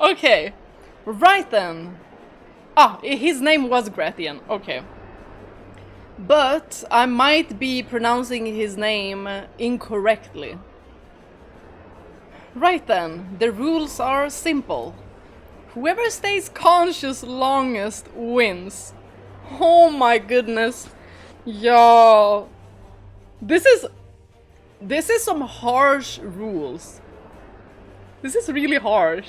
Okay. Right then. Ah, his name was Gratien. Okay. But I might be pronouncing his name incorrectly. Right then, the rules are simple. Whoever stays conscious longest wins. Oh my goodness. Yo. This is some harsh rules. This is really harsh.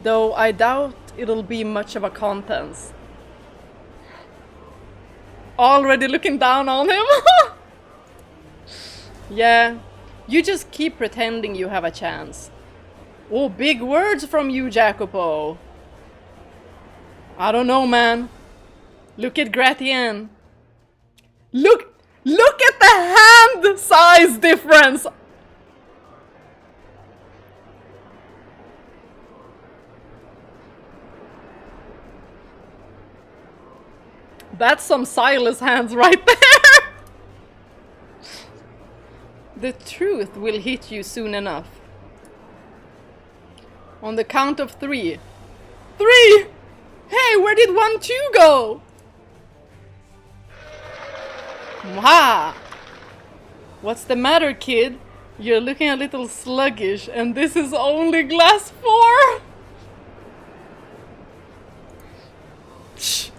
Though I doubt it'll be much of a contest. Already looking down on him? Yeah, you just keep pretending you have a chance. Oh, big words from you, Jacopo. I don't know, man. Look at Gratien. Look at the hand size difference. That's some Silas hands right there! The truth will hit you soon enough. On the count of 3. 3! Hey, where did 1, 2 go? Wow! What's the matter, kid? You're looking a little sluggish, and this is only glass 4? Shh.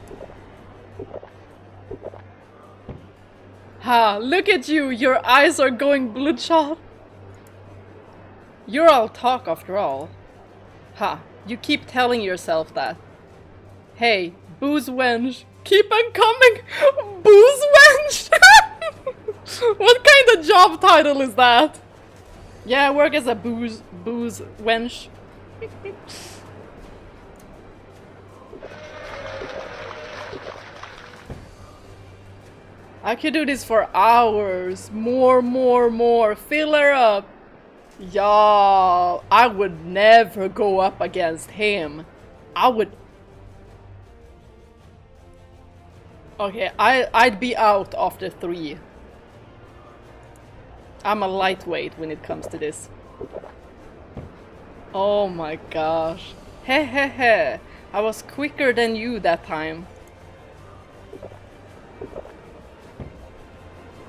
Ha, look at you, your eyes are going bloodshot. You're all talk after all. Ha, you keep telling yourself that. Hey, booze wench, keep on coming, booze wench! What kind of job title is that? Yeah, I work as a booze wench. I could do this for hours. More. Fill her up. Y'all, I would never go up against him. I would... Okay, I'd be out after 3. I'm a lightweight when it comes to this. Oh my gosh. Hehehe. I was quicker than you that time.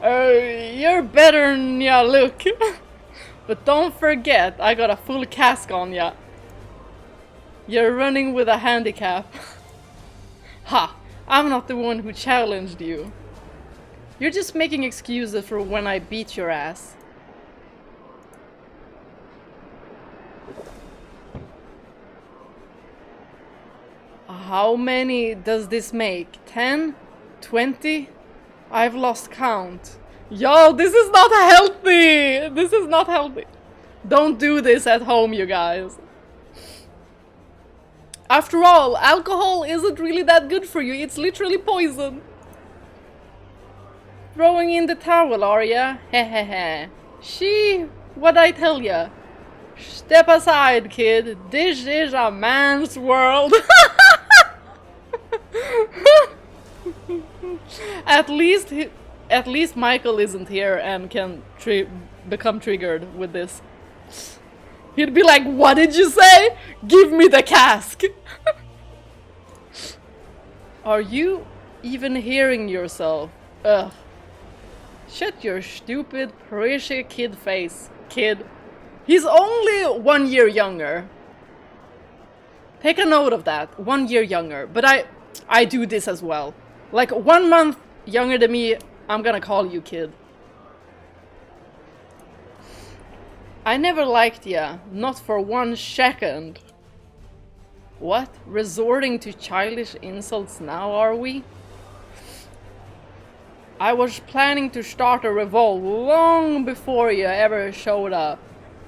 You're better than ya look. But don't forget, I got a full cask on ya. You're running with a handicap. Ha! I'm not the one who challenged you. You're just making excuses for when I beat your ass. How many does this make? 10? 20? I've lost count. Yo, this is not healthy! This is not healthy. Don't do this at home, you guys. After all, alcohol isn't really that good for you. It's literally poison. Throwing in the towel, are ya? Hehehe. She, what I tell ya? Step aside, kid. This is a man's world. At least Michael isn't here and can become triggered with this. He'd be like, what did you say? Give me the cask! Are you even hearing yourself? Ugh. Shut your stupid, pretty kid face, kid. He's only 1 year younger. Take a note of that. 1 year younger. But I do this as well. Like 1 month younger than me, I'm gonna call you kid. I never liked ya, not for 1 second. What? Resorting to childish insults now, are we? I was planning to start a revolt long before you ever showed up.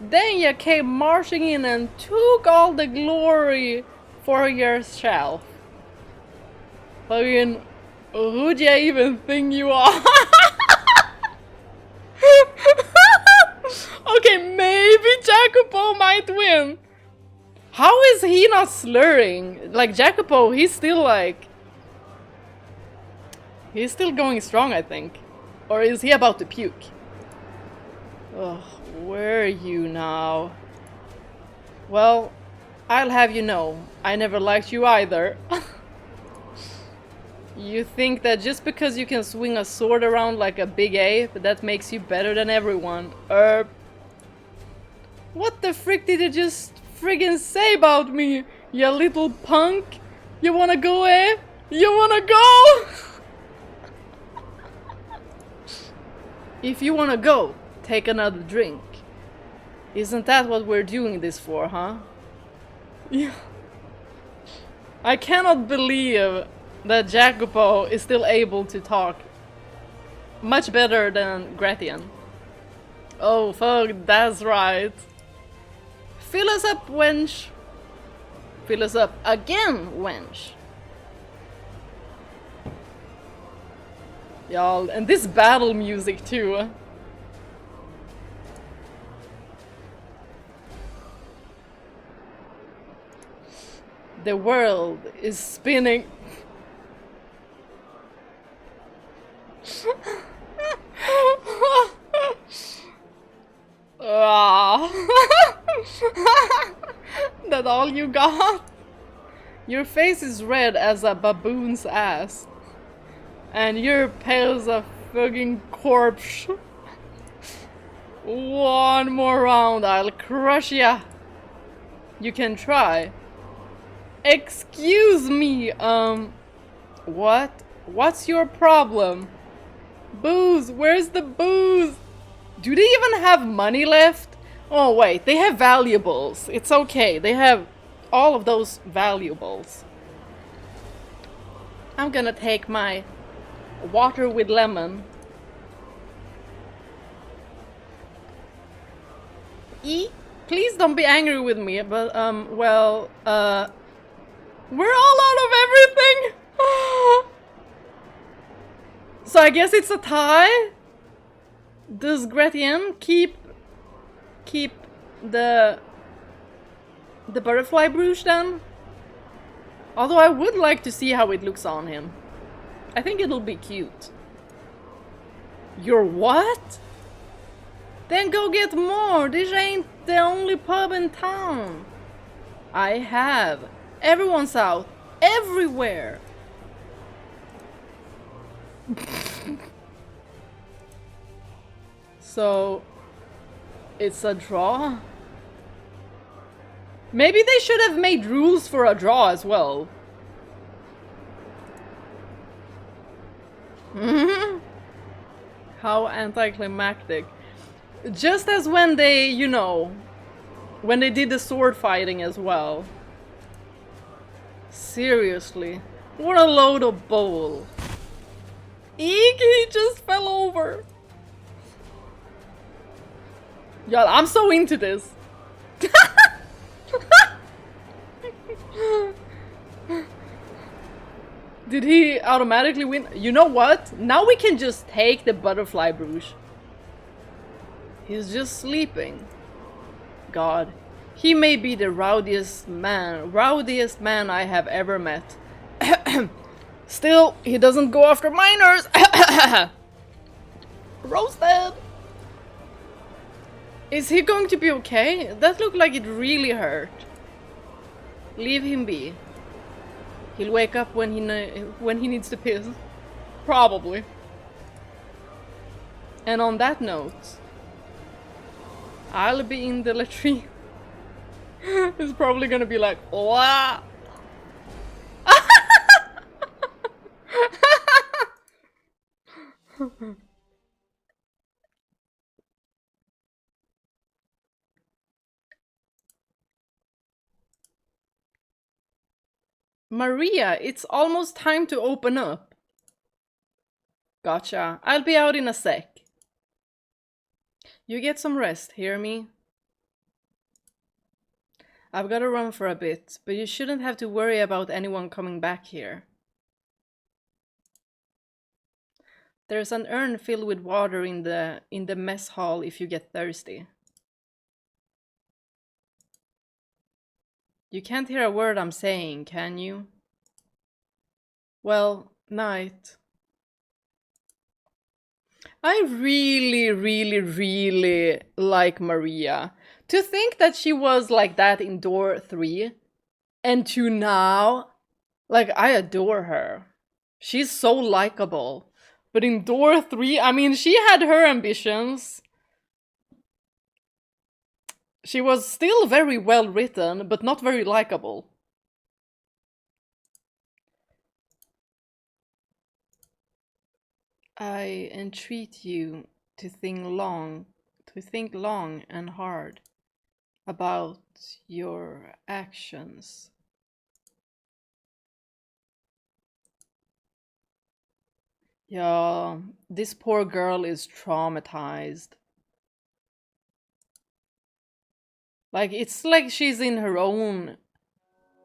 Then you came marching in and took all the glory for yourself. Fucking, who do you even think you are? Okay, maybe Jacopo might win. How is he not slurring? Like, Jacopo, he's still like... He's still going strong, I think. Or is he about to puke? Ugh, where are you now? Well, I'll have you know, I never liked you either. You think that just because you can swing a sword around like a big ape, that makes you better than everyone. What the frick did you just friggin' say about me, you little punk? You wanna go, eh? You wanna go? If you wanna go, take another drink. Isn't that what we're doing this for, huh? Yeah. I cannot believe that Jacopo is still able to talk much better than Gratien. Oh fuck, that's right. Fill us up, wench. Fill us up again, wench. Y'all, and this battle music too. The world is spinning. That all you got? Your face is red as a baboon's ass. And you're pale as a fucking corpse. One more round, I'll crush ya. You can try. Excuse me, what? What's your problem? Booze, where's the booze? Do they even have money left? Oh wait, they have valuables. It's okay, they have all of those valuables. I'm gonna take my water with lemon. Please don't be angry with me, but well, we're all out of everything! So I guess it's a tie? Does Gratien keep the butterfly brooch then? Although I would like to see how it looks on him. I think it'll be cute. You're what? Then go get more. This ain't the only pub in town. I have. Everyone's out. Everywhere. So, it's a draw? Maybe they should have made rules for a draw as well. How anticlimactic. Just as when they, you know, when they did the sword fighting as well. Seriously, what a load of bull. Eek, he just fell over. Y'all, I'm so into this. Did he automatically win? You know what? Now we can just take the butterfly brooch. He's just sleeping. God, he may be the rowdiest man I have ever met. Still, he doesn't go after minors. Roasted. Is he going to be okay? That looked like it really hurt. Leave him be. He'll wake up when he needs to piss. Probably. And on that note, I'll be in the latrine. It's probably gonna be like, wow. Maria, it's almost time to open up. Gotcha. I'll be out in a sec. You get some rest, hear me? I've got to run for a bit, but you shouldn't have to worry about anyone coming back here. There's an urn filled with water in the mess hall if you get thirsty. You can't hear a word I'm saying, can you? Well, night. I really, really, really like Maria. To think that she was like that in Door 3, and to now, like, I adore her. She's so likable. But in Door 3, I mean, she had her ambitions. She was still very well written, but not very likable. I entreat you to think long and hard about your actions. Yeah, this poor girl is traumatized. Like, it's like she's in her own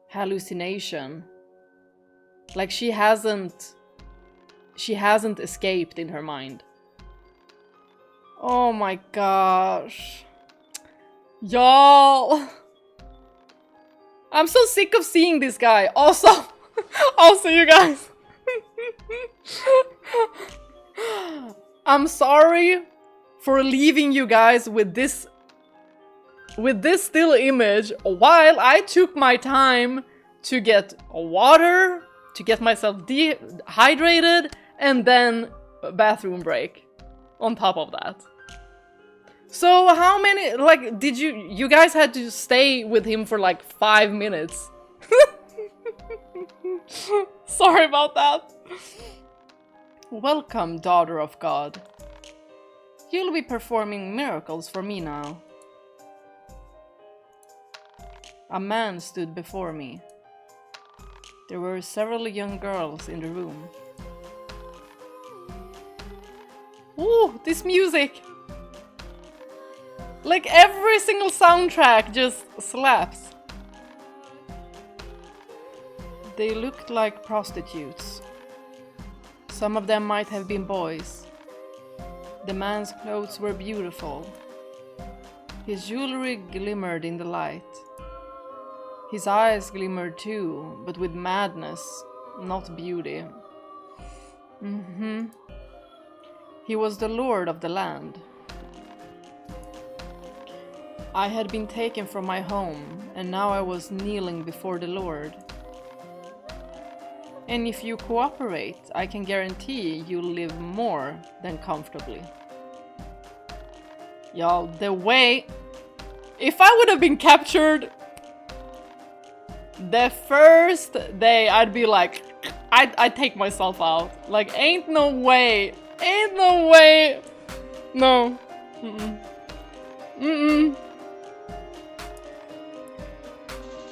hallucination. Like she hasn't escaped in her mind. Oh my gosh. Y'all. I'm so sick of seeing this guy. Also, also you guys. I'm sorry for leaving you guys with this still image while I took my time to get water, to get myself dehydrated, and then a bathroom break on top of that. So how many, like, did you guys had to stay with him for like 5 minutes? Sorry about that. Welcome, daughter of God. You'll be performing miracles for me now. A man stood before me. There were several young girls in the room. Ooh, this music! Like every single soundtrack just slaps. They looked like prostitutes. Some of them might have been boys. The man's clothes were beautiful. His jewelry glimmered in the light. His eyes glimmered too, but with madness, not beauty. He was the lord of the land. I had been taken from my home, and now I was kneeling before the Lord. And if you cooperate, I can guarantee you'll live more than comfortably. Y'all, the way... If I would have been captured the first day, I'd be like... I'd take myself out. Like, ain't no way. Ain't no way. No.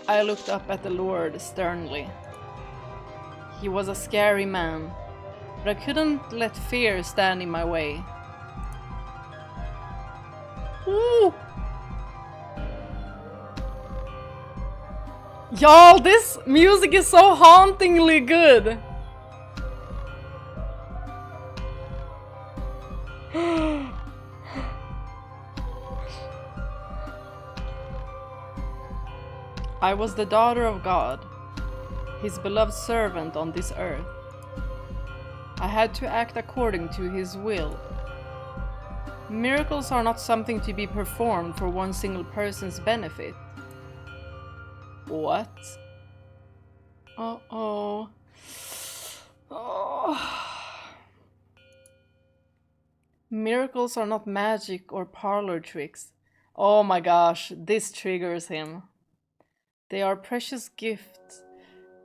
I looked up at the Lord sternly. He was a scary man, but I couldn't let fear stand in my way. Ooh. Y'all, this music is so hauntingly good! I was the daughter of God, his beloved servant on this earth. I had to act according to his will. Miracles are not something to be performed for one single person's benefit. What? Uh-oh. Oh. Miracles are not magic or parlor tricks. Oh my gosh, this triggers him. They are precious gifts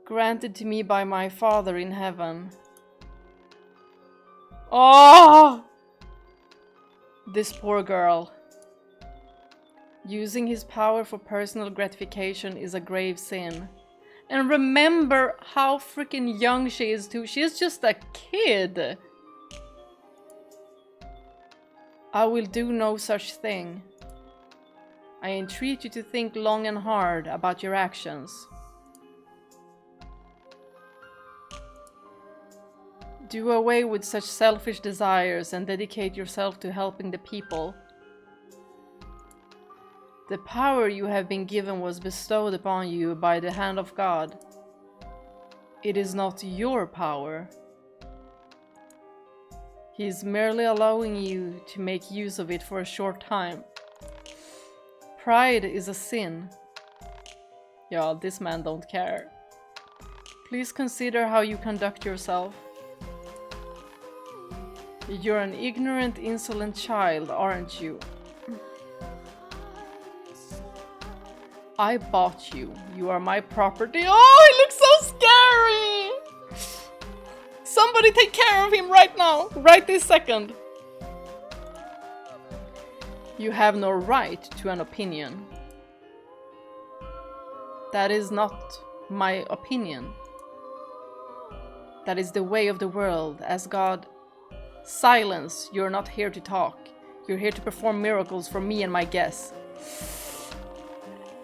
granted to me by my Father in heaven. Oh! This poor girl. Using his power for personal gratification is a grave sin. And remember how freaking young she is too. She is just a kid. I will do no such thing. I entreat you to think long and hard about your actions. Do away with such selfish desires and dedicate yourself to helping the people. The power you have been given was bestowed upon you by the hand of God. It is not your power. He's merely allowing you to make use of it for a short time. Pride is a sin. Yeah, this man don't care. Please consider how you conduct yourself. You're an ignorant, insolent child, aren't you? I bought you. You are my property. Oh, he looks so scary! Somebody take care of him right now. Right this second. You have no right to an opinion. That is not my opinion. That is the way of the world, as God. Silence, you're not here to talk. You're here to perform miracles for me and my guests.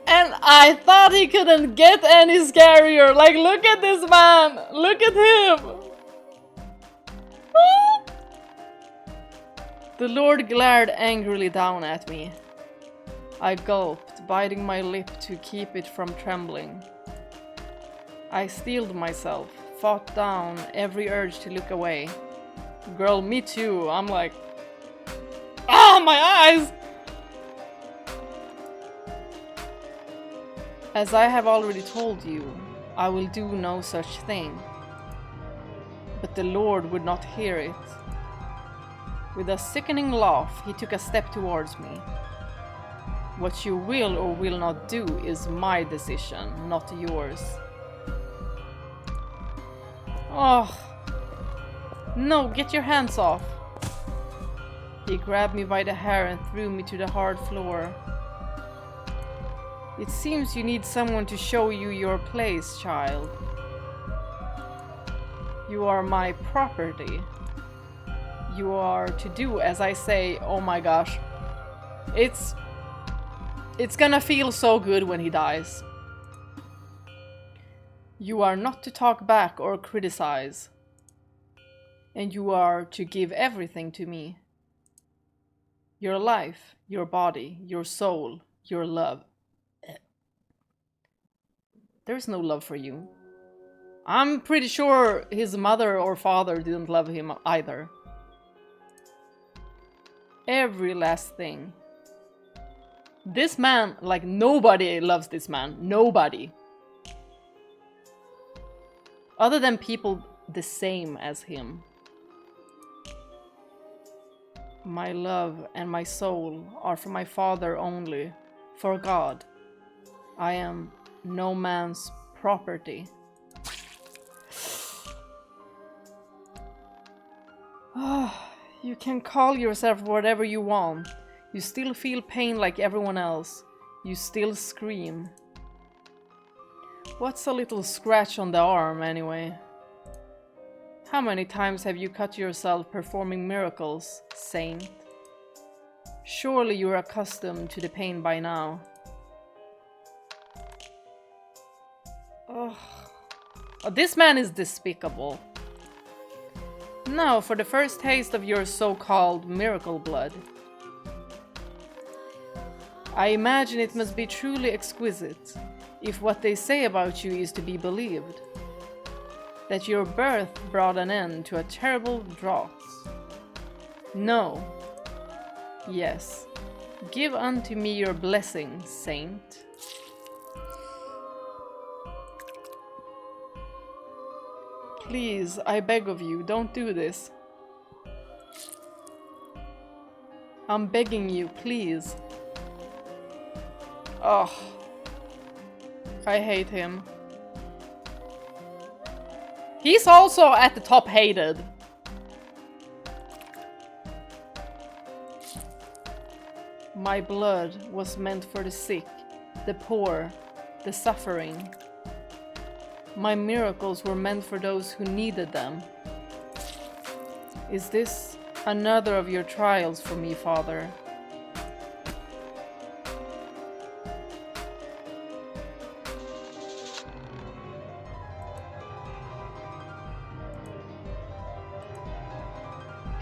And I thought he couldn't get any scarier. Like, look at this man. Look at him. The Lord glared angrily down at me. I gulped, biting my lip to keep it from trembling. I steeled myself, fought down every urge to look away. Girl, me too. I'm like... Ah, my eyes! As I have already told you, I will do no such thing. But the Lord would not hear it. With a sickening laugh, he took a step towards me. What you will or will not do is my decision, not yours. Oh, no, get your hands off. He grabbed me by the hair and threw me to the hard floor. It seems you need someone to show you your place, child. You are my property. You are to do as I say. Oh my gosh. It's gonna feel so good when he dies. You are not to talk back or criticize. And you are to give everything to me. Your life, your body, your soul, your love. There's no love for you. I'm pretty sure his mother or father didn't love him either. Every last thing. This man, like, nobody loves this man. Nobody. Other than people the same as him. My love and my soul are for my father only, for God. I am no man's property. You can call yourself whatever you want. You still feel pain like everyone else. You still scream. What's a little scratch on the arm, anyway? How many times have you cut yourself performing miracles, saint? Surely you're accustomed to the pain by now. Oh, this man is despicable. Now for the first taste of your so-called miracle blood. I imagine it must be truly exquisite, if what they say about you is to be believed. That your birth brought an end to a terrible drought. No. Yes. Give unto me your blessing, saint. Please, I beg of you, don't do this. I'm begging you, please. Oh, I hate him. He's also at the top hated. My blood was meant for the sick, the poor, the suffering. My miracles were meant for those who needed them. Is this another of your trials for me, Father?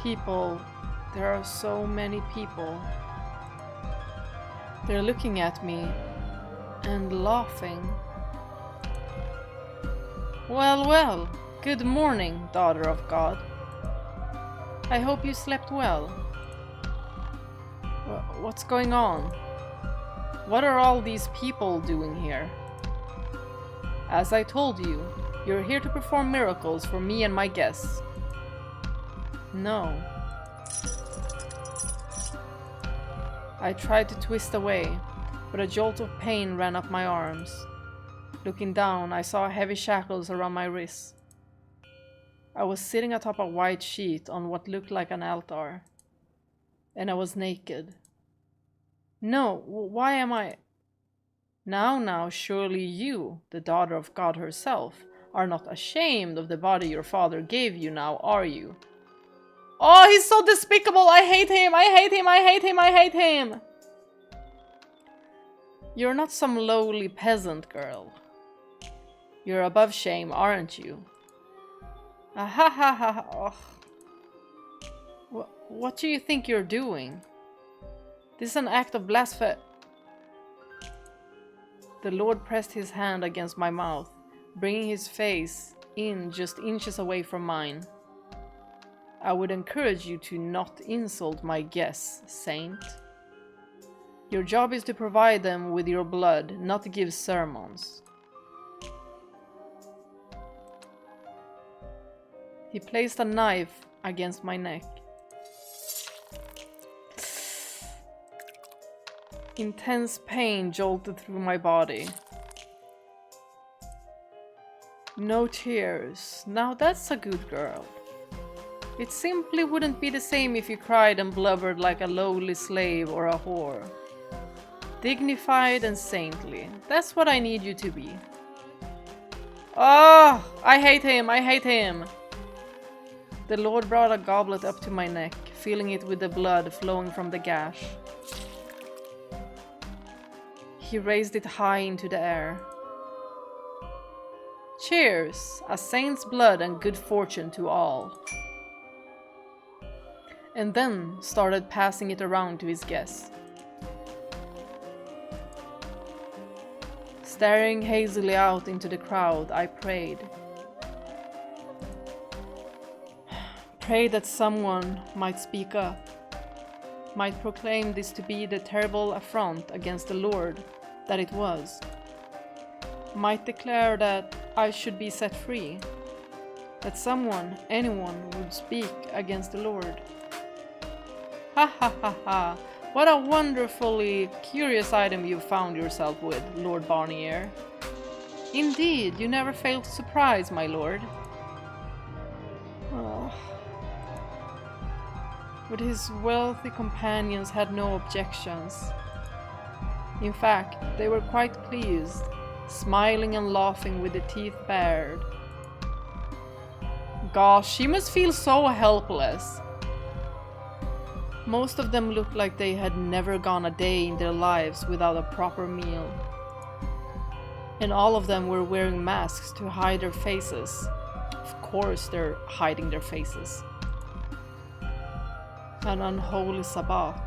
People, there are so many people. They're looking at me and laughing. Well, well, good morning, daughter of God. I hope you slept well. What's going on? What are all these people doing here? As I told you, you're here to perform miracles for me and my guests. No. I tried to twist away, but a jolt of pain ran up my arms. Looking down, I saw heavy shackles around my wrists. I was sitting atop a white sheet on what looked like an altar. And I was naked. No, why am I... Now, surely you, the daughter of God herself, are not ashamed of the body your father gave you now, are you? Oh, he's so despicable! I hate him! I hate him! I hate him! I hate him! You're not some lowly peasant girl. You're above shame, aren't you? Ah ha ha ha! Oh. What do you think you're doing? This is an act of blasphemy. The Lord pressed his hand against my mouth, bringing his face in just inches away from mine. I would encourage you to not insult my guests, Saint. Your job is to provide them with your blood, not to give sermons. He placed a knife against my neck. Intense pain jolted through my body. No tears. Now that's a good girl. It simply wouldn't be the same if you cried and blubbered like a lowly slave or a whore. Dignified and saintly. That's what I need you to be. Oh, I hate him, I hate him. The Lord brought a goblet up to my neck, filling it with the blood flowing from the gash. He raised it high into the air. Cheers! A saint's blood and good fortune to all. And then started passing it around to his guests. Staring hazily out into the crowd, I prayed. Prayed that someone might speak up, might proclaim this to be the terrible affront against the Lord that it was, might declare that I should be set free, that someone, anyone, would speak against the Lord. Ha ha ha ha! What a wonderfully curious item you found yourself with, Lord Barnier. Indeed, you never fail to surprise, my lord. Oh. But his wealthy companions had no objections. In fact, they were quite pleased, smiling and laughing with the teeth bared. Gosh, she must feel so helpless. Most of them looked like they had never gone a day in their lives without a proper meal. And all of them were wearing masks to hide their faces. Of course they're hiding their faces. An unholy Sabbath.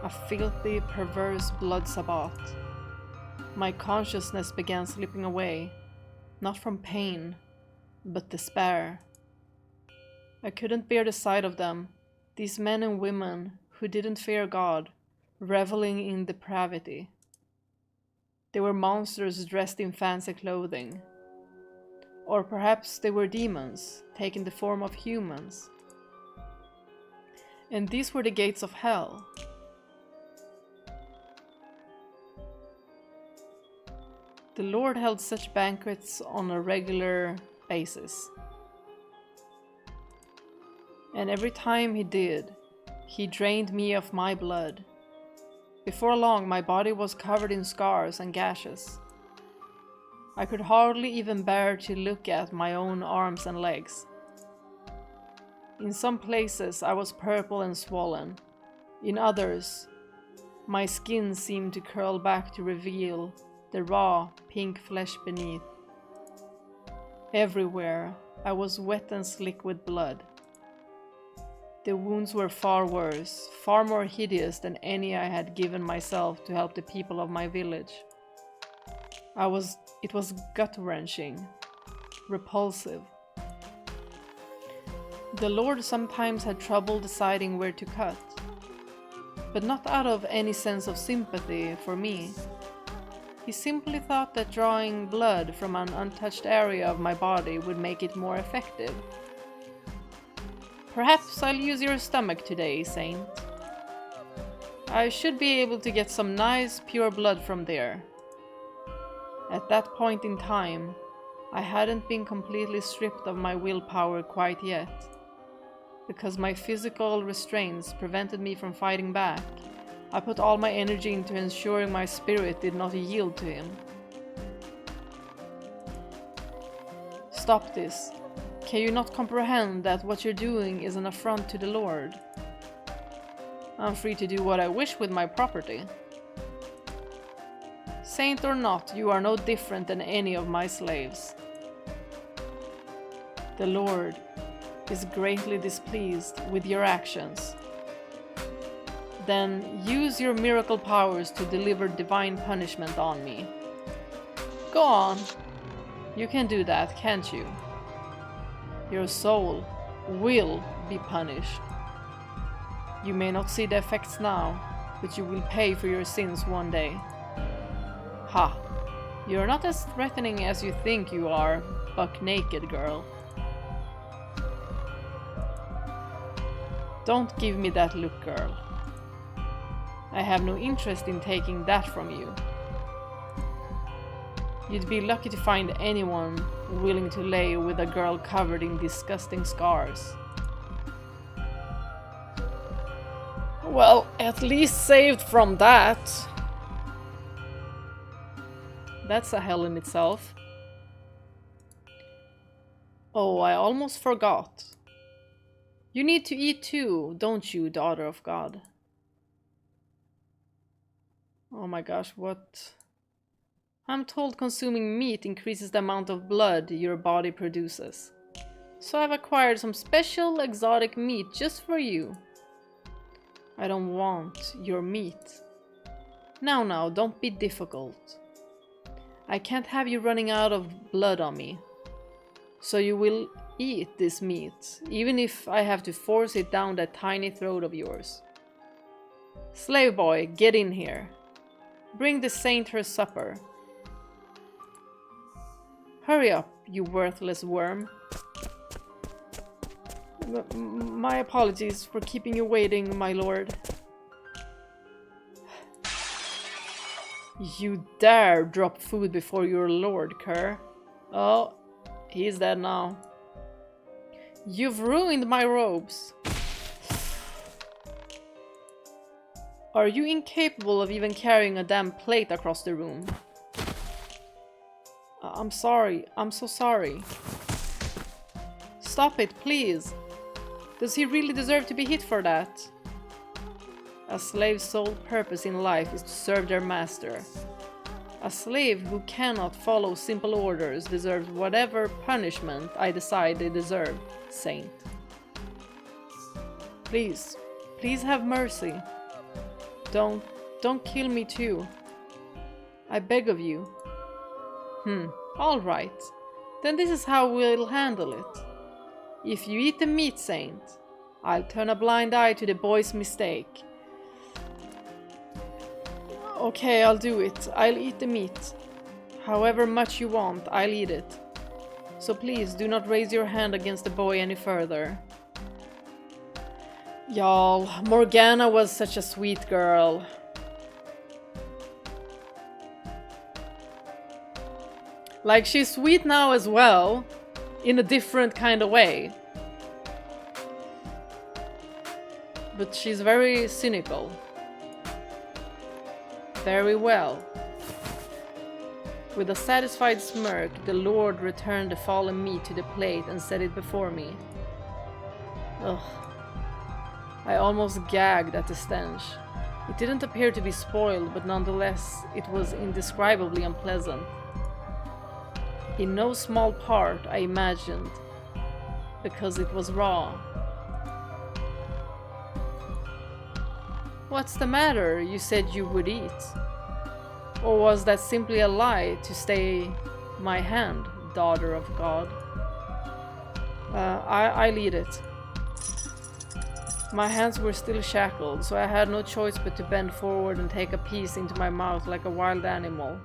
A filthy, perverse blood Sabbath. My consciousness began slipping away, not from pain, but despair. I couldn't bear the sight of them, these men and women who didn't fear God, reveling in depravity. They were monsters dressed in fancy clothing. Or perhaps they were demons, taking the form of humans. And these were the gates of hell. The Lord held such banquets on a regular basis. And every time he did, he drained me of my blood. Before long, my body was covered in scars and gashes. I could hardly even bear to look at my own arms and legs. In some places, I was purple and swollen. In others, my skin seemed to curl back to reveal the raw, pink flesh beneath. Everywhere, I was wet and slick with blood. The wounds were far worse, far more hideous than any I had given myself to help the people of my village. It was gut-wrenching, repulsive. The Lord sometimes had trouble deciding where to cut, but not out of any sense of sympathy for me. He simply thought that drawing blood from an untouched area of my body would make it more effective. Perhaps I'll use your stomach today, Saint. I should be able to get some nice, pure blood from there. At that point in time, I hadn't been completely stripped of my willpower quite yet, because my physical restraints prevented me from fighting back. I put all my energy into ensuring my spirit did not yield to him. Stop this. Can you not comprehend that what you're doing is an affront to the Lord? I'm free to do what I wish with my property. Saint or not, you are no different than any of my slaves. The Lord is greatly displeased with your actions. Then use your miracle powers to deliver divine punishment on me. Go on. You can do that, can't you? Your soul will be punished. You may not see the effects now, but you will pay for your sins one day. Ha! You're not as threatening as you think you are, buck-naked girl. Don't give me that look, girl. I have no interest in taking that from you. You'd be lucky to find anyone willing to lay with a girl covered in disgusting scars. Well, at least saved from that. That's a hell in itself. Oh, I almost forgot. You need to eat too, don't you, daughter of God? Oh my gosh, what? I'm told consuming meat increases the amount of blood your body produces. So I've acquired some special exotic meat just for you. I don't want your meat. Now, don't be difficult. I can't have you running out of blood on me. So you will eat this meat, even if I have to force it down that tiny throat of yours. Slave boy, get in here. Bring the saint her supper. Hurry up, you worthless worm. My apologies for keeping you waiting, my lord. You dare drop food before your lord, cur. Oh, he's dead now. You've ruined my robes. Are you incapable of even carrying a damn plate across the room? I'm sorry. I'm so sorry. Stop it, please. Does he really deserve to be hit for that? A slave's sole purpose in life is to serve their master. A slave who cannot follow simple orders deserves whatever punishment I decide they deserve, Saint. Please have mercy. Don't kill me too. I beg of you. All right. Then this is how we'll handle it. If you eat the meat, Saint, I'll turn a blind eye to the boy's mistake. Okay, I'll do it. I'll eat the meat. However much you want, I'll eat it. So please, do not raise your hand against the boy any further. Y'all, Morgana was such a sweet girl. Like, she's sweet now as well, in a different kind of way. But she's very cynical. Very well. With a satisfied smirk, the Lord returned the fallen meat to the plate and set it before me. Ugh. I almost gagged at the stench. It didn't appear to be spoiled, but nonetheless, it was indescribably unpleasant. In no small part, I imagined, because it was raw. What's the matter? You said you would eat. Or was that simply a lie to stay my hand, daughter of God? I'll eat it. My hands were still shackled, so I had no choice but to bend forward and take a piece into my mouth like a wild animal.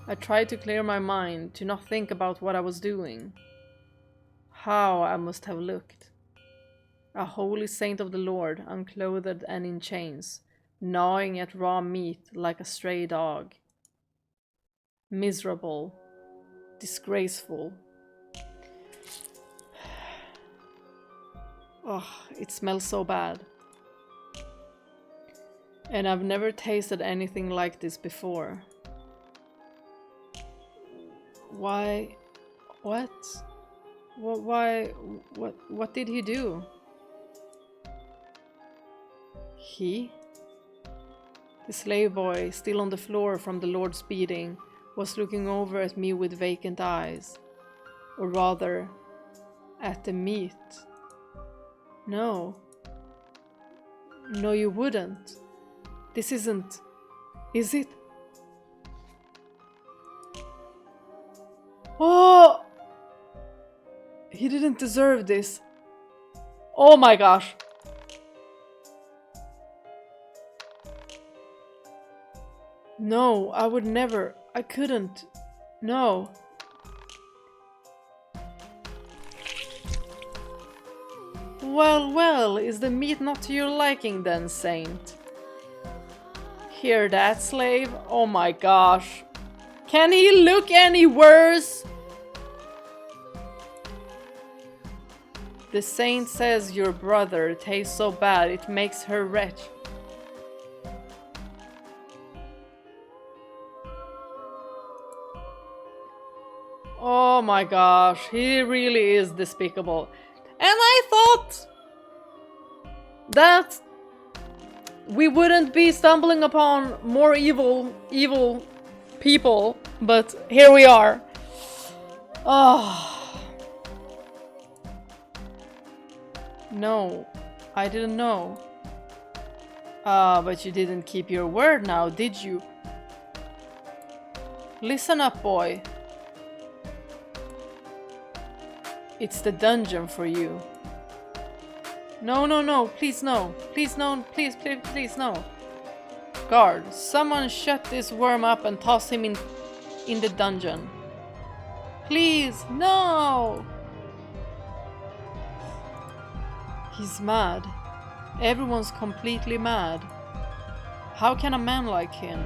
I tried to clear my mind, to not think about what I was doing. How I must have looked. A holy saint of the Lord, unclothed and in chains, gnawing at raw meat like a stray dog. Miserable. Disgraceful. Oh, it smells so bad. And I've never tasted anything like this before. Why? What? Why? What did he do? He? The slave boy, still on the floor from the Lord's beating, was looking over at me with vacant eyes. Or rather, at the meat. No. No, you wouldn't. This isn't... Is it? Oh! He didn't deserve this. Oh my gosh. No, I would never. I couldn't. No. Well, well, is the meat not to your liking then, Saint? Hear that, slave? Oh my gosh. Can he look any worse? The saint says your brother tastes so bad it makes her wretch. Oh my gosh, he really is despicable. And I thought that we wouldn't be stumbling upon more evil people, but here we are. Oh. No, I didn't know. But you didn't keep your word now, did you? Listen up, boy. It's the dungeon for you. No, no, no, please no. Please no, please, please, please no. Guard, someone shut this worm up and toss him in the dungeon. Please, no! He's mad. Everyone's completely mad. How can a man like him,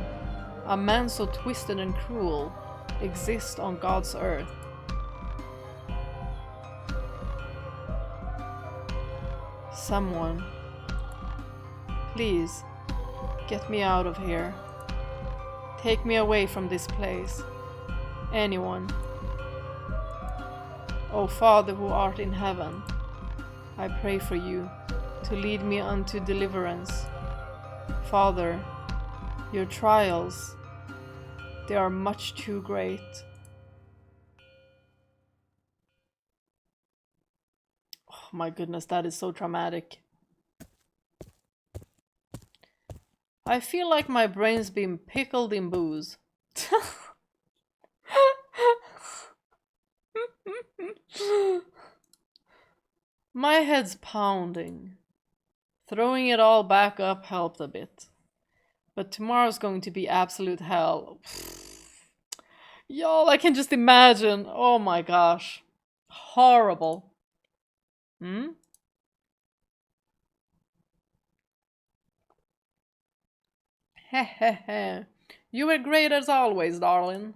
a man so twisted and cruel, exist on God's earth? Someone, please, get me out of here. Take me away from this place. Anyone. O Father who art in heaven, I pray for you to lead me unto deliverance. Father, your trials, they are much too great. Oh my goodness, that is so traumatic. I feel like my brain's been pickled in booze. My head's pounding. Throwing it all back up helped a bit. But tomorrow's going to be absolute hell. Y'all, I can just imagine. Oh my gosh. Horrible. Hmm? Hehehe. You were great as always, darling.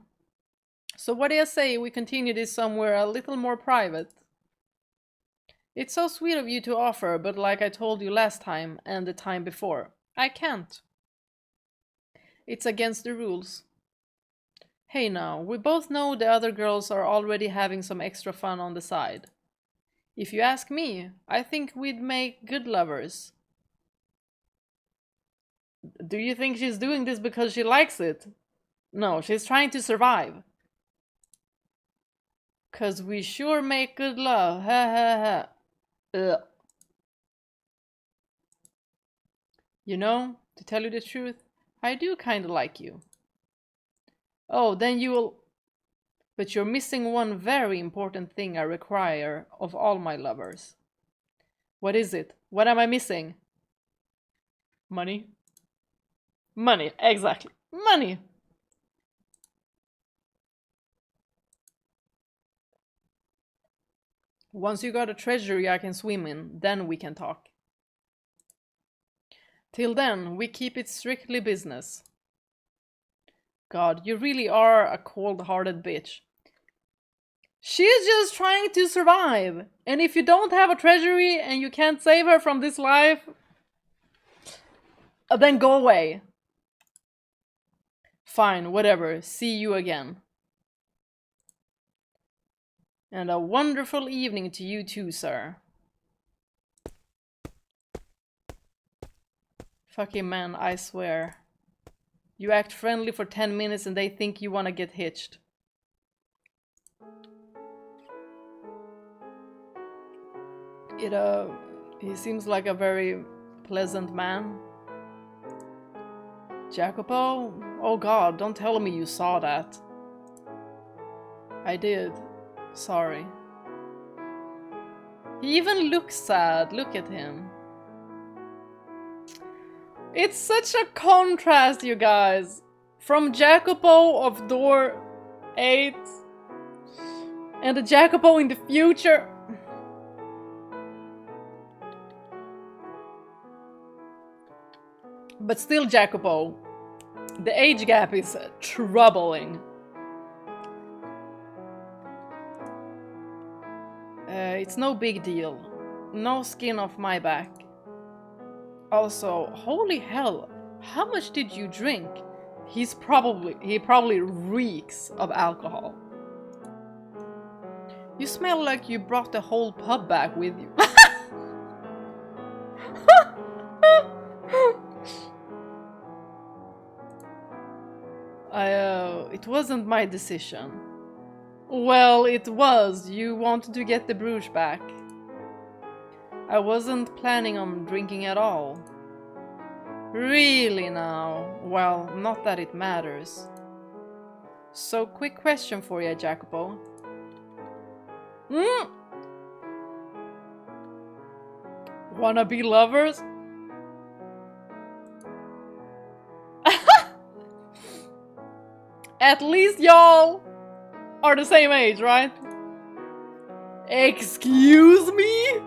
So what do you say we continue this somewhere a little more private? It's so sweet of you to offer, but like I told you last time and the time before, I can't. It's against the rules. Hey now, we both know the other girls are already having some extra fun on the side. If you ask me, I think we'd make good lovers. Do you think she's doing this because she likes it? No, she's trying to survive. 'Cause we sure make good love, ha ha ha. Ugh. You know, to tell you the truth, I do kinda like you. Oh, then you'll... But you're missing one very important thing I require of all my lovers. What is it? What am I missing? Money? Money, exactly. Money! Once you got a treasury I can swim in, then we can talk. Till then, we keep it strictly business. God, you really are a cold-hearted bitch. She's just trying to survive. And if you don't have a treasury and you can't save her from this life, then go away. Fine, whatever. See you again. And a wonderful evening to you too, sir. Fucking man, I swear. You act friendly for 10 minutes and they think you wanna get hitched. He seems like a very pleasant man. Jacopo? Oh god, don't tell me you saw that. I did. Sorry. He even looks sad, look at him. It's such a contrast, you guys. From Jacopo of door 8 and the Jacopo in the future. But still Jacopo. The age gap is troubling. It's no big deal. No skin off my back. Also, holy hell, how much did you drink? He probably reeks of alcohol. You smell like you brought the whole pub back with you. It wasn't my decision. Well, it was. You wanted to get the brooch back. I wasn't planning on drinking at all. Really now? Well, not that it matters. So, quick question for you, Jacopo. Wanna be lovers? At least y'all are the same age, right? Excuse me?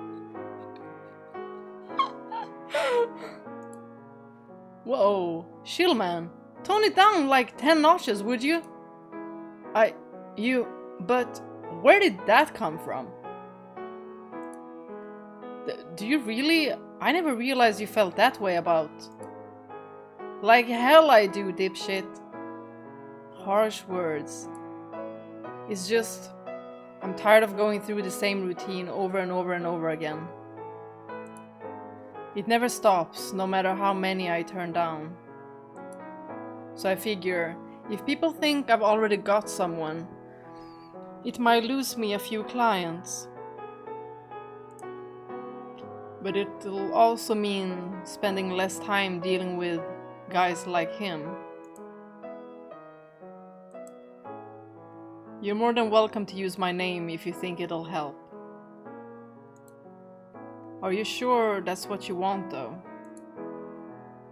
Whoa, chill man. Tone it down like 10 notches, would you? But where did that come from? Do you really? I never realized you felt that way about... Like hell I do, dipshit. Harsh words. It's just... I'm tired of going through the same routine over and over and over again. It never stops, no matter how many I turn down. So I figure, if people think I've already got someone, it might lose me a few clients. But it'll also mean spending less time dealing with guys like him. You're more than welcome to use my name if you think it'll help. Are you sure that's what you want, though?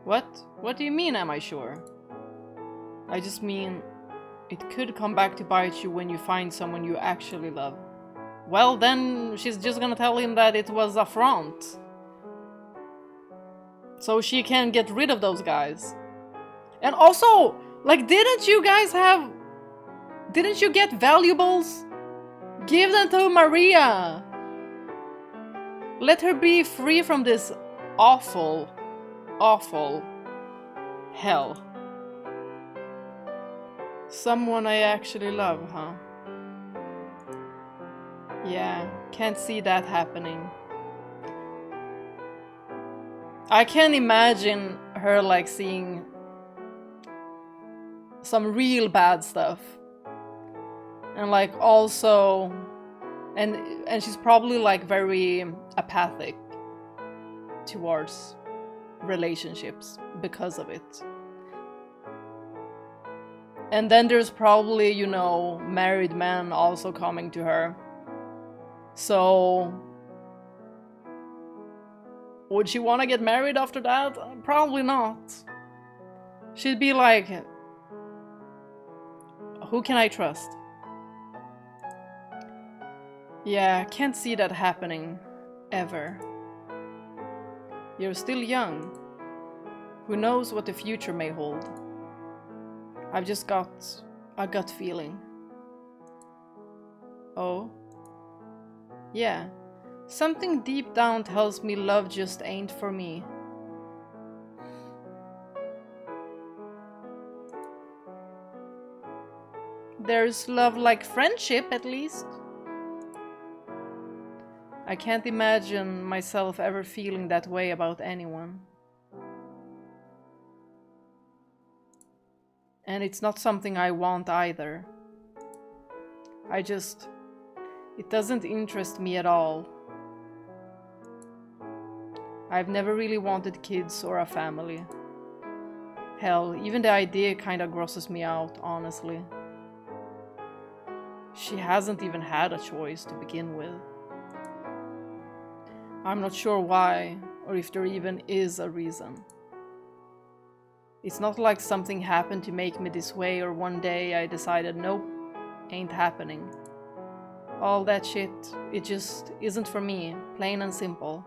What? What do you mean, am I sure? I just mean, it could come back to bite you when you find someone you actually love. Well, then she's just gonna tell him that it was a front. So she can get rid of those guys. And also, like, didn't you get valuables? Give them to Maria! Let her be free from this awful, awful hell. Someone I actually love, huh? Yeah, can't see that happening. I can imagine her like seeing some real bad stuff. And like also... And she's probably like very apathic towards relationships because of it. And then there's probably, you know, married men also coming to her. So Would she want to get married after that? Probably not. She'd be like, who can I trust? Yeah, can't see that happening. Ever. You're still young. Who knows what the future may hold? I've just got a gut feeling. Oh? Yeah. Something deep down tells me love just ain't for me. There's love like friendship, at least. I can't imagine myself ever feeling that way about anyone. And it's not something I want either. It doesn't interest me at all. I've never really wanted kids or a family. Hell, even the idea kinda grosses me out, honestly. She hasn't even had a choice to begin with. I'm not sure why, or if there even is a reason. It's not like something happened to make me this way, or one day I decided, nope, ain't happening. All that shit, it just isn't for me, plain and simple.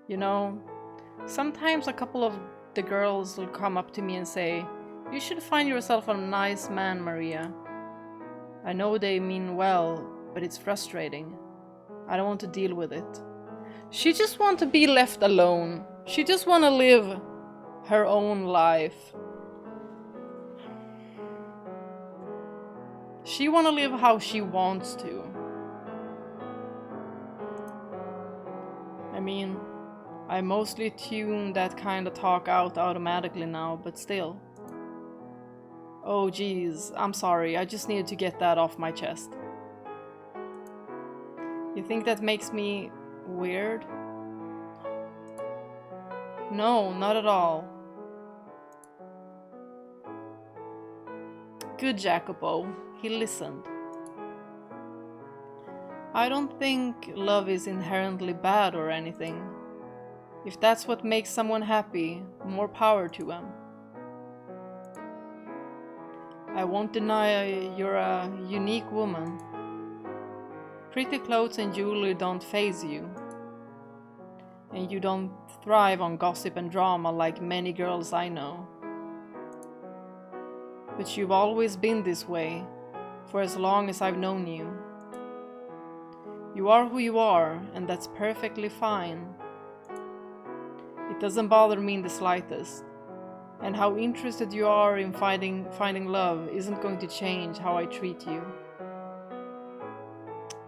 You know, sometimes a couple of the girls will come up to me and say, you should find yourself a nice man, Maria. I know they mean well, but it's frustrating. I don't want to deal with it. She just wants to be left alone. She just wants to live her own life. She wants to live how she wants to. I mean, I mostly tune that kind of talk out automatically now, but still. Oh geez, I'm sorry, I just needed to get that off my chest. You think that makes me weird? No, not at all. Good Jacopo, he listened. I don't think love is inherently bad or anything. If that's what makes someone happy, more power to them. I won't deny you're a unique woman. Pretty clothes and jewelry don't faze you. And you don't thrive on gossip and drama like many girls I know. But you've always been this way, for as long as I've known you. You are who you are, and that's perfectly fine. It doesn't bother me in the slightest. And how interested you are in finding love isn't going to change how I treat you.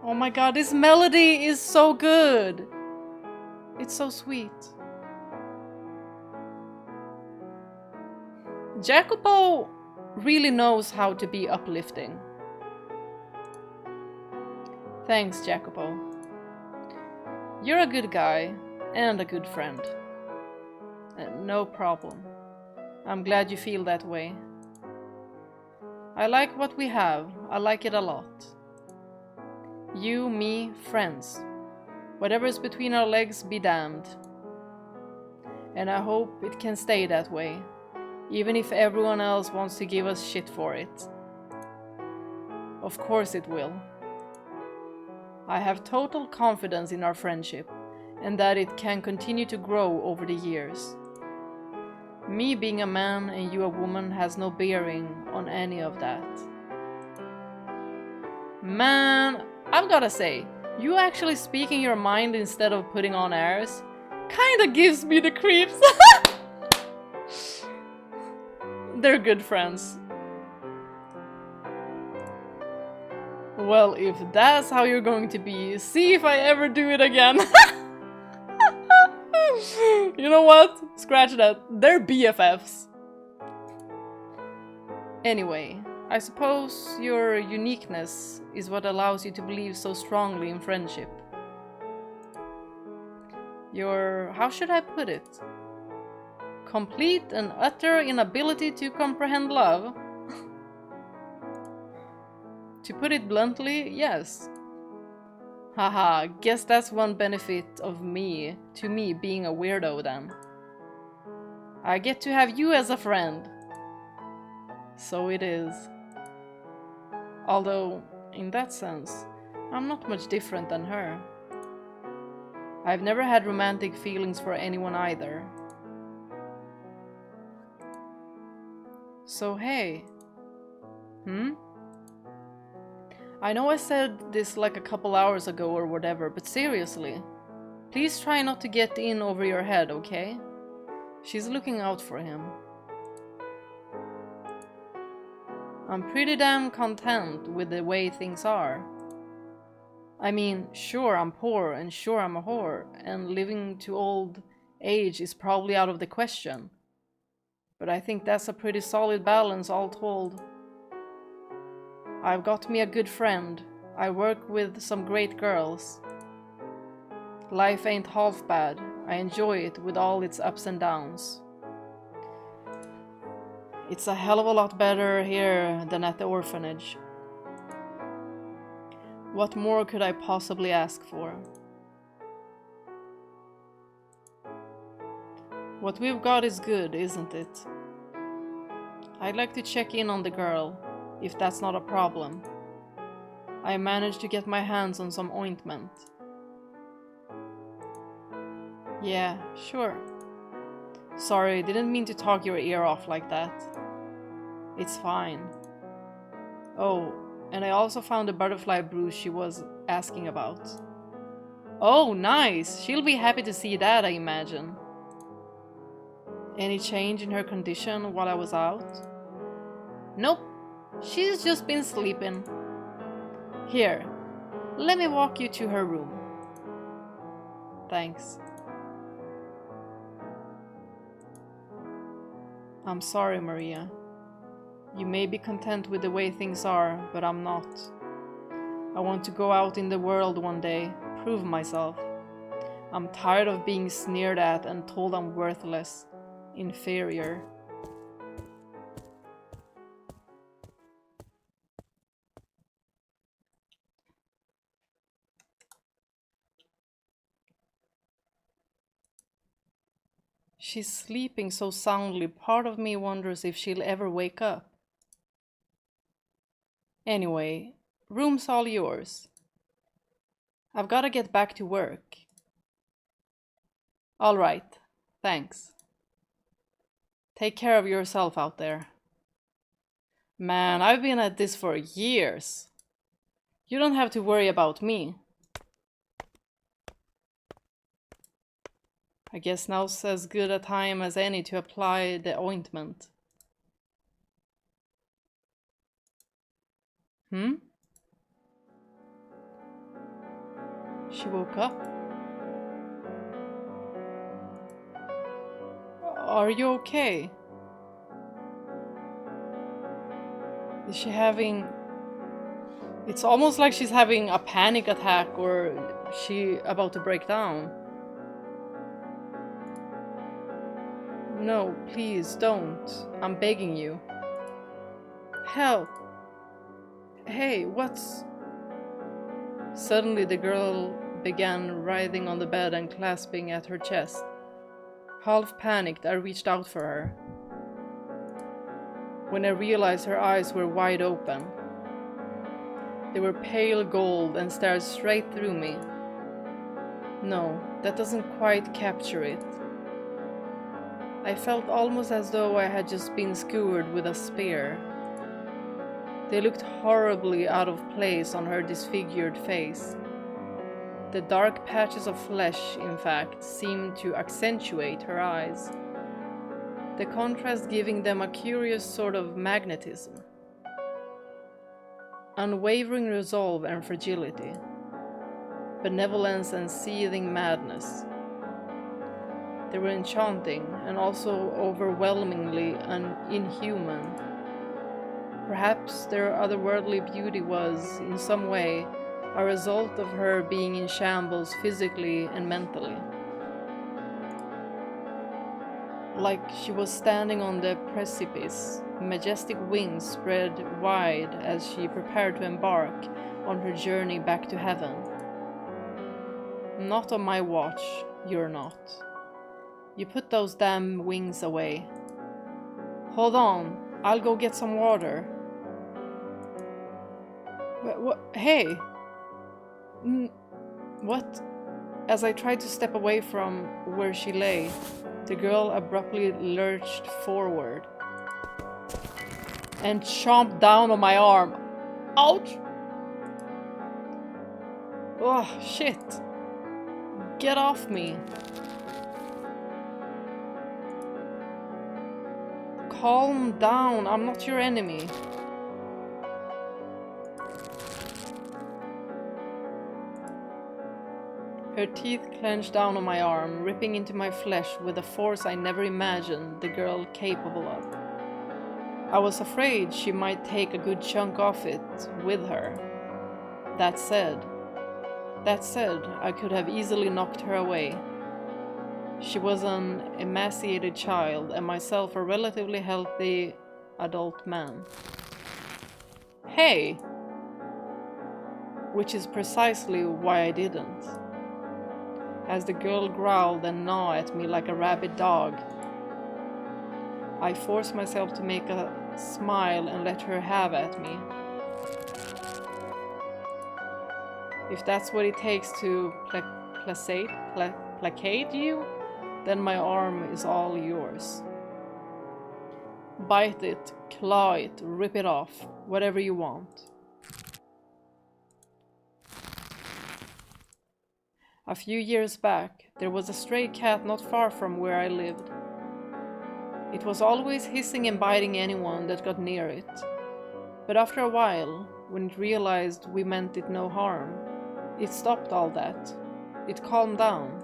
Oh my god, this melody is so good! It's so sweet. Jacopo really knows how to be uplifting. Thanks, Jacopo. You're a good guy and a good friend. No problem. I'm glad you feel that way. I like what we have. I like it a lot. You, me, friends. Whatever's between our legs, be damned. And I hope it can stay that way, even if everyone else wants to give us shit for it. Of course it will. I have total confidence in our friendship, and that it can continue to grow over the years. Me being a man and you a woman has no bearing on any of that. Man, I've gotta say, you actually speaking your mind instead of putting on airs kinda gives me the creeps. They're good friends. Well, if that's how you're going to be, see if I ever do it again. You know what? Scratch that. They're BFFs. Anyway, I suppose your uniqueness is what allows you to believe so strongly in friendship. Your, how should I put it? Complete and utter inability to comprehend love. To put it bluntly, yes. Haha, guess that's one benefit of to me being a weirdo then. I get to have you as a friend. So it is. Although, in that sense, I'm not much different than her. I've never had romantic feelings for anyone either. So hey. I know I said this like a couple hours ago or whatever, but seriously. Please try not to get in over your head, okay? She's looking out for him. I'm pretty damn content with the way things are. I mean, sure I'm poor and sure I'm a whore, and living to old age is probably out of the question. But I think that's a pretty solid balance all told. I've got me a good friend. I work with some great girls. Life ain't half bad. I enjoy it with all its ups and downs. It's a hell of a lot better here than at the orphanage. What more could I possibly ask for? What we've got is good, isn't it? I'd like to check in on the girl, if that's not a problem. I managed to get my hands on some ointment. Yeah, sure. Sorry, didn't mean to talk your ear off like that. It's fine. Oh, and I also found the butterfly bruise she was asking about. Oh, nice! She'll be happy to see that, I imagine. Any change in her condition while I was out? Nope. She's just been sleeping. Here, let me walk you to her room. Thanks. I'm sorry, Maria. You may be content with the way things are, but I'm not. I want to go out in the world one day, prove myself. I'm tired of being sneered at and told I'm worthless, inferior. She's sleeping so soundly, part of me wonders if she'll ever wake up. Anyway, room's all yours. I've gotta get back to work. Alright, thanks. Take care of yourself out there. Man, I've been at this for years. You don't have to worry about me. I guess now's as good a time as any to apply the ointment. She woke up. Are you okay? Is she having... It's almost like she's having a panic attack, or she about to break down. No, please don't. I'm begging you. Help! Hey, what's... Suddenly the girl began writhing on the bed and clasping at her chest. Half panicked, I reached out for her. When I realized her eyes were wide open. They were pale gold and stared straight through me. No, that doesn't quite capture it. I felt almost as though I had just been skewered with a spear. They looked horribly out of place on her disfigured face. The dark patches of flesh, in fact, seemed to accentuate her eyes, the contrast giving them a curious sort of magnetism. Unwavering resolve and fragility. Benevolence and seething madness. They were enchanting and also overwhelmingly inhuman. Perhaps their otherworldly beauty was, in some way, a result of her being in shambles physically and mentally. Like she was standing on the precipice, majestic wings spread wide as she prepared to embark on her journey back to heaven. Not on my watch, you're not. You put those damn wings away. Hold on, I'll go get some water. What? Hey! What? As I tried to step away from where she lay, the girl abruptly lurched forward and chomped down on my arm. Ouch! Oh, shit. Get off me. Calm down, I'm not your enemy. Her teeth clenched down on my arm, ripping into my flesh with a force I never imagined the girl capable of. I was afraid she might take a good chunk off it with her. That said, I could have easily knocked her away. She was an emaciated child and myself a relatively healthy adult man. Hey! Which is precisely why I didn't. As the girl growled and gnawed at me like a rabid dog, I forced myself to make a smile and let her have at me. If that's what it takes to placate you, then my arm is all yours. Bite it, claw it, rip it off, whatever you want. A few years back, there was a stray cat not far from where I lived. It was always hissing and biting anyone that got near it. But after a while, when it realized we meant it no harm, it stopped all that. It calmed down.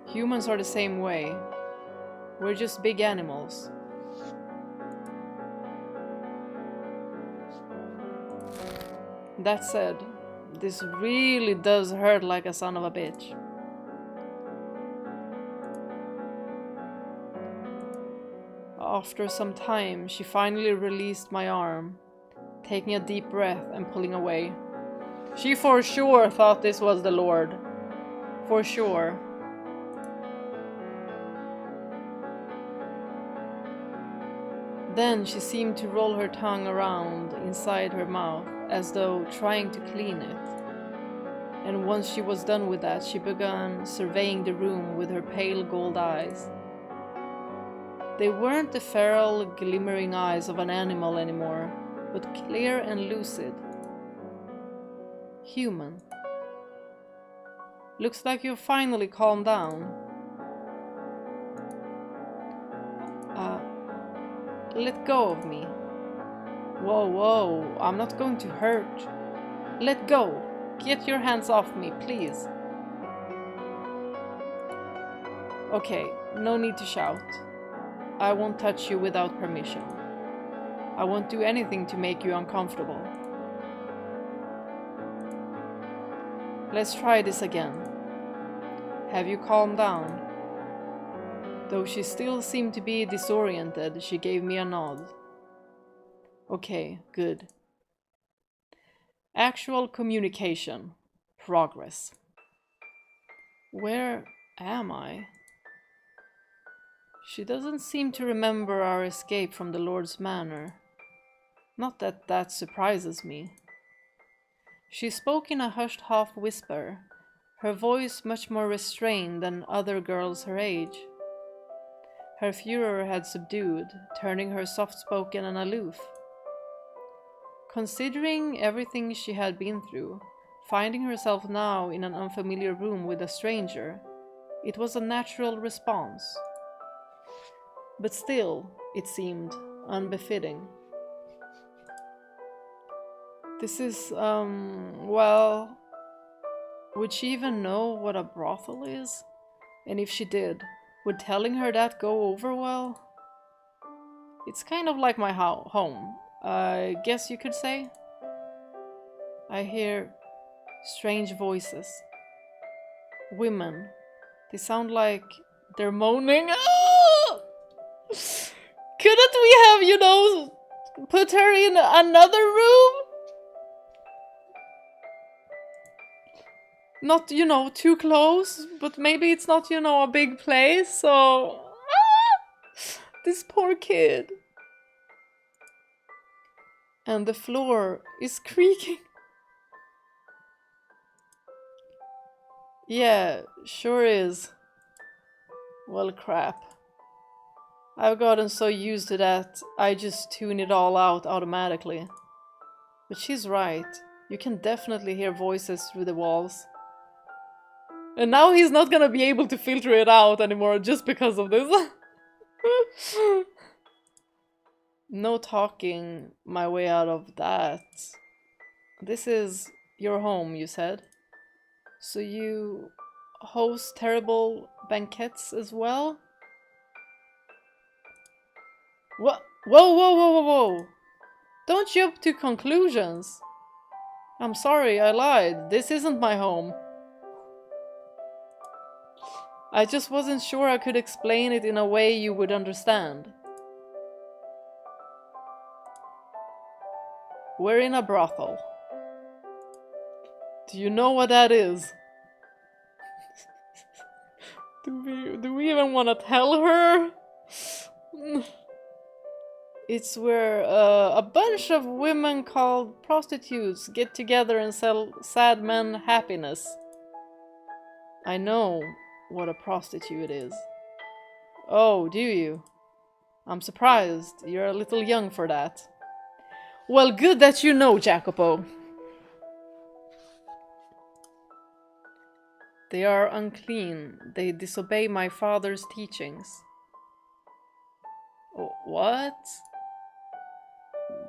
Humans are the same way. We're just big animals. That said, this really does hurt like a son of a bitch. After some time, she finally released my arm, taking a deep breath and pulling away. She for sure thought this was the Lord. For sure. Then she seemed to roll her tongue around inside her mouth, as though trying to clean it. And once she was done with that, she began surveying the room with her pale gold eyes. They weren't the feral, glimmering eyes of an animal anymore, but clear and lucid. Human. Looks like you've finally calmed down. Let go of me. Whoa, whoa, I'm not going to hurt. Let go. Get your hands off me, please. Okay, no need to shout. I won't touch you without permission. I won't do anything to make you uncomfortable. Let's try this again. Have you calmed down? Though she still seemed to be disoriented, she gave me a nod. Okay, good. Actual communication. Progress. Where am I? She doesn't seem to remember our escape from the Lord's Manor. Not that that surprises me. She spoke in a hushed half-whisper, her voice much more restrained than other girls her age. Her furor had subdued, turning her soft-spoken and aloof. Considering everything she had been through, finding herself now in an unfamiliar room with a stranger, it was a natural response. But still, it seemed unbefitting. This is, well... Would she even know what a brothel is? And if she did, would telling her that go over well? It's kind of like my home, I guess you could say. I hear strange voices. Women. They sound like they're moaning. Ah! Couldn't we have, put her in another room? Not, you know, too close, but maybe it's not, you know, a big place, so... This poor kid. And the floor is creaking. Yeah, sure is. Well, crap. I've gotten so used to that, I just tune it all out automatically. But she's right. You can definitely hear voices through the walls. And now he's not gonna be able to filter it out anymore just because of this. No talking my way out of that. This is your home, you said. So you host terrible banquets as well? What? Whoa, whoa, whoa, whoa, whoa! Don't jump to conclusions! I'm sorry, I lied. This isn't my home. I just wasn't sure I could explain it in a way you would understand. We're in a brothel. Do you know what that is? Do we even want to tell her? It's where a bunch of women called prostitutes get together and sell sad men happiness. I know what a prostitute is. Oh, do you? I'm surprised. You're a little young for that. Well, good that you know, Jacopo. They are unclean. They disobey my father's teachings. What?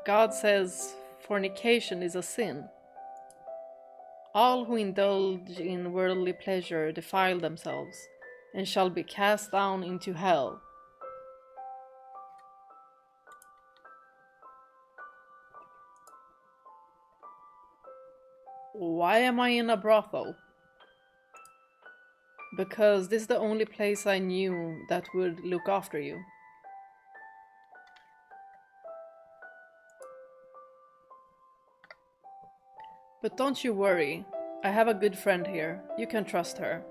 God says fornication is a sin. All who indulge in worldly pleasure defile themselves, and shall be cast down into hell. Why am I in a brothel? Because this is the only place I knew that would look after you. But don't you worry, I have a good friend here. You can trust her.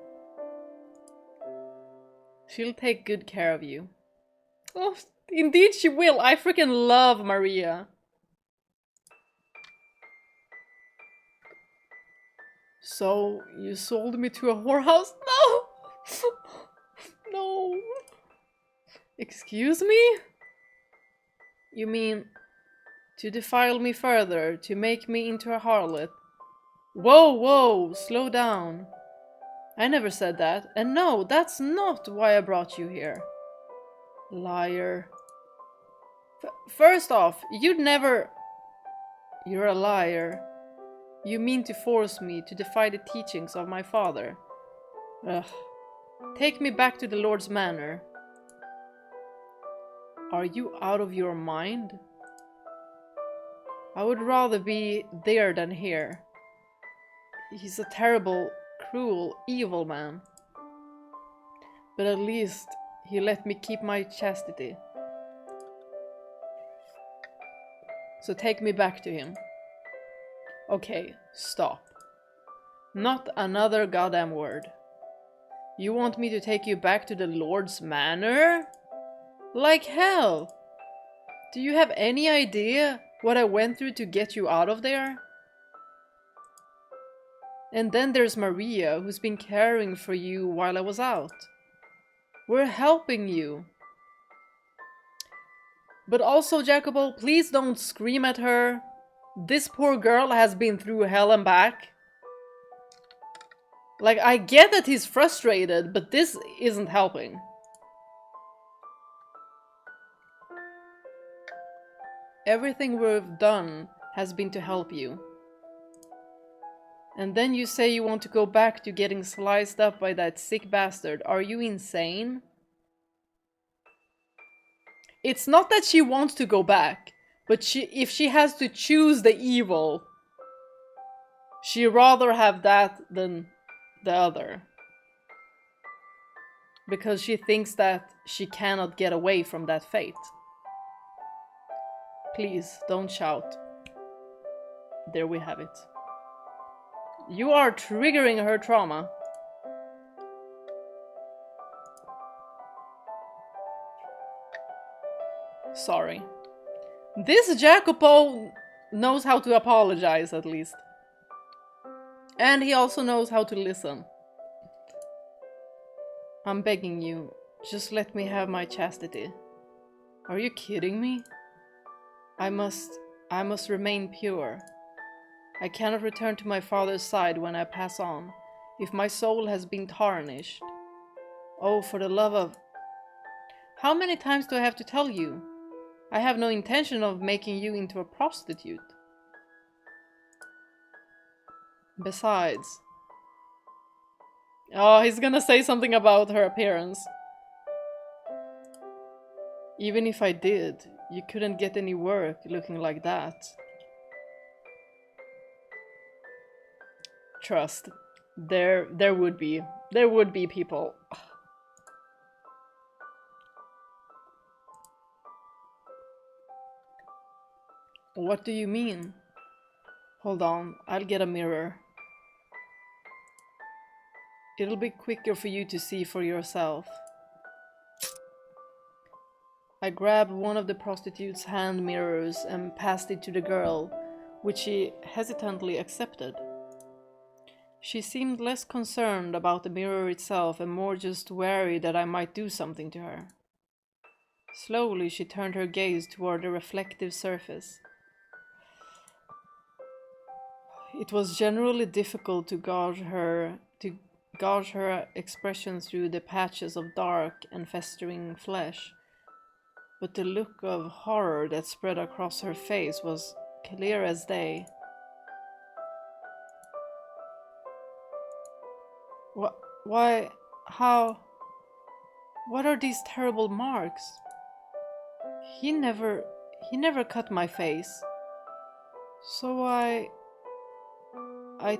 She'll take good care of you. Oh, indeed she will. I freaking love Maria. So, you sold me to a whorehouse? No! No. Excuse me? You mean to defile me further, to make me into a harlot? Whoa, whoa, slow down. I never said that. And no, that's not why I brought you here. Liar. First off, you'd never... You're a liar. You mean to force me to defy the teachings of my father. Ugh. Take me back to the Lord's manor. Are you out of your mind? I would rather be there than here. He's a terrible, cruel, evil man. But at least he let me keep my chastity. So take me back to him. Okay, stop. Not another goddamn word. You want me to take you back to the Lord's manor? Like hell! Do you have any idea what I went through to get you out of there? And then there's Maria, who's been caring for you while I was out. We're helping you. But also, Jacopo, please don't scream at her. This poor girl has been through hell and back. Like, I get that he's frustrated, but this isn't helping. Everything we've done has been to help you. And then you say you want to go back to getting sliced up by that sick bastard. Are you insane? It's not that she wants to go back, but if she has to choose the evil, she'd rather have that than the other. Because she thinks that she cannot get away from that fate. Please, don't shout. There we have it. You are triggering her trauma. Sorry. This Jacopo knows how to apologize, at least. And he also knows how to listen. I'm begging you, just let me have my chastity. Are you kidding me? I must remain pure. I cannot return to my father's side when I pass on, if my soul has been tarnished. Oh, for the love of... How many times do I have to tell you? I have no intention of making you into a prostitute. Besides... Oh, he's gonna say something about her appearance. Even if I did, you couldn't get any work looking like that. Trust. There would be people. What do you mean? Hold on, I'll get a mirror. It'll be quicker for you to see for yourself. I grabbed one of the prostitute's hand mirrors and passed it to the girl, which she hesitantly accepted. She seemed less concerned about the mirror itself and more just wary that I might do something to her. Slowly she turned her gaze toward the reflective surface. It was generally difficult to gauge her expression through the patches of dark and festering flesh, but the look of horror that spread across her face was clear as day. Why? How? What are these terrible marks? He never cut my face. So I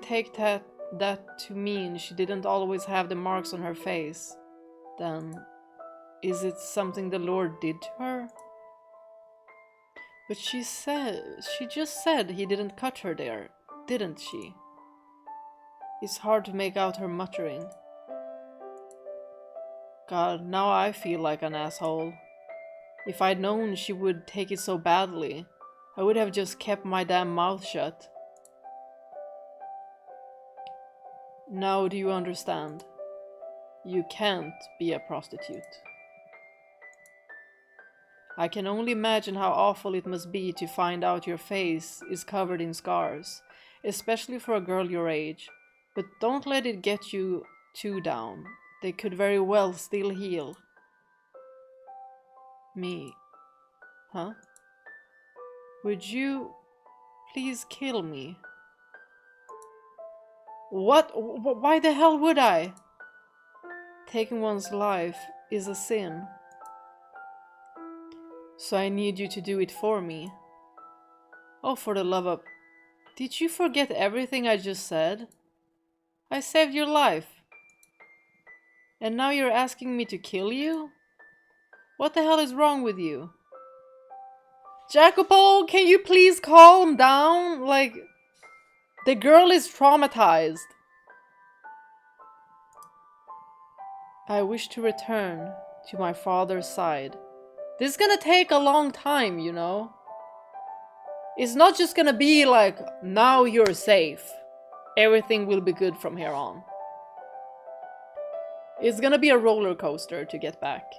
take that to mean she didn't always have the marks on her face. Then, is it something the Lord did to her? But she just said he didn't cut her there, didn't she? It's hard to make out her muttering. God, now I feel like an asshole. If I'd known she would take it so badly, I would have just kept my damn mouth shut. Now do you understand? You can't be a prostitute. I can only imagine how awful it must be to find out your face is covered in scars, especially for a girl your age. But don't let it get you too down. They could very well still heal. Me. Huh? Would you please kill me? What? Why the hell would I? Taking one's life is a sin. So I need you to do it for me. Oh, for the love of... Did you forget everything I just said? I saved your life. And now you're asking me to kill you? What the hell is wrong with you? Jacopo, can you please calm down? Like, the girl is traumatized. I wish to return to my father's side. This is gonna take a long time, you know? It's not just gonna be like, now you're safe. Everything will be good from here on. It's gonna be a roller coaster to get back.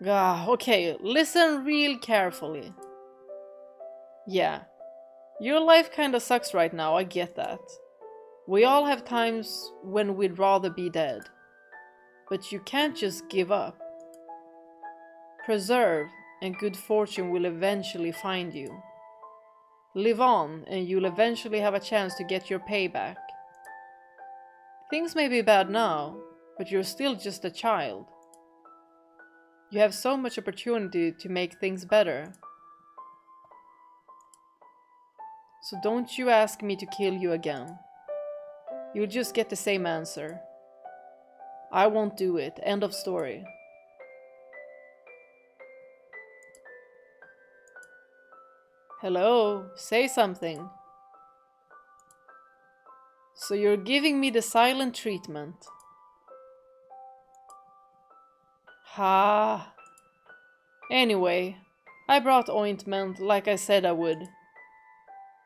Okay, listen real carefully. Yeah, your life kinda sucks right now, I get that. We all have times when we'd rather be dead. But you can't just give up. Preserve, and good fortune will eventually find you. Live on, and you'll eventually have a chance to get your payback. Things may be bad now, but you're still just a child. You have so much opportunity to make things better. So don't you ask me to kill you again. You'll just get the same answer. I won't do it. End of story. Hello, say something. So you're giving me the silent treatment. Ha. Anyway, I brought ointment like I said I would.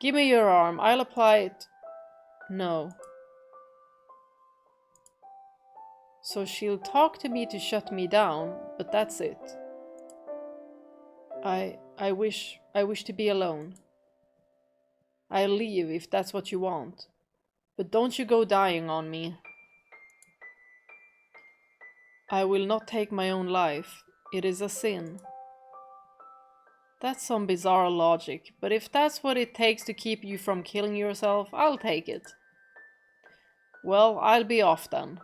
Give me your arm, I'll apply it. No. So she'll talk to me to shut me down, but that's it. I wish to be alone. I'll leave if that's what you want. But don't you go dying on me. I will not take my own life. It is a sin. That's some bizarre logic, but if that's what it takes to keep you from killing yourself, I'll take it. Well, I'll be off then.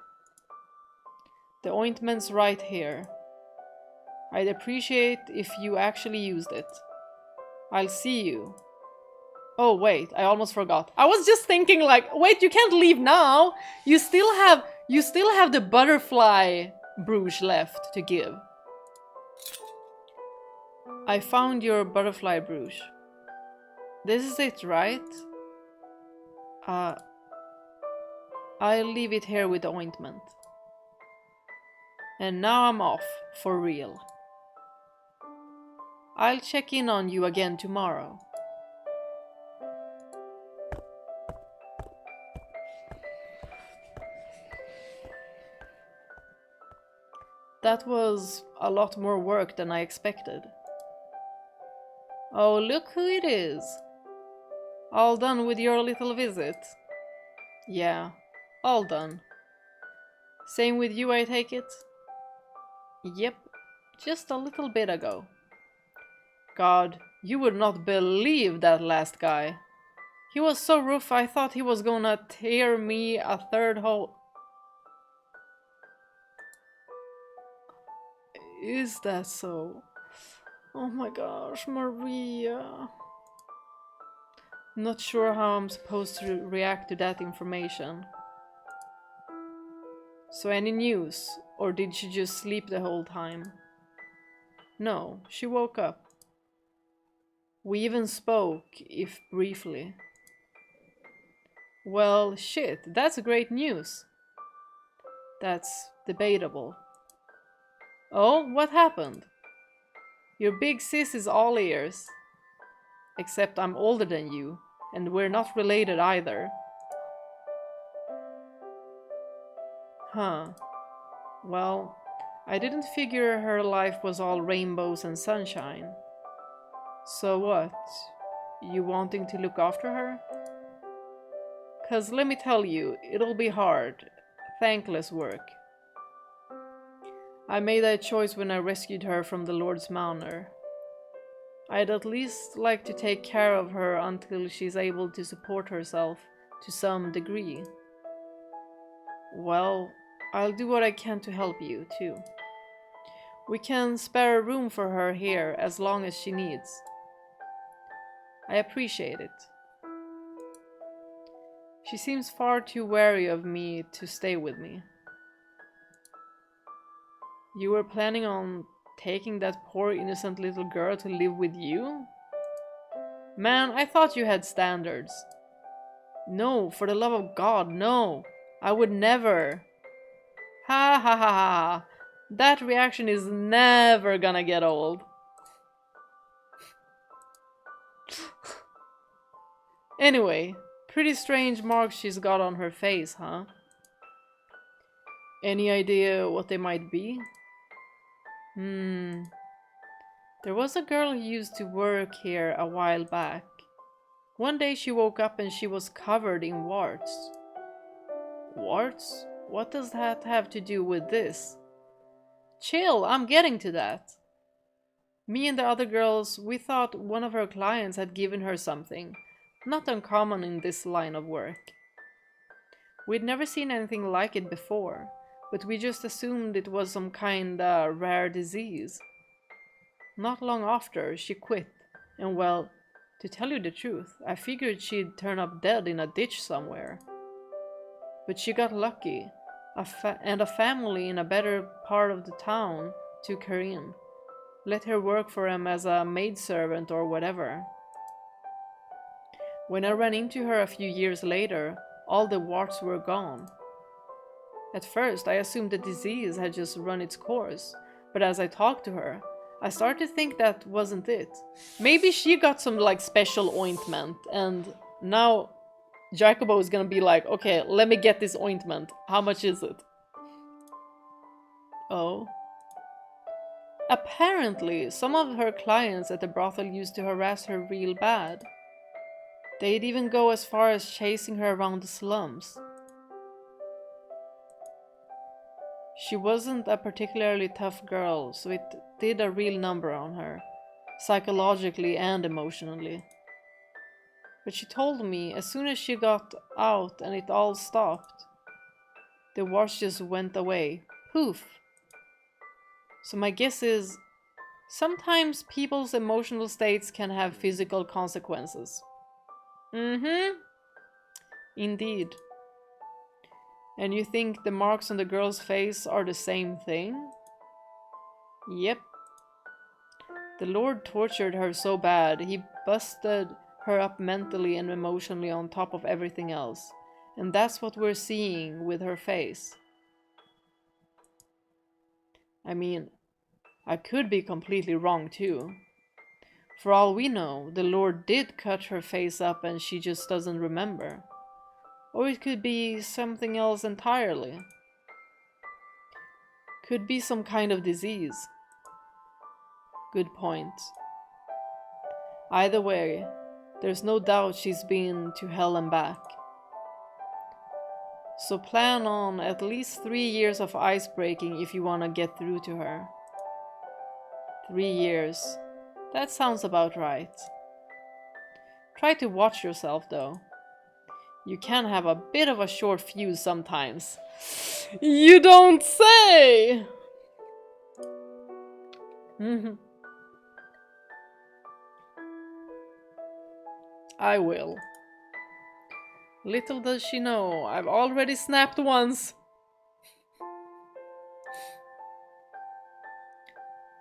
The ointment's right here. I'd appreciate if you actually used it. I'll see you. Oh wait, I almost forgot. I was just thinking like, wait, you can't leave now. You still have the butterfly brooch left to give. I found your butterfly brooch. This is it, right? I'll leave it here with the ointment. And now I'm off, for real. I'll check in on you again tomorrow. That was a lot more work than I expected. Oh, look who it is. All done with your little visit? Yeah, all done. Same with you, I take it? Yep, just a little bit ago. God, you would not believe that last guy. He was so rough I thought he was gonna tear me a third hole. Is that so? Oh my gosh, Maria. Not sure how I'm supposed to react to that information. So any news? Or did she just sleep the whole time? No, she woke up. We even spoke, if briefly. Well, shit, that's great news. That's debatable. Oh, what happened? Your big sis is all ears. Except I'm older than you, and we're not related either. Huh. Well, I didn't figure her life was all rainbows and sunshine. So what? You wanting to look after her? 'Cause let me tell you, it'll be hard. Thankless work. I made that choice when I rescued her from the Lord's Manor. I'd at least like to take care of her until she's able to support herself to some degree. Well, I'll do what I can to help you, too. We can spare a room for her here as long as she needs. I appreciate it. She seems far too wary of me to stay with me. You were planning on taking that poor innocent little girl to live with you? Man, I thought you had standards. No, for the love of God, no. I would never. Ha ha ha ha. That reaction is never gonna get old. Anyway, pretty strange marks she's got on her face, huh? Any idea what they might be? There was a girl who used to work here a while back. One day she woke up and she was covered in warts. Warts? What does that have to do with this? Chill, I'm getting to that. Me and the other girls, we thought one of her clients had given her something. Not uncommon in this line of work. We'd never seen anything like it before, but we just assumed it was some kinda rare disease. Not long after, she quit, and well, to tell you the truth, I figured she'd turn up dead in a ditch somewhere. But she got lucky, and a family in a better part of the town took her in, let her work for him as a maidservant or whatever. When I ran into her a few years later, all the warts were gone. At first, I assumed the disease had just run its course, but as I talked to her, I started to think that wasn't it. Maybe she got some like special ointment, and now Jacopo is gonna be like, okay, let me get this ointment. How much is it? Oh. Apparently, some of her clients at the brothel used to harass her real bad. They'd even go as far as chasing her around the slums. She wasn't a particularly tough girl, so it did a real number on her, psychologically and emotionally. But she told me as soon as she got out and it all stopped, the wars just went away. Poof! So my guess is, sometimes people's emotional states can have physical consequences. Mm-hmm. Indeed. And you think the marks on the girl's face are the same thing? Yep. The Lord tortured her so bad, he busted her up mentally and emotionally on top of everything else. And that's what we're seeing with her face. I mean, I could be completely wrong too. For all we know, the Lord did cut her face up and she just doesn't remember. Or it could be something else entirely. Could be some kind of disease. Good point. Either way, there's no doubt she's been to hell and back. So plan on at least 3 years of ice breaking if you want to get through to her. 3 years. That sounds about right. Try to watch yourself though. You can have a bit of a short fuse sometimes. You don't say! I will. Little does she know, I've already snapped once.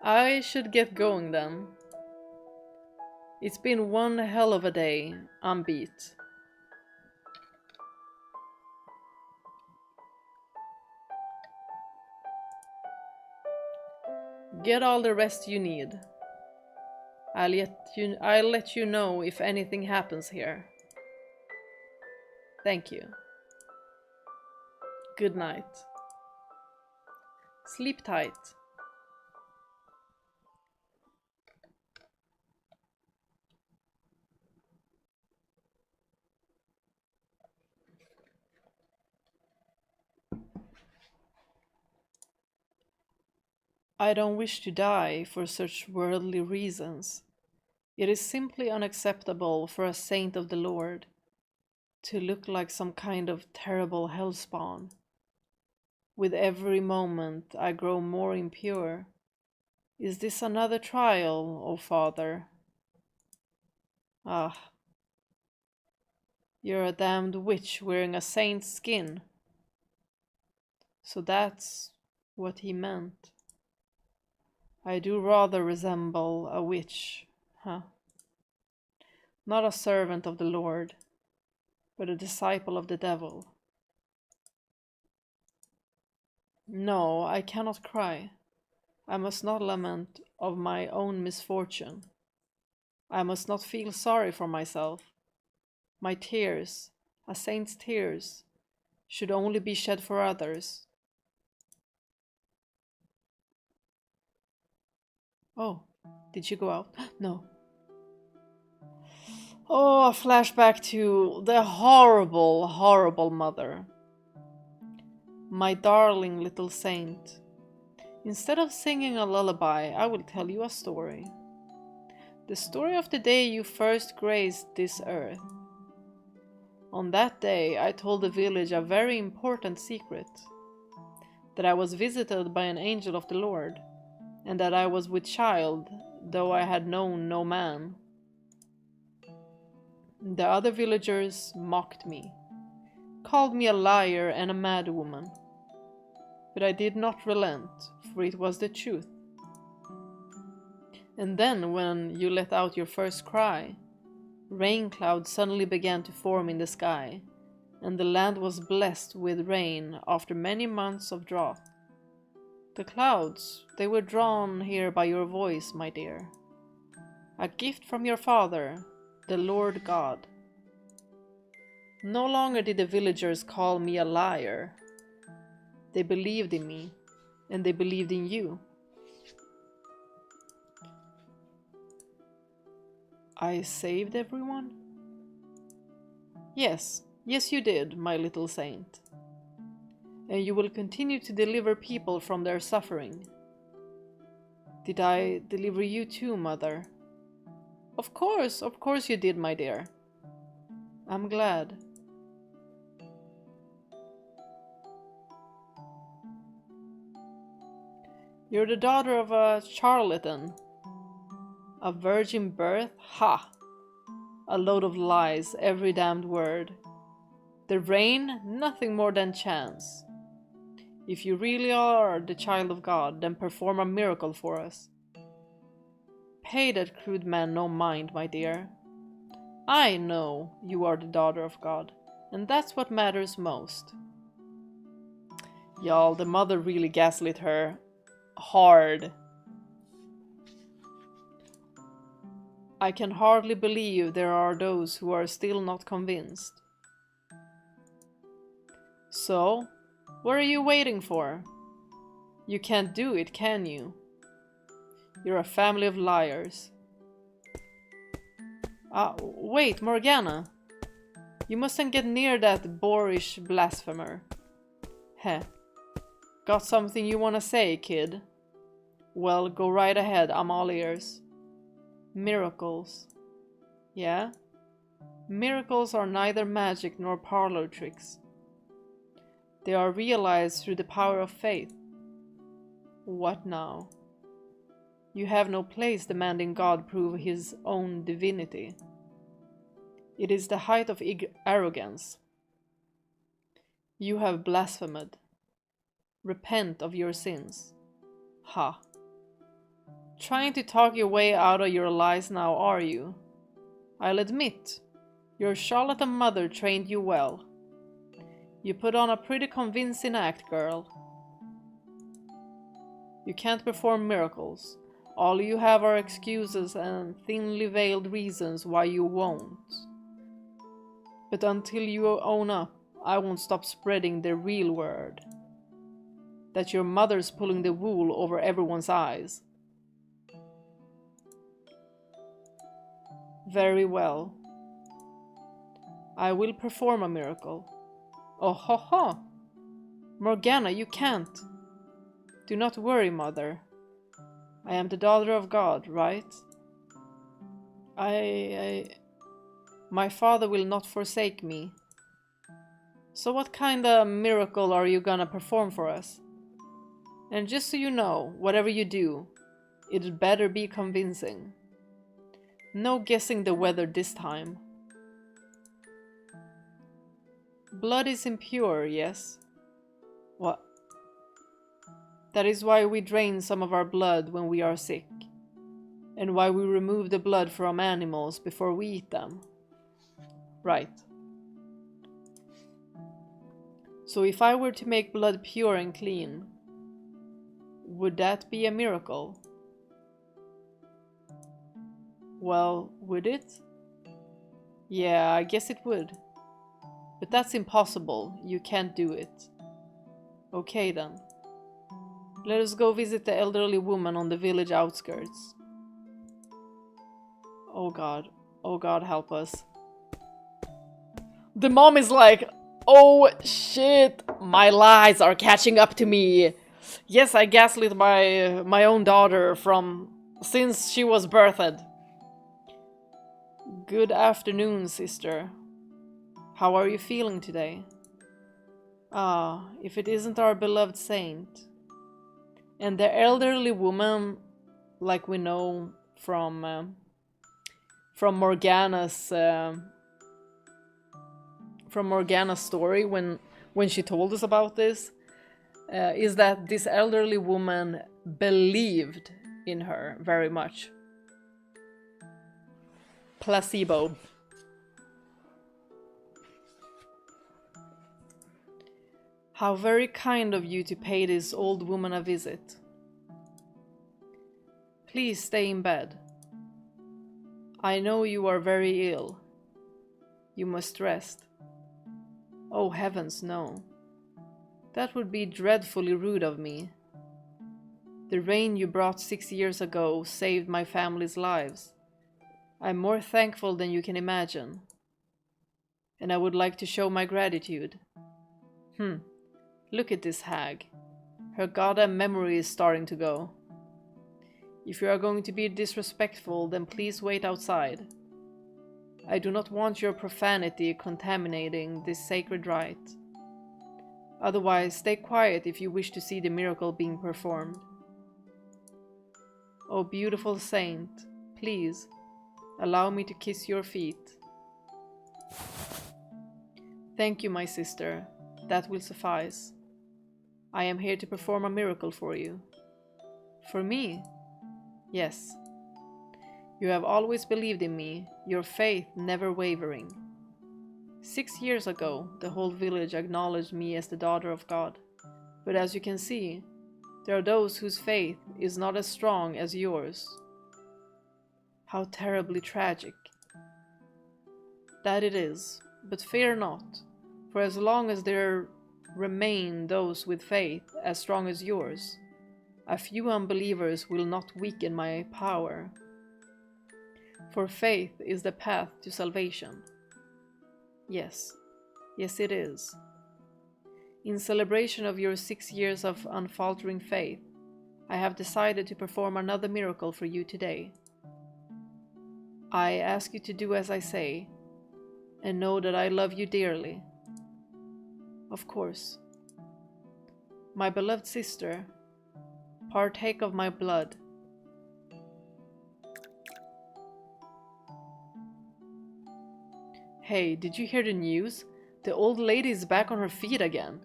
I should get going then. It's been one hell of a day. I'm beat. Get all the rest you need. I'll let you know if anything happens here. Thank you. Good night. Sleep tight. I don't wish to die for such worldly reasons. It is simply unacceptable for a saint of the Lord to look like some kind of terrible hellspawn. With every moment I grow more impure. Is this another trial, O Father? Ah, you're a damned witch wearing a saint's skin. So that's what he meant. I do rather resemble a witch, huh? Not a servant of the Lord, but a disciple of the devil. No, I cannot cry. I must not lament of my own misfortune. I must not feel sorry for myself. My tears, a saint's tears, should only be shed for others. Oh, did she go out? No. Oh, a flashback to the horrible, horrible mother. My darling little saint. Instead of singing a lullaby, I will tell you a story. The story of the day you first graced this earth. On that day, I told the village a very important secret. That I was visited by an angel of the Lord, and that I was with child, though I had known no man. The other villagers mocked me, called me a liar and a mad woman. But I did not relent, for it was the truth. And then, when you let out your first cry, rain clouds suddenly began to form in the sky, and the land was blessed with rain after many months of drought. The clouds, they were drawn here by your voice, my dear. A gift from your father, the Lord God. No longer did the villagers call me a liar. They believed in me, and they believed in you. I saved everyone? Yes, yes you did, my little saint. And you will continue to deliver people from their suffering. Did I deliver you too, Mother? Of course you did, my dear. I'm glad. You're the daughter of a charlatan. A virgin birth? Ha! A load of lies, every damned word. The rain? Nothing more than chance. If you really are the child of God, then perform a miracle for us. Pay that crude man no mind, my dear. I know you are the daughter of God, and that's what matters most. Y'all, the mother really gaslit her hard. I can hardly believe there are those who are still not convinced. So, what are you waiting for? You can't do it, can you? You're a family of liars. Wait, Morgana. You mustn't get near that boorish blasphemer. Heh. Got something you wanna say, kid? Well, go right ahead, I'm all ears. Miracles. Yeah? Miracles are neither magic nor parlor tricks. They are realized through the power of faith. What now? You have no place demanding God prove his own divinity. It is the height of arrogance. You have blasphemed. Repent of your sins. Ha. Trying to talk your way out of your lies now, are you? I'll admit, your charlatan mother trained you well. You put on a pretty convincing act, girl. You can't perform miracles. All you have are excuses and thinly veiled reasons why you won't. But until you own up, I won't stop spreading the real word. That your mother's pulling the wool over everyone's eyes. Very well. I will perform a miracle. Oh ho ho! Morgana, you can't. Do not worry, mother. I am the daughter of God, right? My father will not forsake me. So what kind of miracle are you gonna perform for us? And just so you know, whatever you do, it better be convincing. No guessing the weather this time. Blood is impure, yes? What? That is why we drain some of our blood when we are sick, and why we remove the blood from animals before we eat them. Right. So if I were to make blood pure and clean, would that be a miracle? Well, would it? Yeah, I guess it would. But that's impossible. You can't do it. Okay then. Let us go visit the elderly woman on the village outskirts. Oh God, help us. The mom is like, oh shit, my lies are catching up to me. Yes, I gaslit my own daughter since she was birthed. Good afternoon, sister. How are you feeling today? Ah, if it isn't our beloved saint. And the elderly woman, like we know from Morgana's story when she told us about this, is that this elderly woman believed in her very much. Placebo. How very kind of you to pay this old woman a visit. Please stay in bed. I know you are very ill. You must rest. Oh heavens, no. That would be dreadfully rude of me. The rain you brought 6 years ago saved my family's lives. I'm more thankful than you can imagine. And I would like to show my gratitude. Look at this hag. Her goddamn memory is starting to go. If you are going to be disrespectful, then please wait outside. I do not want your profanity contaminating this sacred rite. Otherwise, stay quiet if you wish to see the miracle being performed. Oh beautiful saint, please, allow me to kiss your feet. Thank you, my sister. That will suffice. I am here to perform a miracle for you. For me? Yes. You have always believed in me, your faith never wavering. 6 years ago, the whole village acknowledged me as the daughter of God. But as you can see, there are those whose faith is not as strong as yours. How terribly tragic. That it is, but fear not, for as long as there remain those with faith as strong as yours, a few unbelievers will not weaken my power. For faith is the path to salvation. Yes, yes it is. In celebration of your 6 years of unfaltering faith, I have decided to perform another miracle for you today. I ask you to do as I say, and know that I love you dearly. Of course. My beloved sister, partake of my blood. Hey, did you hear the news? The old lady is back on her feet again.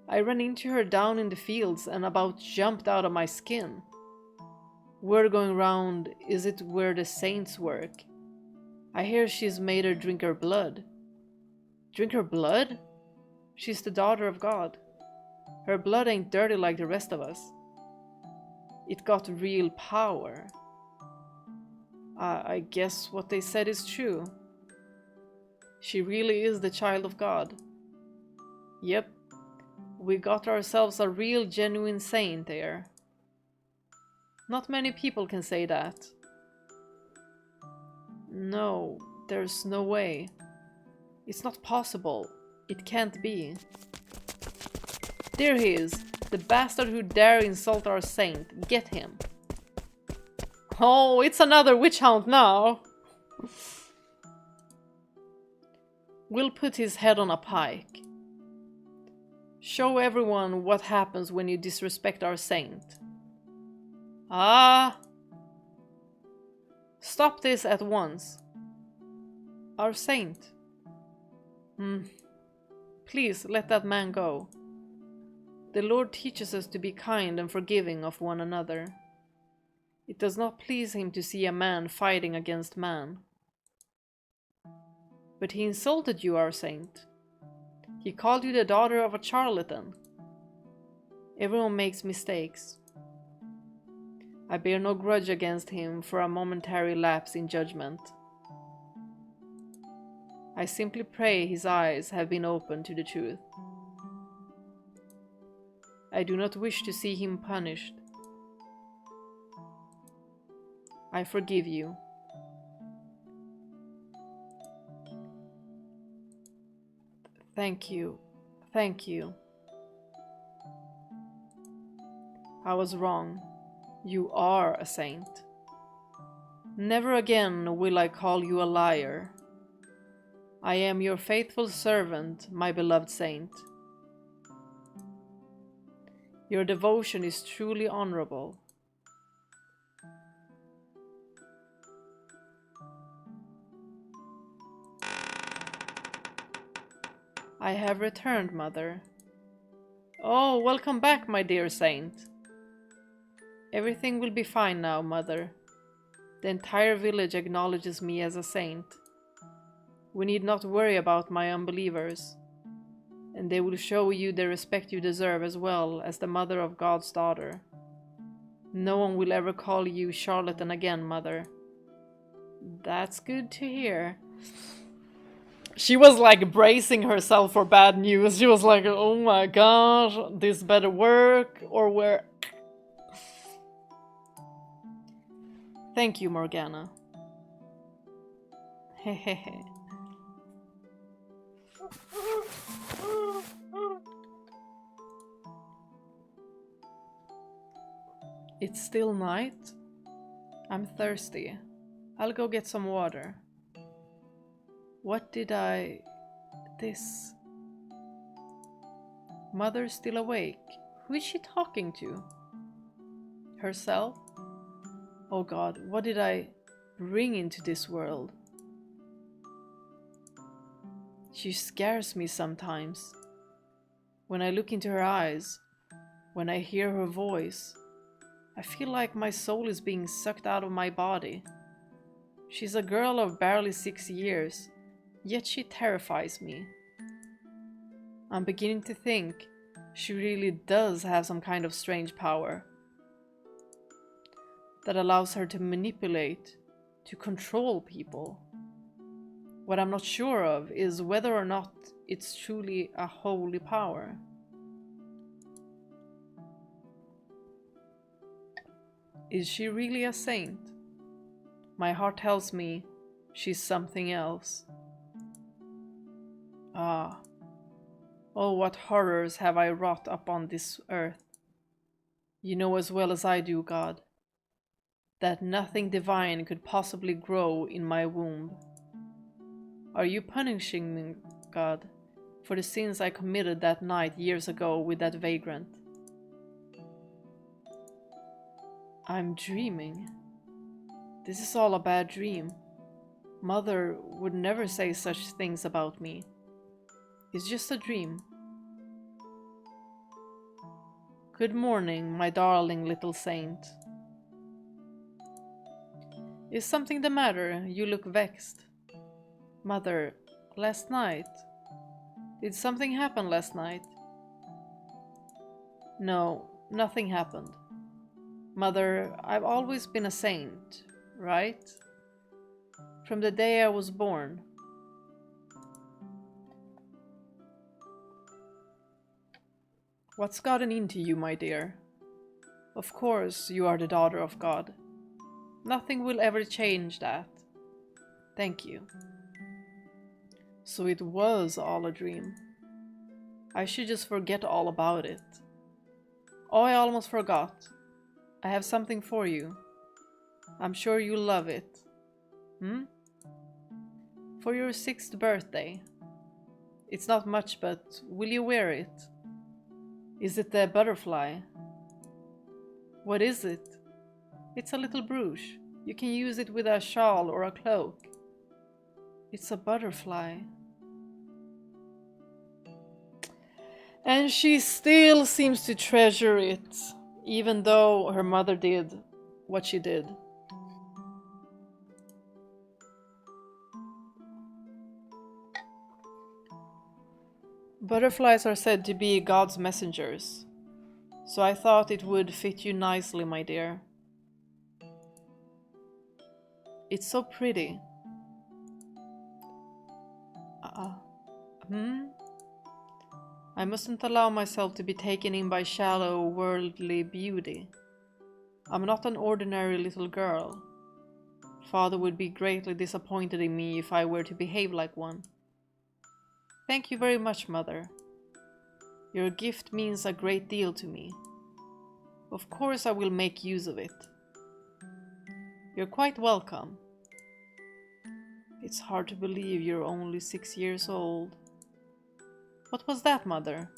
I ran into her down in the fields and about jumped out of my skin. Word going round, is it where the saints work? I hear she's made her drink her blood. Drink her blood? She's the daughter of God. Her blood ain't dirty like the rest of us. It got real power. I guess what they said is true. She really is the child of God. Yep, we got ourselves a real genuine saint there. Not many people can say that. No, there's no way. It's not possible. It can't be. There he is, the bastard who dare insult our saint. Get him. Oh, it's another witch hunt now. We'll put his head on a pike. Show everyone what happens when you disrespect our saint. Ah! Stop this at once. Our saint. Please let that man go. The Lord teaches us to be kind and forgiving of one another. It does not please him to see a man fighting against man. But he insulted you, our saint. He called you the daughter of a charlatan. Everyone makes mistakes. I bear no grudge against him for a momentary lapse in judgment. I simply pray his eyes have been opened to the truth. I do not wish to see him punished. I forgive you. Thank you. Thank you. I was wrong. You are a saint. Never again will I call you a liar. I am your faithful servant, my beloved saint. Your devotion is truly honorable. I have returned, mother. Oh, welcome back, my dear saint. Everything will be fine now, mother. The entire village acknowledges me as a saint. We need not worry about my unbelievers. and they will show you the respect you deserve as well as the mother of God's daughter. No one will ever call you charlatan again, mother. That's good to hear. She was like bracing herself for bad news. She was like, oh my gosh, this better work or where. Thank you, Morgana. Hehehe. It's still night. I'm thirsty. I'll go get some water. What did I... This... Mother's still awake. Who is she talking to? Herself? Oh God, what did I bring into this world? She scares me sometimes. When I look into her eyes, when I hear her voice, I feel like my soul is being sucked out of my body. She's a girl of barely 6 years, yet she terrifies me. I'm beginning to think she really does have some kind of strange power that allows her to manipulate, to control people. What I'm not sure of is whether or not it's truly a holy power. Is she really a saint? My heart tells me she's something else. Ah. Oh, what horrors have I wrought upon this earth. You know as well as I do, God, that nothing divine could possibly grow in my womb. Are you punishing me, God, for the sins I committed that night years ago with that vagrant? I'm dreaming. This is all a bad dream. Mother would never say such things about me. It's just a dream. Good morning, my darling little saint. Is something the matter? You look vexed. Mother, last night... Did something happen last night? No, nothing happened. Mother, I've always been a saint, right? From the day I was born. What's gotten into you, my dear? Of course, you are the daughter of God. Nothing will ever change that. Thank you. So it was all a dream. I should just forget all about it. Oh, I almost forgot. I have something for you. I'm sure you'll love it. For your 6th birthday. It's not much, but will you wear it? Is it the butterfly? What is it? It's a little brooch. You can use it with a shawl or a cloak. It's a butterfly. And she still seems to treasure it, even though her mother did what she did. Butterflies are said to be God's messengers, so I thought it would fit you nicely, my dear. It's so pretty. I mustn't allow myself to be taken in by shallow, worldly beauty. I'm not an ordinary little girl. Father would be greatly disappointed in me if I were to behave like one. Thank you very much, Mother. Your gift means a great deal to me. Of course I will make use of it. You're quite welcome. It's hard to believe you're only 6 years old. What was that, Mother?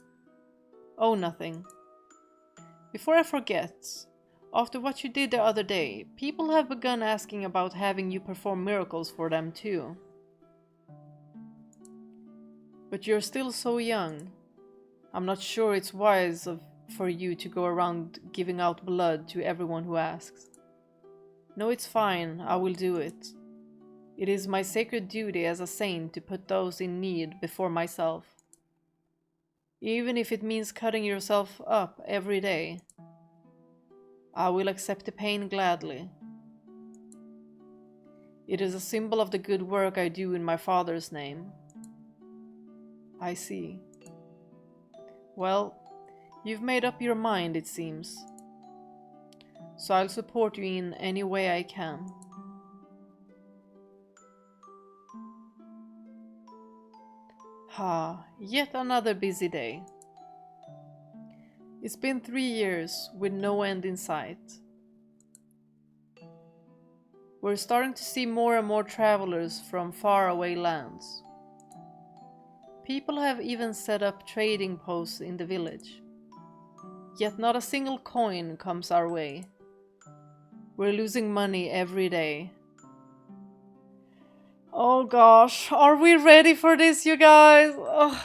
Oh, nothing. Before I forget, after what you did the other day, people have begun asking about having you perform miracles for them too. But you're still so young. I'm not sure it's wise for you to go around giving out blood to everyone who asks. No, it's fine. I will do it. It is my sacred duty as a saint to put those in need before myself. even if it means cutting yourself up every day. I will accept the pain gladly. It is a symbol of the good work I do in my father's name. I see. Well, you've made up your mind, it seems. So I'll support you in any way I can. Yet another busy day. It's been 3 years with no end in sight. We're starting to see more and more travelers from faraway lands. People have even set up trading posts in the village. Yet not a single coin comes our way. We're losing money every day. Oh gosh, are we ready for this, you guys? Ugh.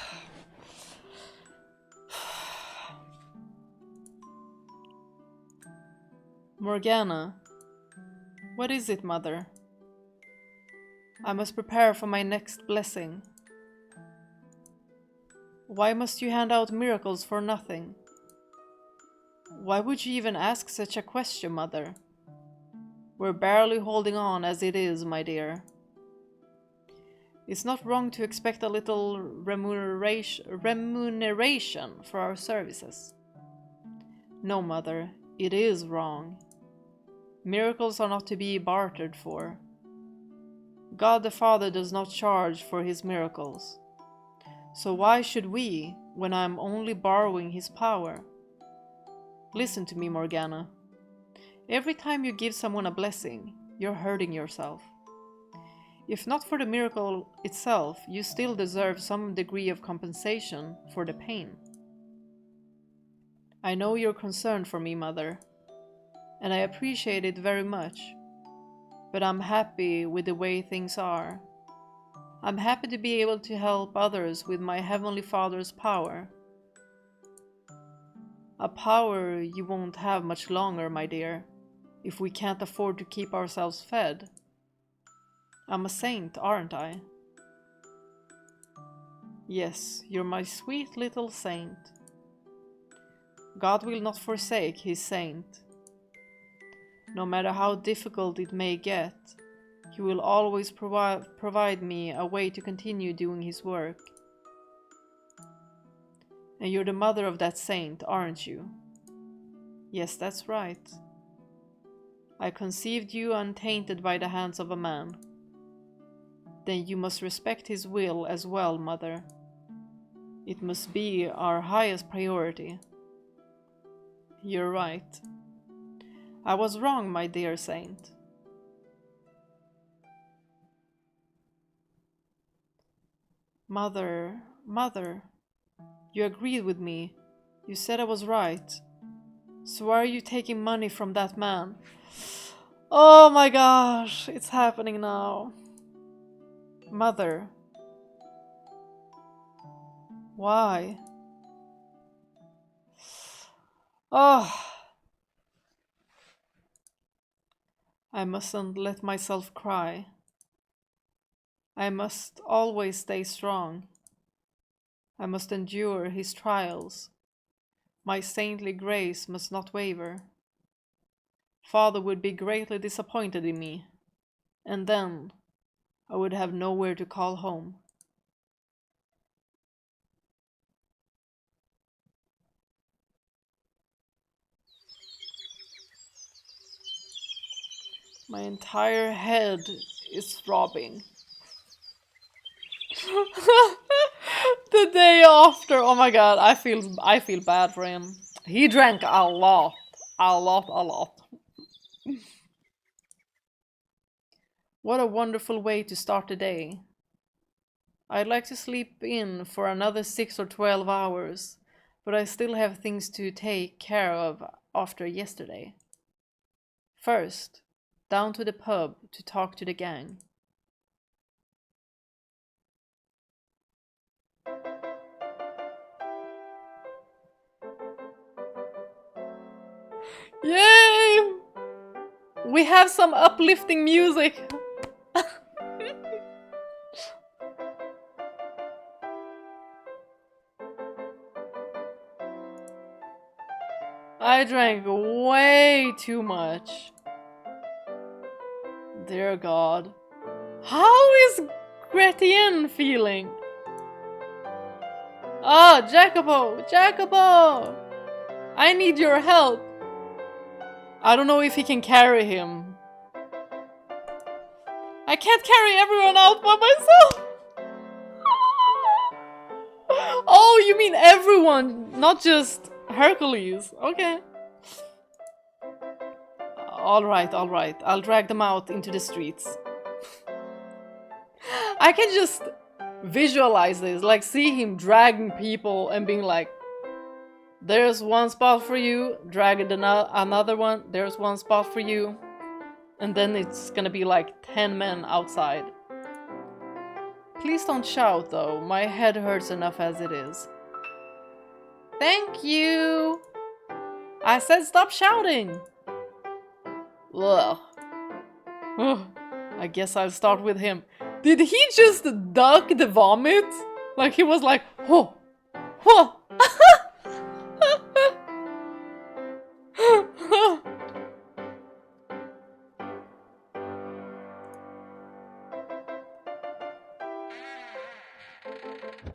Morgana. What is it, mother? I must prepare for my next blessing. Why must you hand out miracles for nothing? Why would you even ask such a question, mother? We're barely holding on as it is, my dear. It's not wrong to expect a little remuneration for our services. No, mother, it is wrong. Miracles are not to be bartered for. God the Father does not charge for his miracles. So why should we, when I'm only borrowing his power? Listen to me, Morgana. Every time you give someone a blessing, you're hurting yourself. If not for the miracle itself, you still deserve some degree of compensation for the pain. I know you're concerned for me, mother, and I appreciate it very much, but I'm happy with the way things are. I'm happy to be able to help others with my Heavenly Father's power. A power you won't have much longer, my dear, if we can't afford to keep ourselves fed. I'm a saint, aren't I? Yes, you're my sweet little saint. God will not forsake his saint. No matter how difficult it may get, he will always provide me a way to continue doing his work. And you're the mother of that saint, aren't you? Yes, that's right. I conceived you untainted by the hands of a man. Then you must respect his will as well, mother. It must be our highest priority. You're right. I was wrong, my dear saint. Mother, you agreed with me. You said I was right. So why are you taking money from that man? Oh my gosh, it's happening now. Mother. Why? Oh. I mustn't let myself cry. I must always stay strong. I must endure his trials. My saintly grace must not waver. Father would be greatly disappointed in me, and then I would have nowhere to call home. My entire head is throbbing. The day after, oh my god, I feel bad for him. He drank a lot. What a wonderful way to start the day. I'd like to sleep in for another 6 or 12 hours, but I still have things to take care of after yesterday. First, down to the pub to talk to the gang. Yay! We have some uplifting music! I drank way too much. Dear God. How is Gratien feeling? Ah, Jacopo! Jacopo! I need your help. I don't know if he can carry him. I can't carry everyone out by myself! Oh, you mean everyone, not just Hercules. Okay. Alright, alright. I'll drag them out into the streets. I can just visualize this, like see him dragging people and being like, there's one spot for you, dragging another one, there's one spot for you. And then it's gonna be like 10 men outside. Please don't shout though, my head hurts enough as it is. Thank you! I said stop shouting! Ugh. I guess I'll start with him. Did he just duck the vomit? Like he was like, oh, oh.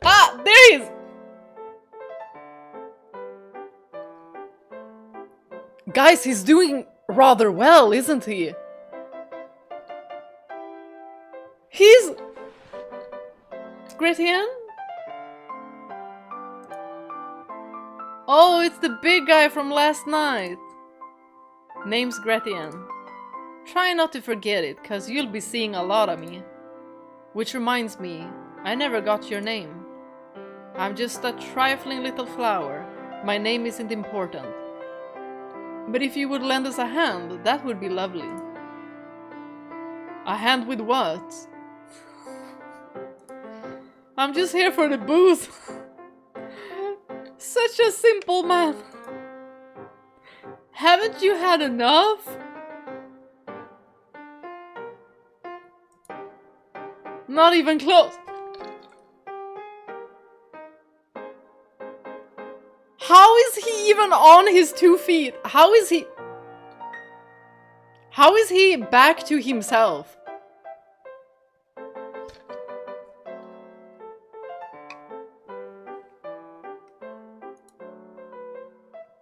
Ah, there he is! Guys, he's doing rather well, isn't he? He's... Gratien? Oh, it's the big guy from last night. Name's Gratien. Try not to forget it, cause you'll be seeing a lot of me. Which reminds me, I never got your name. I'm just a trifling little flower. My name isn't important. But if you would lend us a hand, that would be lovely. A hand with what? I'm just here for the booze. Such a simple man. Haven't you had enough? Not even close. How is he even on his 2 feet? How is he back to himself?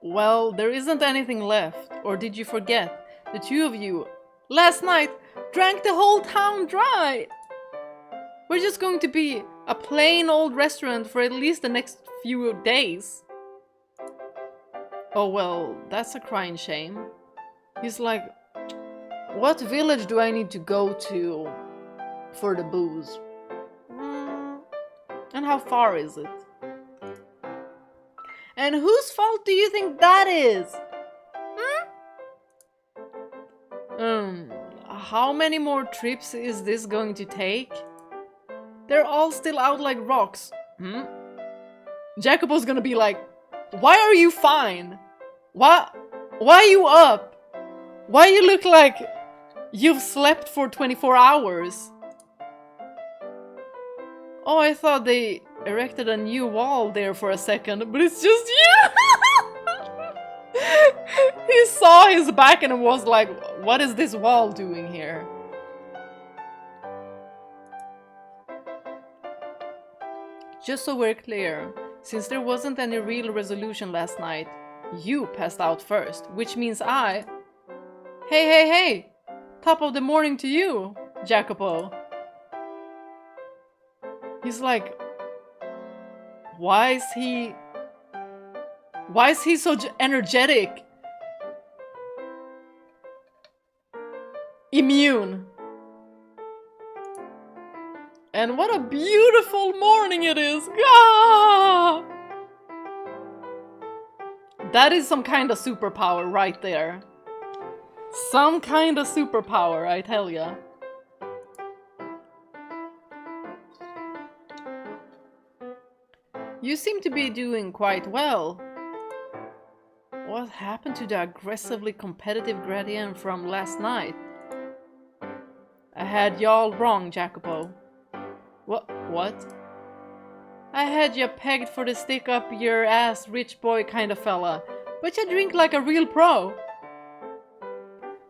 Well, there isn't anything left. Or did you forget? The two of you, last night, drank the whole town dry. We're just going to be a plain old restaurant for at least the next few days. Oh well, that's a crying shame. He's like, what village do I need to go to for the booze? And how far is it? And whose fault do you think that is? How many more trips is this going to take? They're all still out like rocks. Jacopo's gonna be like, why are you fine? Why are you up? Why you look like you've slept for 24 hours? Oh, I thought they erected a new wall there for a second, but it's just you! He saw his back and was like, what is this wall doing here? Just so we're clear, since there wasn't any real resolution last night, you passed out first, which means I... Hey! Top of the morning to you, Jacopo. He's like... Why is he so energetic? Immune. And what a beautiful morning it is! Ah! That is some kind of superpower right there. Some kind of superpower, I tell ya. You seem to be doing quite well. What happened to the aggressively competitive Gratien from last night? I had y'all wrong, Jacopo. What? I had ya pegged for the stick up your ass rich boy kind of fella, But you drink like a real pro.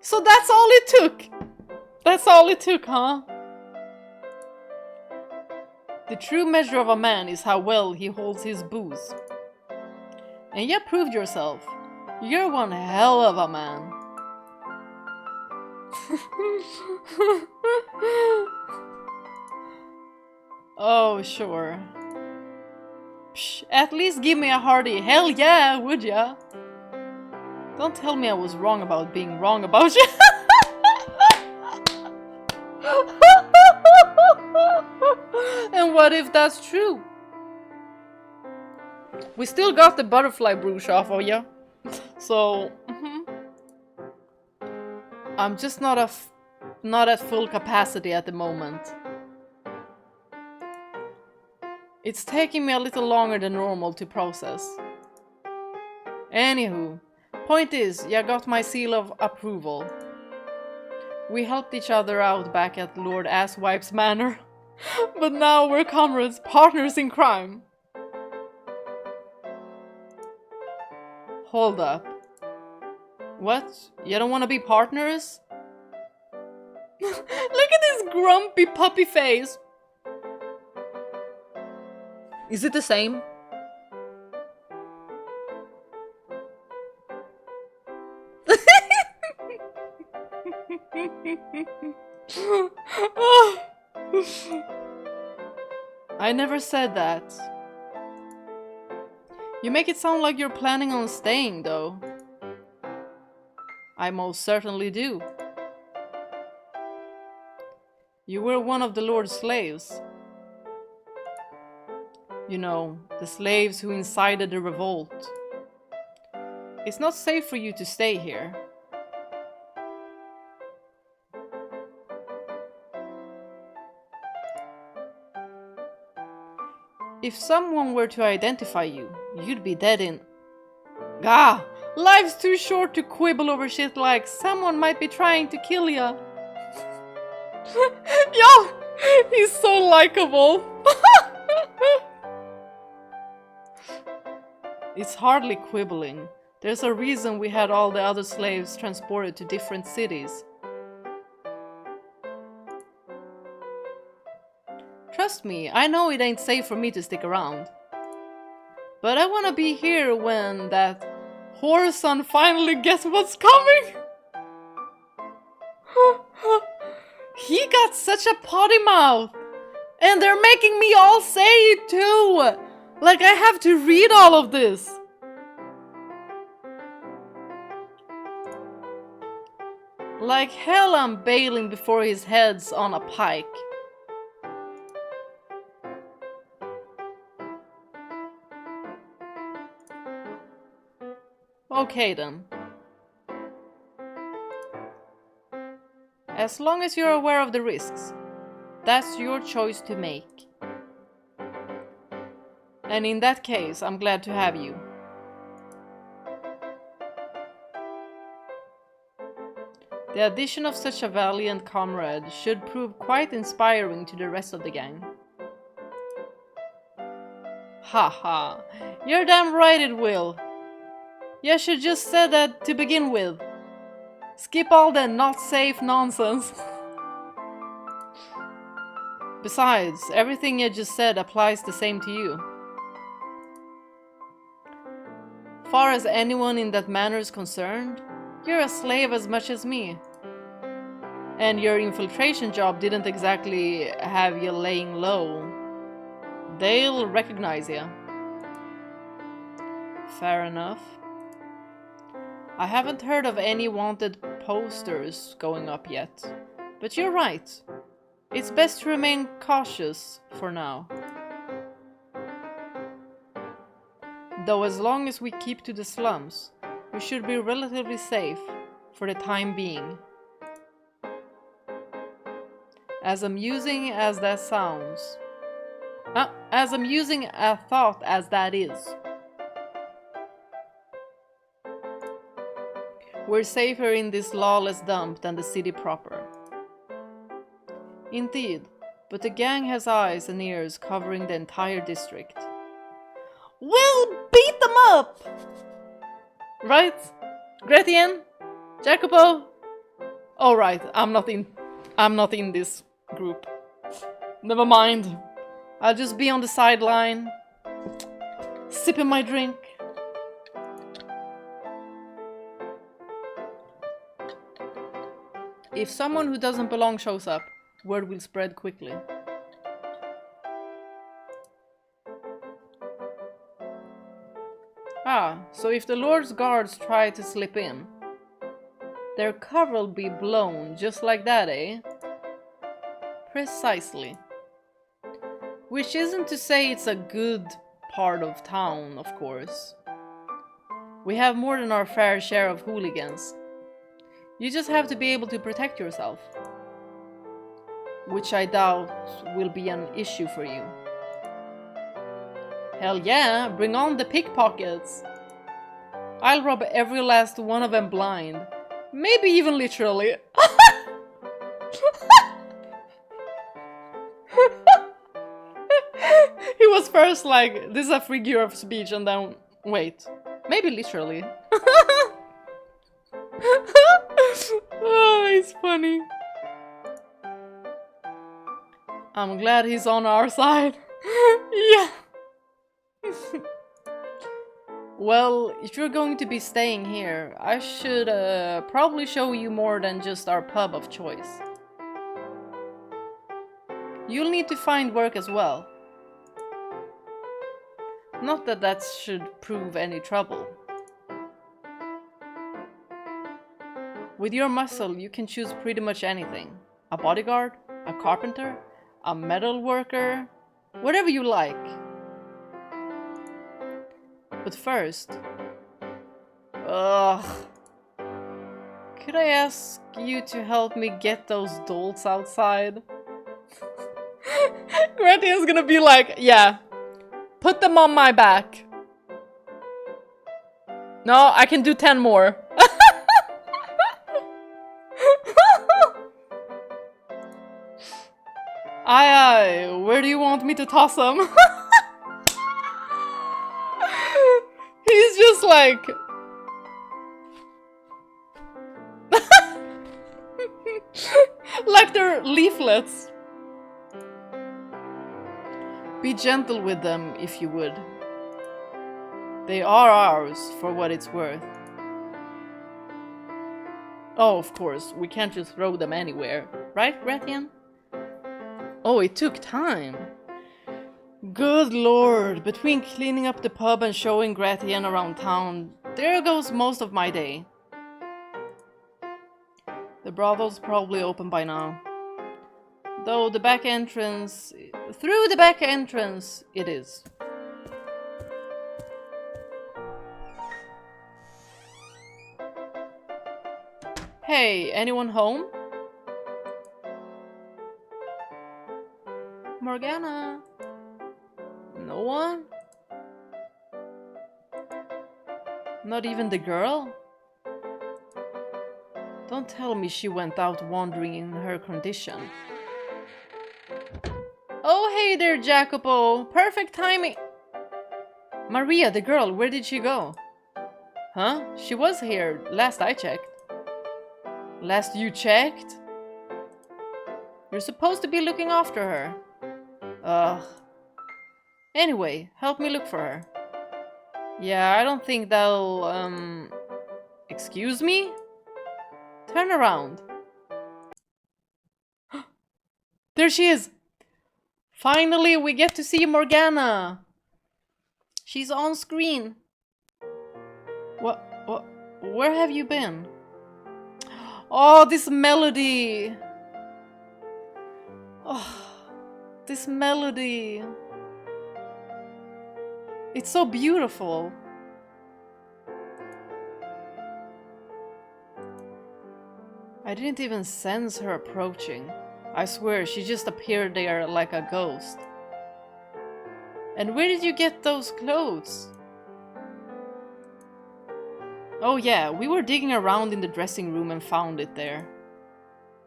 So that's all it took! That's all it took, huh? The true measure of a man is how well he holds his booze. And you proved yourself. You're one hell of a man. Oh, sure. Psh, at least give me a hearty hell yeah, would ya? Don't tell me I was wrong about being wrong about you. And what if that's true? We still got the butterfly brooch off of you. So, I'm just not at full capacity at the moment. It's taking me a little longer than normal to process. Anywho, point is, you got my seal of approval. We helped each other out back at Lord Asswipe's manor, but now we're comrades, partners in crime. Hold up. What? You don't want to be partners? Look at this grumpy puppy face. Is it the same? I never said that. You make it sound like you're planning on staying, though. I most certainly do. You were one of the Lord's slaves. You know, the slaves who incited the revolt. It's not safe for you to stay here. If someone were to identify you, you'd be dead in... Ah! Life's too short to quibble over shit like someone might be trying to kill ya. Yo! He's so likable! It's hardly quibbling. There's a reason we had all the other slaves transported to different cities. Trust me, I know it ain't safe for me to stick around. But I wanna be here when that whoreson finally gets what's coming! He got such a potty mouth! And they're making me all say it too! Like I have to read all of this! Like hell I'm bailing before his head's on a pike. Okay then. As long as you're aware of the risks, that's your choice to make. And in that case, I'm glad to have you. The addition of such a valiant comrade should prove quite inspiring to the rest of the gang. Haha, you're damn right it will. You should just said that to begin with. Skip all the not safe nonsense. Besides, everything you just said applies the same to you. Far as anyone in that manner is concerned, you're a slave as much as me. And your infiltration job didn't exactly have you laying low. They'll recognize you. Fair enough. I haven't heard of any wanted posters going up yet, but you're right. It's best to remain cautious for now. Though as long as we keep to the slums, we should be relatively safe for the time being. As amusing as that sounds. As amusing a thought as that is. We're safer in this lawless dump than the city proper. Indeed, but the gang has eyes and ears covering the entire district. We'll beat them up! Right? Gratien? Jacopo? Oh right, I'm not in this group. Never mind. I'll just be on the sideline, sipping my drink. If someone who doesn't belong shows up, word will spread quickly. Ah, so if the Lord's guards try to slip in, their cover'll be blown just like that, eh? Precisely. Which isn't to say it's a good part of town, of course. We have more than our fair share of hooligans. You just have to be able to protect yourself. Which I doubt will be an issue for you. Hell yeah, bring on the pickpockets! I'll rob every last one of them blind. Maybe even literally. He was first like, this is a figure of speech, and then, wait, maybe literally. Oh, he's funny. I'm glad he's on our side. Yeah. Well, if you're going to be staying here, I should probably show you more than just our pub of choice. You'll need to find work as well. Not that that should prove any trouble. With your muscle, you can choose pretty much anything. A bodyguard, a carpenter, a metal worker, whatever you like. But first... Ugh. Could I ask you to help me get those dolts outside? Gratien's gonna be like, yeah. Put them on my back. No, I can do 10 more. Aye, where do you want me to toss them? He's just like... like they're leaflets. Be gentle with them, if you would. They are ours, for what it's worth. Oh, of course, we can't just throw them anywhere. Right, Gratien? Oh, it took time. Good lord, between cleaning up the pub and showing Gratien around town, there goes most of my day. The brothel's probably open by now. Though the back entrance... Through the back entrance, it is. Hey, anyone home? Morgana? No one? Not even the girl? Don't tell me she went out wandering in her condition. Oh, hey there, Jacopo. Perfect timing. Maria, the girl, where did she go? Huh? She was here, last I checked. Last you checked? You're supposed to be looking after her. Ugh. Anyway, help me look for her. Yeah, I don't think they'll, Excuse me? Turn around. There she is! Finally, we get to see Morgana! She's on screen. What? Where have you been? Oh, this melody! Oh, this melody. It's so beautiful. I didn't even sense her approaching. I swear, she just appeared there like a ghost. And where did you get those clothes? Oh yeah, we were digging around in the dressing room and found it there.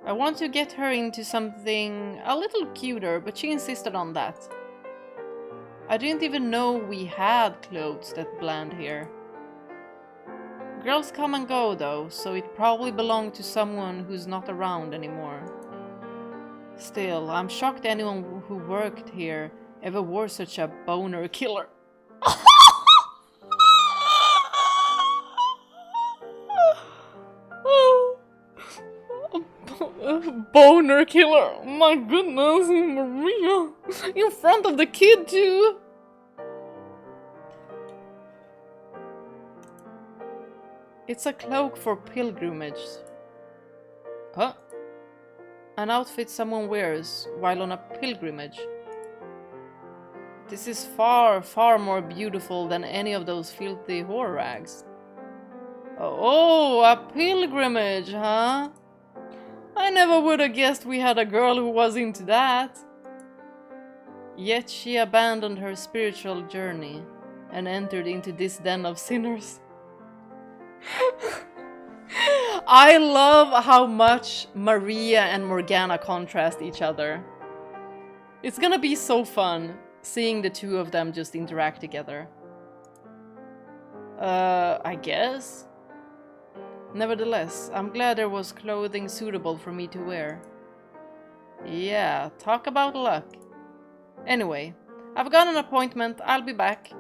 I want to get her into something a little cuter, but she insisted on that. I didn't even know we had clothes that blend here. Girls come and go though, so it probably belonged to someone who's not around anymore. Still, I'm shocked anyone who worked here ever wore such a boner killer. Boner killer, my goodness, Maria, in front of the kid too. It's a cloak for pilgrimage. Huh? An outfit someone wears while on a pilgrimage. This is far, far more beautiful than any of those filthy whore rags. Oh, a pilgrimage, huh? I never would have guessed we had a girl who was into that. Yet she abandoned her spiritual journey and entered into this den of sinners. I love how much Maria and Morgana contrast each other. It's gonna be so fun seeing the two of them just interact together. I guess? Nevertheless, I'm glad there was clothing suitable for me to wear. Yeah, talk about luck. Anyway, I've got an appointment, I'll be back.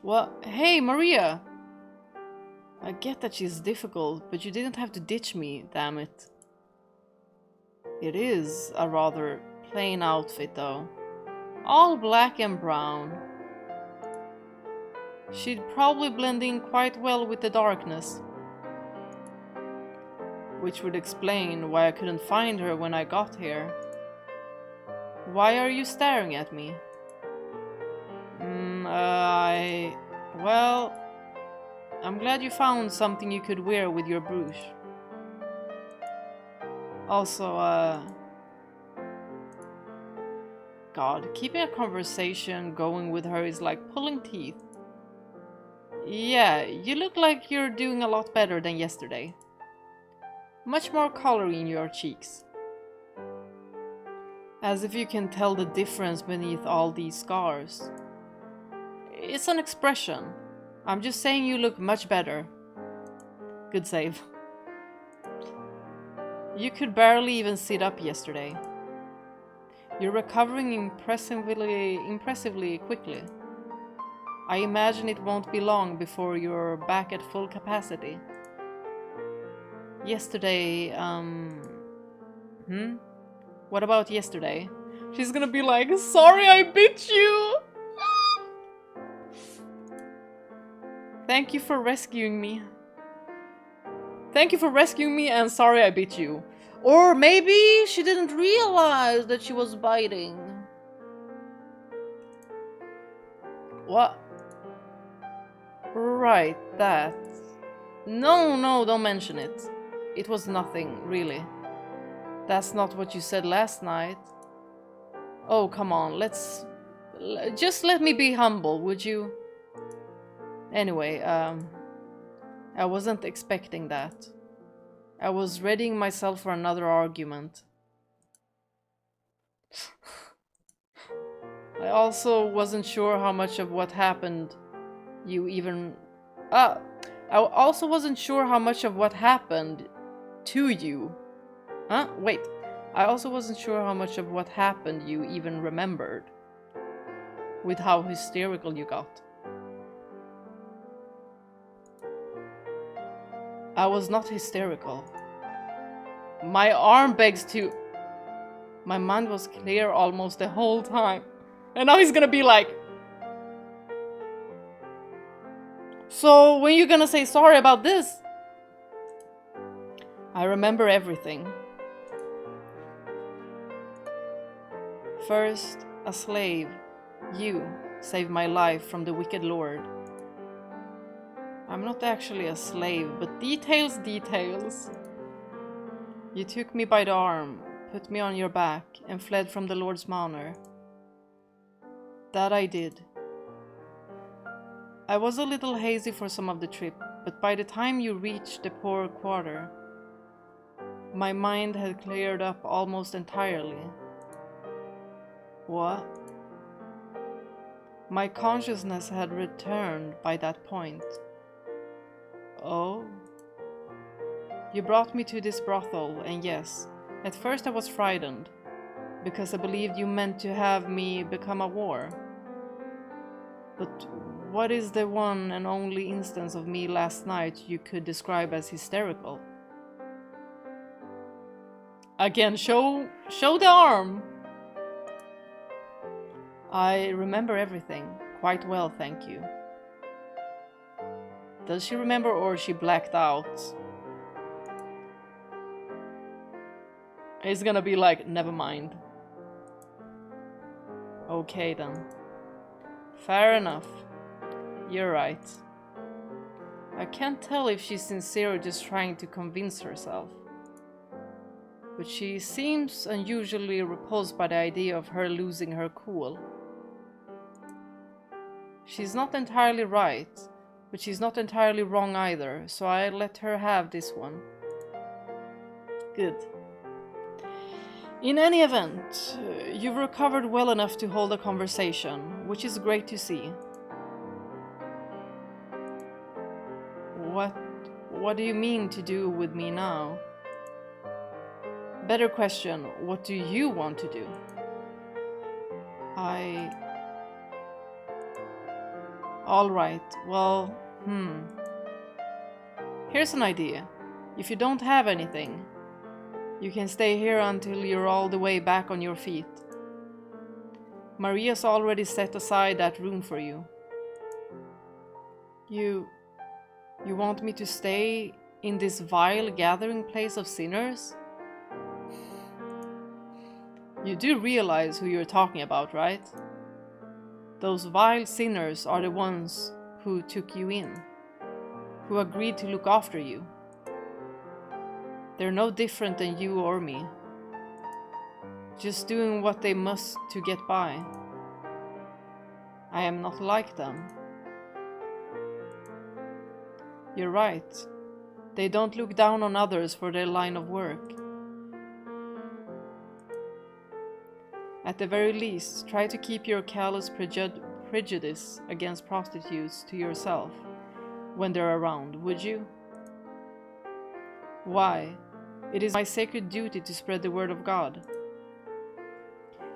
What? Hey, Maria! I get that she's difficult, but you didn't have to ditch me, damn it. It is a rather plain outfit though. All black and brown. She'd probably blend in quite well with the darkness. Which would explain why I couldn't find her when I got here. Why are you staring at me? Well, I'm glad you found something you could wear with your brooch. Also, God, keeping a conversation going with her is like pulling teeth. Yeah, you look like you're doing a lot better than yesterday. Much more color in your cheeks. As if you can tell the difference beneath all these scars. It's an expression. I'm just saying you look much better. Good save. You could barely even sit up yesterday. You're recovering impressively quickly. I imagine it won't be long before you're back at full capacity. Yesterday, What about yesterday? She's gonna be like, sorry I bit you! Thank you for rescuing me. Thank you for rescuing me and sorry I bit you. Or maybe she didn't realize that she was biting. What? Right, that. No, don't mention it. It was nothing, really. That's not what you said last night. Oh, come on, just let me be humble, would you? Anyway, I wasn't expecting that. I was readying myself for another argument. I also wasn't sure how much of what happened you even... I also wasn't sure how much of what happened to you. Huh? Wait. I also wasn't sure how much of what happened you even remembered. With how hysterical you got. I was not hysterical. My arm begs to... My mind was clear almost the whole time. And now he's gonna be like... So, when you gonna say sorry about this? I remember everything. First, a slave, you, saved my life from the wicked lord. I'm not actually a slave, but details. You took me by the arm, put me on your back, and fled from the lord's manor. That I did. I was a little hazy for some of the trip, but by the time you reached the poor quarter, my mind had cleared up almost entirely. What? My consciousness had returned by that point. Oh. You brought me to this brothel, and yes, at first I was frightened, because I believed you meant to have me become a whore. But what is the one and only instance of me last night you could describe as hysterical? Again, show the arm! I remember everything, quite well, thank you. Does she remember or she blacked out? It's gonna be like, never mind. Okay then. Fair enough. You're right. I can't tell if she's sincere or just trying to convince herself. But she seems unusually repulsed by the idea of her losing her cool. She's not entirely right, but she's not entirely wrong either, so I let her have this one. Good. In any event, you've recovered well enough to hold a conversation, which is great to see. What do you mean to do with me now? Better question, what do you want to do? Alright, well, Here's an idea. If you don't have anything, you can stay here until you're all the way back on your feet. Maria's already set aside that room for you. You want me to stay in this vile gathering place of sinners? You do realize who you're talking about, right? Those vile sinners are the ones who took you in, who agreed to look after you. They're no different than you or me, just doing what they must to get by. I am not like them. You're right. They don't look down on others for their line of work. At the very least, try to keep your callous prejudice against prostitutes to yourself when they're around, would you? Why? It is my sacred duty to spread the word of God.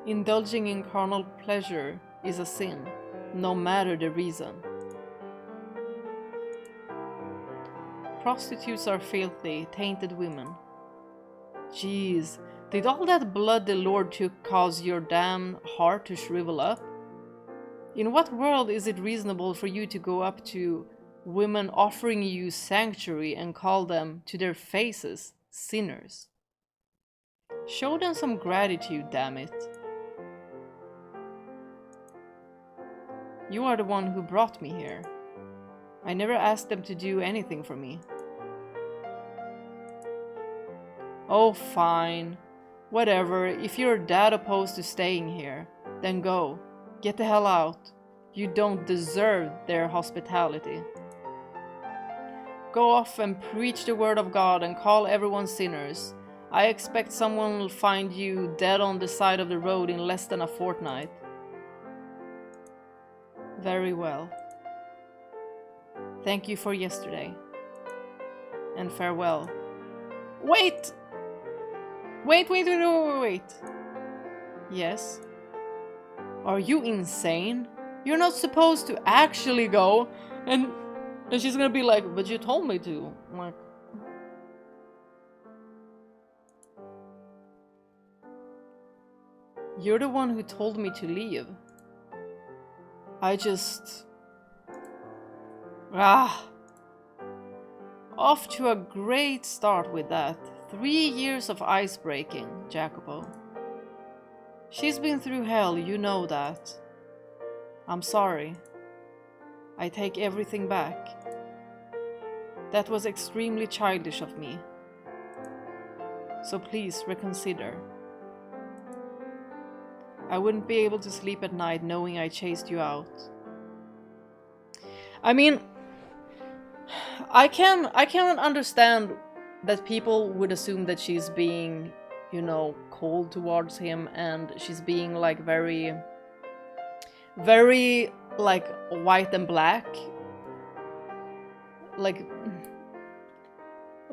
Indulging in carnal pleasure is a sin, no matter the reason. Prostitutes are filthy, tainted women. Jeez, did all that blood the Lord took cause your damn heart to shrivel up? In what world is it reasonable for you to go up to women offering you sanctuary and call them, to their faces, sinners? Show them some gratitude, damn it. You are the one who brought me here. I never asked them to do anything for me. Oh, fine. Whatever, if you're that opposed to staying here, then go. Get the hell out. You don't deserve their hospitality. Go off and preach the word of God and call everyone sinners. I expect someone will find you dead on the side of the road in less than a fortnight. Very well. Thank you for yesterday. And farewell. Wait! Wait. Yes? Are you insane? You're not supposed to actually go. And she's gonna be like, but you told me to. I'm like, you're the one who told me to leave. I just... Off to a great start with that. 3 years of ice breaking, Jacopo. She's been through hell, you know that. I'm sorry. I take everything back. That was extremely childish of me. So please reconsider. I wouldn't be able to sleep at night knowing I chased you out. I mean, I can understand that people would assume that she's being, you know, cold towards him, and she's being like very like white and black. Like,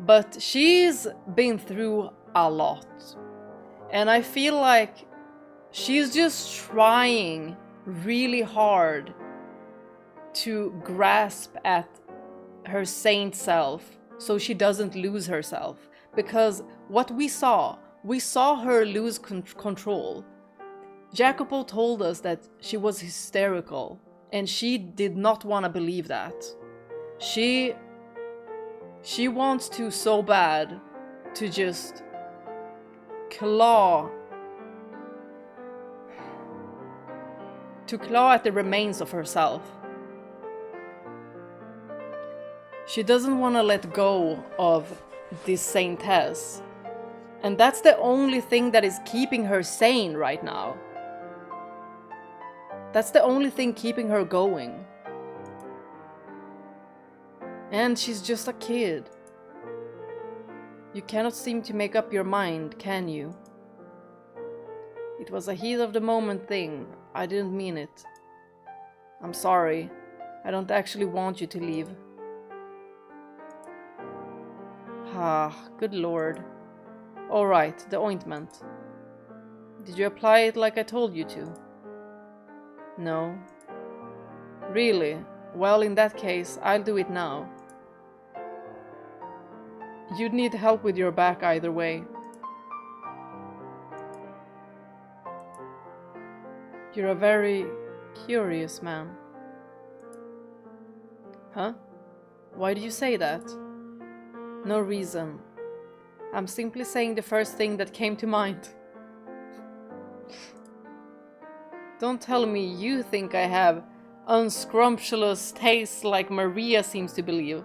But she's been through a lot. And I feel like she's just trying really hard to grasp at her saint self so she doesn't lose herself. Because what we saw her lose control. Jacopo told us that she was hysterical, and she did not want to believe that. She wants to so bad to just claw at the remains of herself. She doesn't want to let go of this saintess. And that's the only thing that is keeping her sane right now. That's the only thing keeping her going. And she's just a kid. You cannot seem to make up your mind, can you? It was a heat of the moment thing. I didn't mean it. I'm sorry. I don't actually want you to leave. Ah, good lord. Alright, the ointment. Did you apply it like I told you to? No. Really? Well, in that case, I'll do it now. You'd need help with your back either way. You're a very curious man. Huh? Why do you say that? No reason. I'm simply saying the first thing that came to mind. Don't tell me you think I have unscrumptious taste like Maria seems to believe.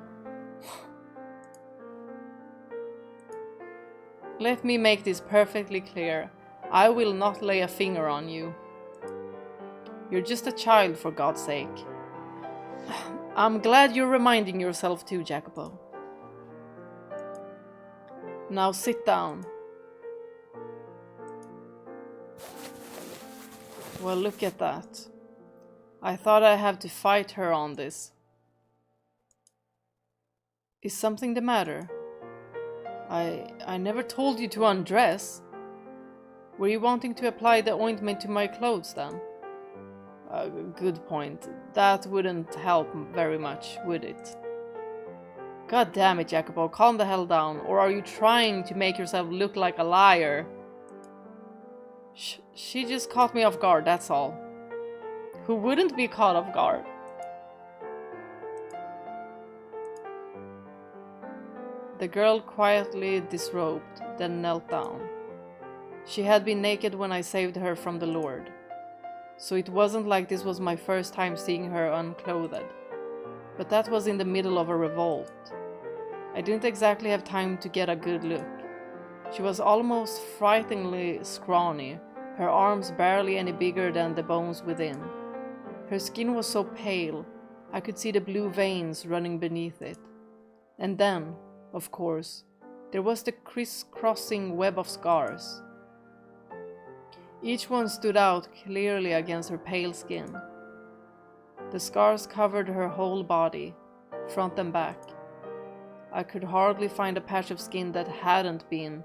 Let me make this perfectly clear. I will not lay a finger on you. You're just a child, for God's sake. I'm glad you're reminding yourself too, Jacopo. Now sit down. Well, look at that. I thought I'd have to fight her on this. Is something the matter? I never told you to undress. Were you wanting to apply the ointment to my clothes then? Good point. That wouldn't help very much, would it? God damn it, Jacopo, calm the hell down. Or are you trying to make yourself look like a liar? She just caught me off guard, that's all. Who wouldn't be caught off guard? The girl quietly disrobed, then knelt down. She had been naked when I saved her from the Lord, so it wasn't like this was my first time seeing her unclothed. But that was in the middle of a revolt. I didn't exactly have time to get a good look. She was almost frighteningly scrawny, her arms barely any bigger than the bones within. Her skin was so pale, I could see the blue veins running beneath it. And then, of course, there was the crisscrossing web of scars. Each one stood out clearly against her pale skin. The scars covered her whole body, front and back. I could hardly find a patch of skin that hadn't been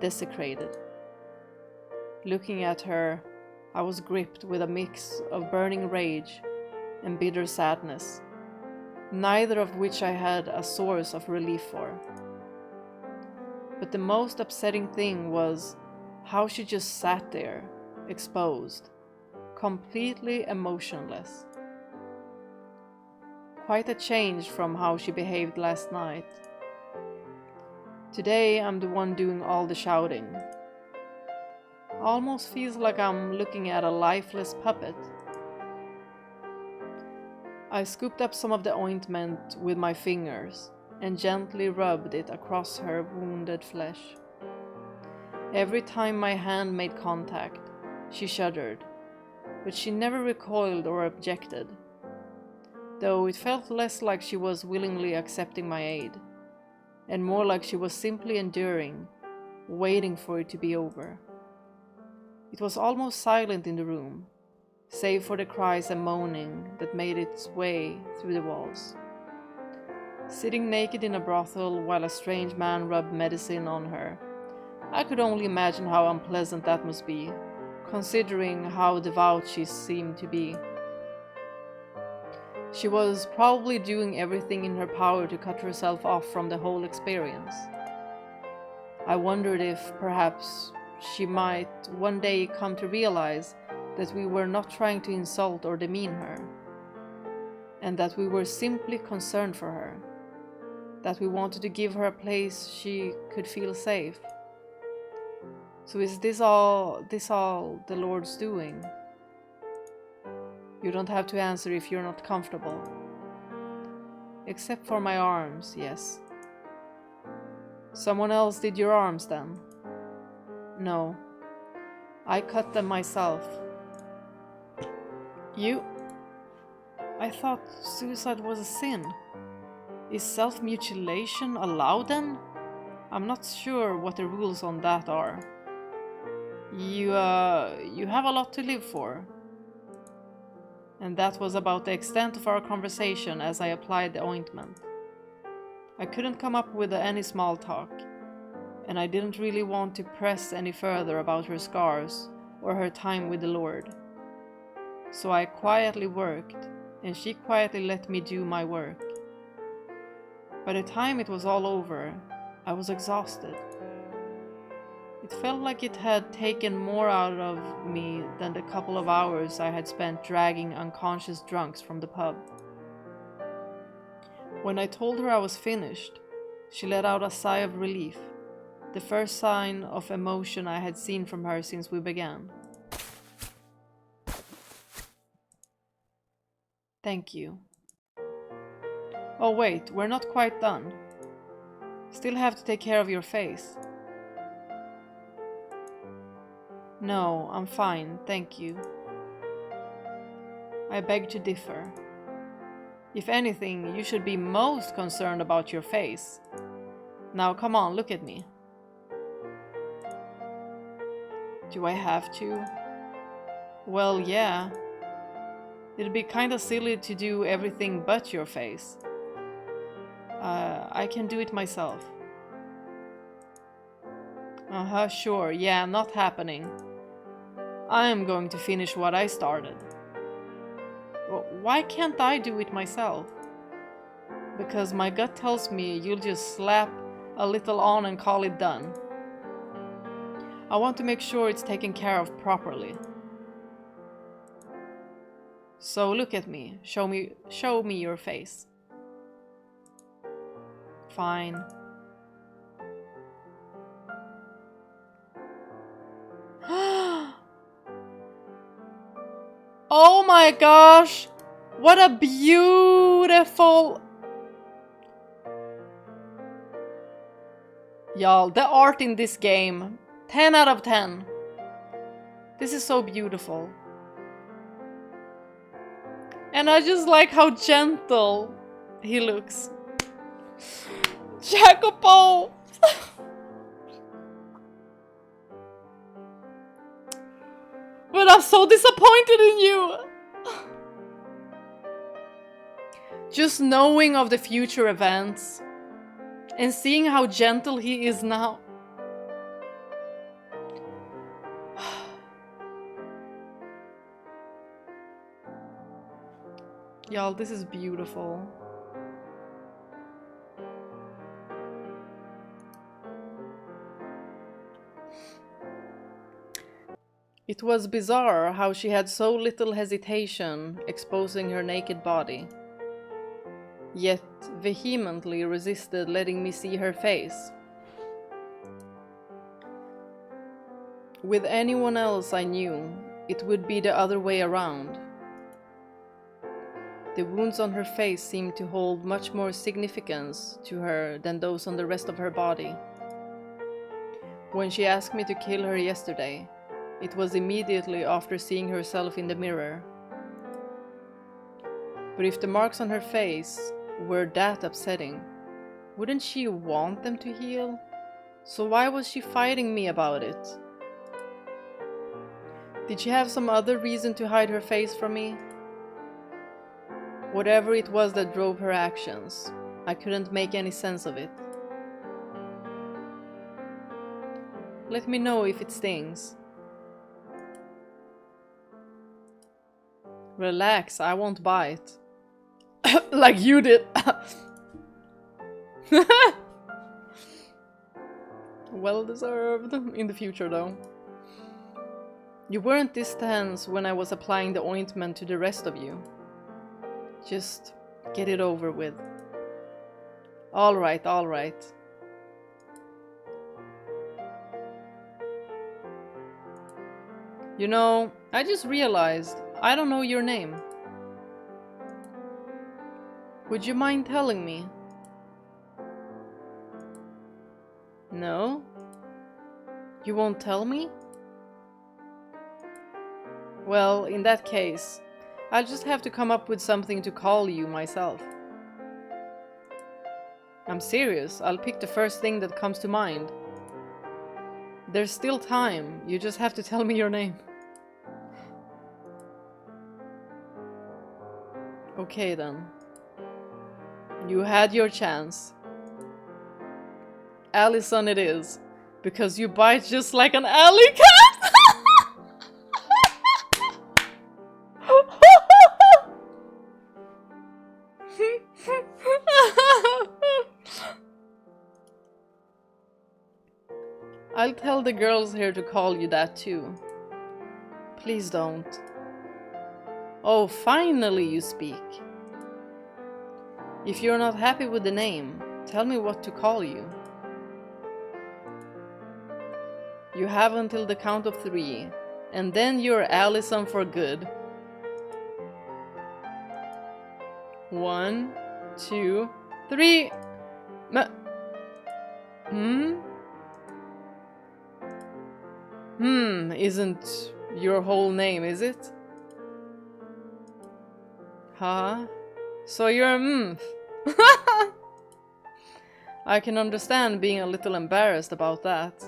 desecrated. Looking at her, I was gripped with a mix of burning rage and bitter sadness, neither of which I had a source of relief for. But the most upsetting thing was how she just sat there, exposed, completely emotionless. Quite a change from how she behaved last night. Today I'm the one doing all the shouting. Almost feels like I'm looking at a lifeless puppet. I scooped up some of the ointment with my fingers and gently rubbed it across her wounded flesh. Every time my hand made contact, she shuddered, but she never recoiled or objected, though it felt less like she was willingly accepting my aid, and more like she was simply enduring, waiting for it to be over. It was almost silent in the room, save for the cries and moaning that made its way through the walls. Sitting naked in a brothel while a strange man rubbed medicine on her. I could only imagine how unpleasant that must be, considering how devout she seemed to be. She was probably doing everything in her power to cut herself off from the whole experience. I wondered if, perhaps, she might one day come to realize that we were not trying to insult or demean her, and that we were simply concerned for her, that we wanted to give her a place she could feel safe. So is this all the Lord's doing? You don't have to answer if you're not comfortable. Except for my arms, yes. Someone else did your arms then? No. I cut them myself. You? I thought suicide was a sin. Is self-mutilation allowed then? I'm not sure what the rules on that are. You have a lot to live for. And that was about the extent of our conversation as I applied the ointment. I couldn't come up with any small talk, and I didn't really want to press any further about her scars or her time with the Lord. So I quietly worked, and she quietly let me do my work. By the time it was all over, I was exhausted. It felt like it had taken more out of me than the couple of hours I had spent dragging unconscious drunks from the pub. When I told her I was finished, she let out a sigh of relief, the first sign of emotion I had seen from her since we began. Thank you. Oh wait, we're not quite done. Still have to take care of your face. No, I'm fine, thank you. I beg to differ. If anything, you should be most concerned about your face. Now come on, look at me. Do I have to? Well, yeah. It'd be kinda silly to do everything but your face. I can do it myself. Sure, yeah, not happening. I am going to finish what I started. Well, why can't I do it myself? Because my gut tells me you'll just slap a little on and call it done. I want to make sure it's taken care of properly. So look at me. Show me your face. Fine. Oh my gosh! What a beautiful... Y'all, the art in this game. 10 out of 10. This is so beautiful. And I just like how gentle he looks. Jacopo! But I'm so disappointed in you! Just knowing of the future events and seeing how gentle he is now. Y'all, this is beautiful. It was bizarre how she had so little hesitation exposing her naked body, yet vehemently resisted letting me see her face. With anyone else I knew, it would be the other way around. The wounds on her face seemed to hold much more significance to her than those on the rest of her body. When she asked me to kill her yesterday, it was immediately after seeing herself in the mirror. But if the marks on her face were that upsetting, wouldn't she want them to heal? So why was she fighting me about it? Did she have some other reason to hide her face from me? Whatever it was that drove her actions, I couldn't make any sense of it. Let me know if it stings. Relax, I won't bite. Like you did. Well deserved. In the future though. You weren't this tense when I was applying the ointment to the rest of you. Just get it over with. Alright, alright. You know, I just realized I don't know your name. Would you mind telling me? No? You won't tell me? Well, in that case, I'll just have to come up with something to call you myself. I'm serious, I'll pick the first thing that comes to mind. There's still time, you just have to tell me your name. Okay then. You had your chance. Allison it is, because you bite just like an alley cat! I'll tell the girls here to call you that too. Please don't. Oh, finally you speak. If you're not happy with the name, tell me what to call you. You have until the count of 3, and then you're Allison for good. 1, 2, 3. Isn't your whole name, is it? Huh? So you're I can understand being a little embarrassed about that.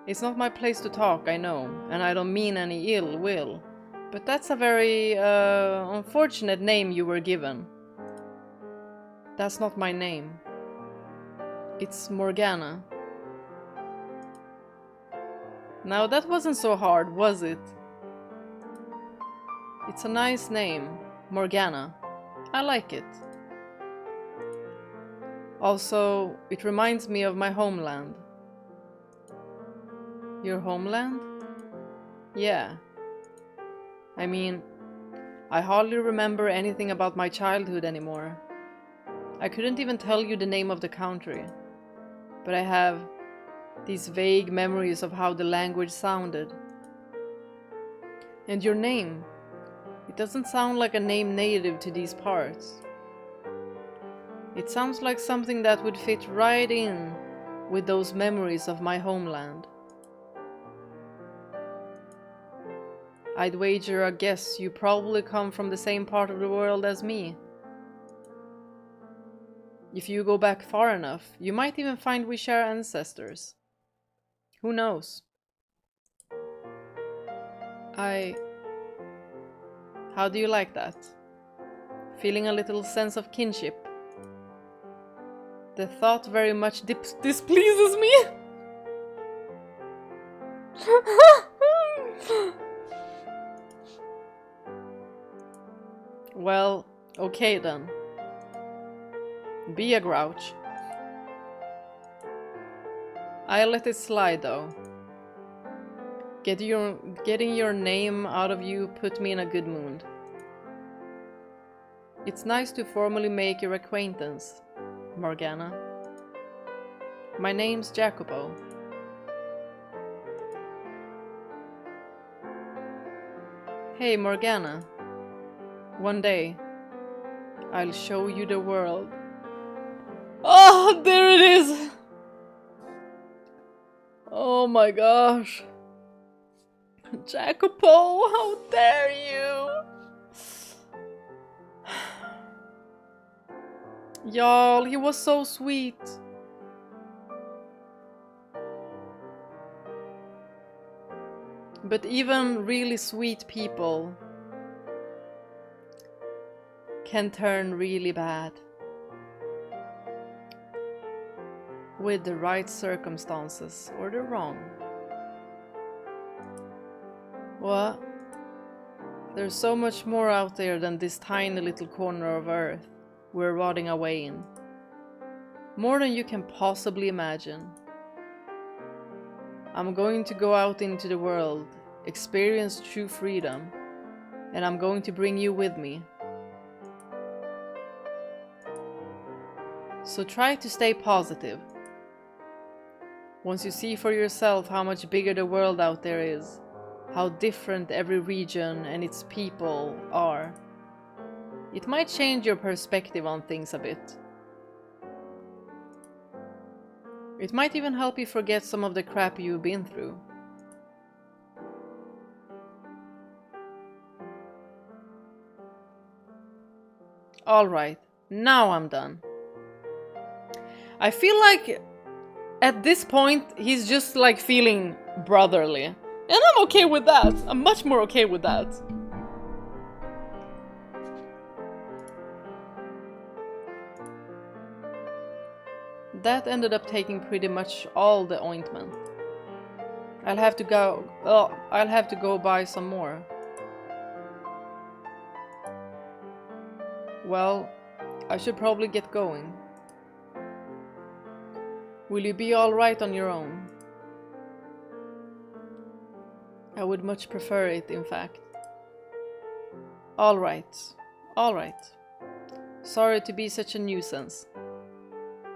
It's not my place to talk, I know, and I don't mean any ill will, but that's a very unfortunate name you were given. That's not my name. It's Morgana. Now that wasn't so hard, was it? It's a nice name, Morgana. I like it. Also, it reminds me of my homeland. Your homeland? Yeah. I mean, I hardly remember anything about my childhood anymore. I couldn't even tell you the name of the country, but I have these vague memories of how the language sounded. And your name, it doesn't sound like a name native to these parts. It sounds like something that would fit right in with those memories of my homeland. I'd wager a guess you probably come from the same part of the world as me. If you go back far enough, you might even find we share ancestors. Who knows? How do you like that? Feeling a little sense of kinship? The thought very much displeases me. Well, okay then. Be a grouch. I'll let it slide though. Getting your name out of you put me in a good mood. It's nice to formally make your acquaintance, Morgana. My name's Jacopo. Hey Morgana. One day, I'll show you the world. Oh, there it is! Oh my gosh. Jacopo, how dare you! Y'all, he was so sweet. But even really sweet people can turn really bad. with the right circumstances or the wrong. What? There's so much more out there than this tiny little corner of Earth we're rotting away in. More than you can possibly imagine. I'm going to go out into the world, experience true freedom, and I'm going to bring you with me. So try to stay positive. Once you see for yourself how much bigger the world out there is, how different every region and its people are, it might change your perspective on things a bit. It might even help you forget some of the crap you've been through. Alright, now I'm done. I feel like at this point he's just like feeling brotherly. And I'm okay with that. I'm much more okay with that. That ended up taking pretty much all the ointment. I'll have to go buy some more. Well, I should probably get going. Will you be alright on your own? I would much prefer it, in fact. Alright. Sorry to be such a nuisance.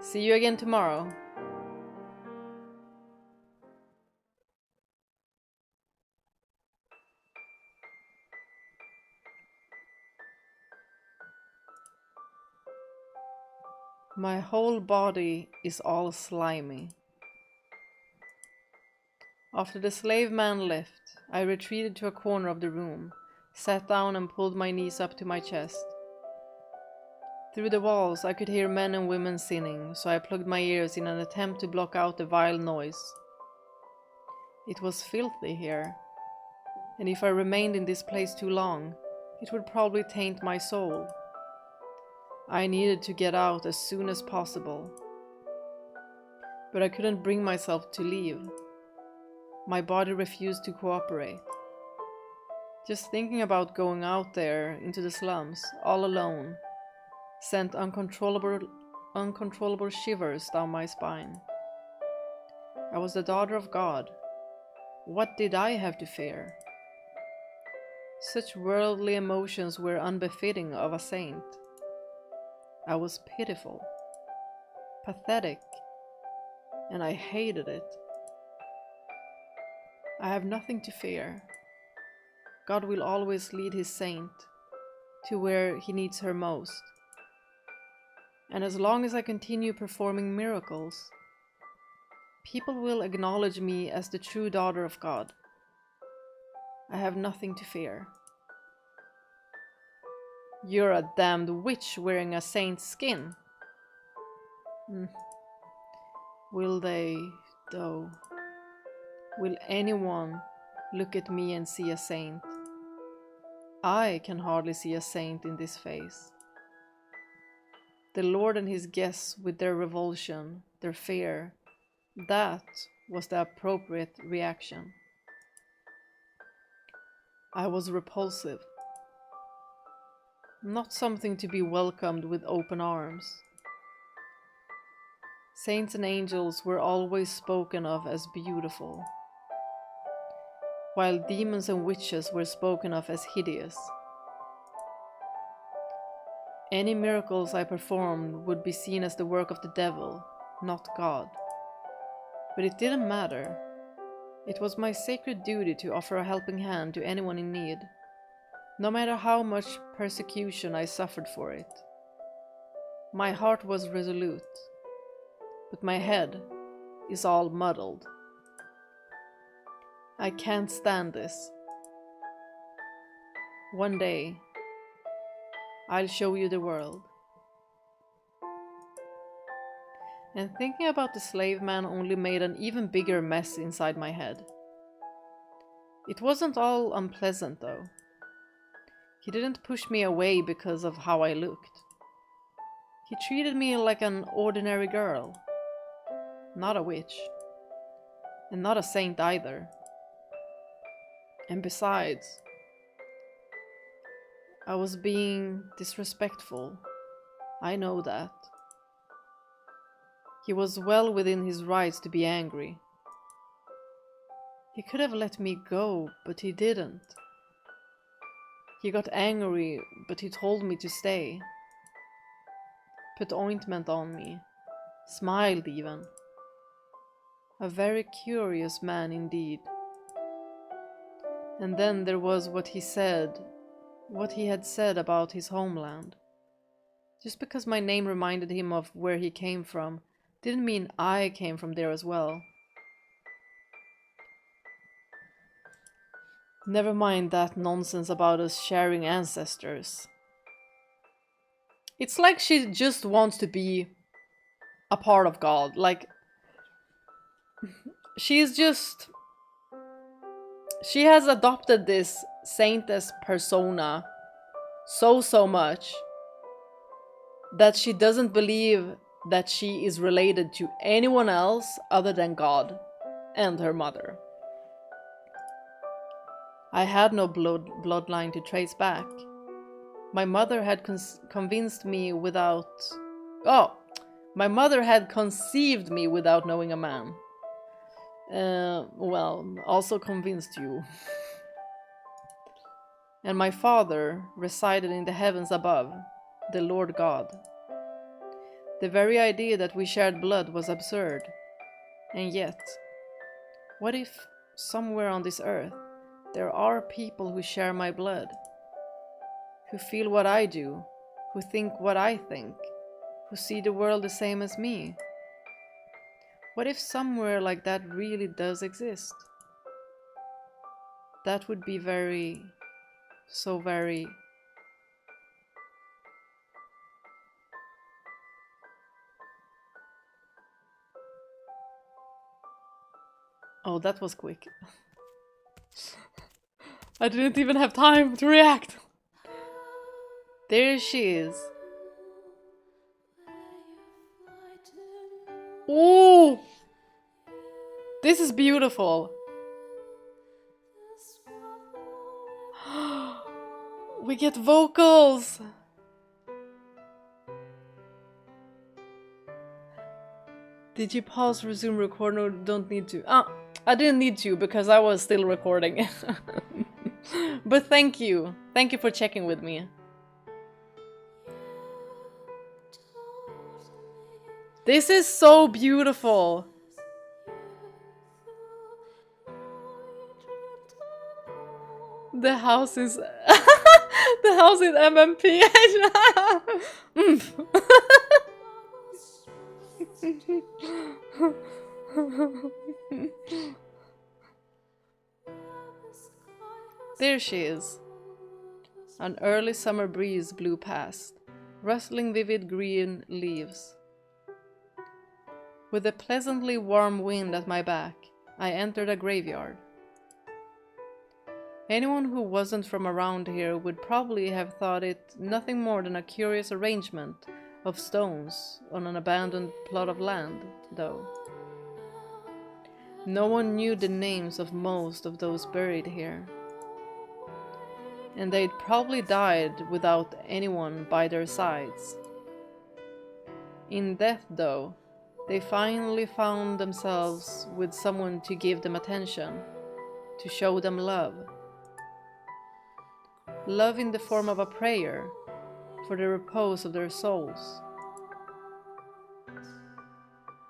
See you again tomorrow. My whole body is all slimy. After the slave man left, I retreated to a corner of the room, sat down and pulled my knees up to my chest. Through the walls I could hear men and women singing, so I plugged my ears in an attempt to block out the vile noise. It was filthy here, and if I remained in this place too long, it would probably taint my soul. I needed to get out as soon as possible. But I couldn't bring myself to leave. My body refused to cooperate. Just thinking about going out there into the slums, all alone, sent uncontrollable shivers down my spine. I was the daughter of God. What did I have to fear? Such worldly emotions were unbefitting of a saint. I was pitiful, pathetic, and I hated it. I have nothing to fear. God will always lead his saint to where he needs her most. And as long as I continue performing miracles, people will acknowledge me as the true daughter of God. I have nothing to fear. You're a damned witch wearing a saint's skin. Will they, though? Will anyone look at me and see a saint? I can hardly see a saint in this face. The Lord and his guests with their revulsion, their fear, that was the appropriate reaction. I was repulsive. Not something to be welcomed with open arms. Saints and angels were always spoken of as beautiful, while demons and witches were spoken of as hideous. Any miracles I performed would be seen as the work of the devil, not God. But it didn't matter. It was my sacred duty to offer a helping hand to anyone in need, no matter how much persecution I suffered for it. My heart was resolute, but my head is all muddled. I can't stand this. One day, I'll show you the world. And thinking about the slave man only made an even bigger mess inside my head. It wasn't all unpleasant though. He didn't push me away because of how I looked. He treated me like an ordinary girl. not a witch. And not a saint either. And besides, I was being disrespectful. I know that. He was well within his rights to be angry. He could have let me go, but he didn't. He got angry, but he told me to stay. Put ointment on me. Smiled even. A very curious man indeed. And then there was what he had said about his homeland. Just because my name reminded him of where he came from, didn't mean I came from there as well. Never mind that nonsense about us sharing ancestors. It's like she just wants to be a part of God. Like, she has adopted this saintess persona so much that she doesn't believe that she is related to anyone else other than God and her mother. I had no bloodline to trace back. My mother had convinced me without... Oh! My mother had conceived me without knowing a man. Well, also convinced you. And my father resided in the heavens above, the Lord God. The very idea that we shared blood was absurd. And yet, what if somewhere on this earth there are people who share my blood, who feel what I do, who think what I think, who see the world the same as me? What if somewhere like that really does exist? That would be very... so very... Oh, that was quick. I didn't even have time to react. There she is. Oh! This is beautiful. We get vocals. Did you pause, resume, record? No, don't need to. I didn't need to because I was still recording. But thank you. Thank you for checking with me. This is so beautiful. The house is... the house is MMP. There she is. An early summer breeze blew past, rustling vivid green leaves. With a pleasantly warm wind at my back, I entered a graveyard. Anyone who wasn't from around here would probably have thought it nothing more than a curious arrangement of stones on an abandoned plot of land, though. No one knew the names of most of those buried here. And they'd probably died without anyone by their sides. In death, though, they finally found themselves with someone to give them attention, to show them love. Love in the form of a prayer for the repose of their souls.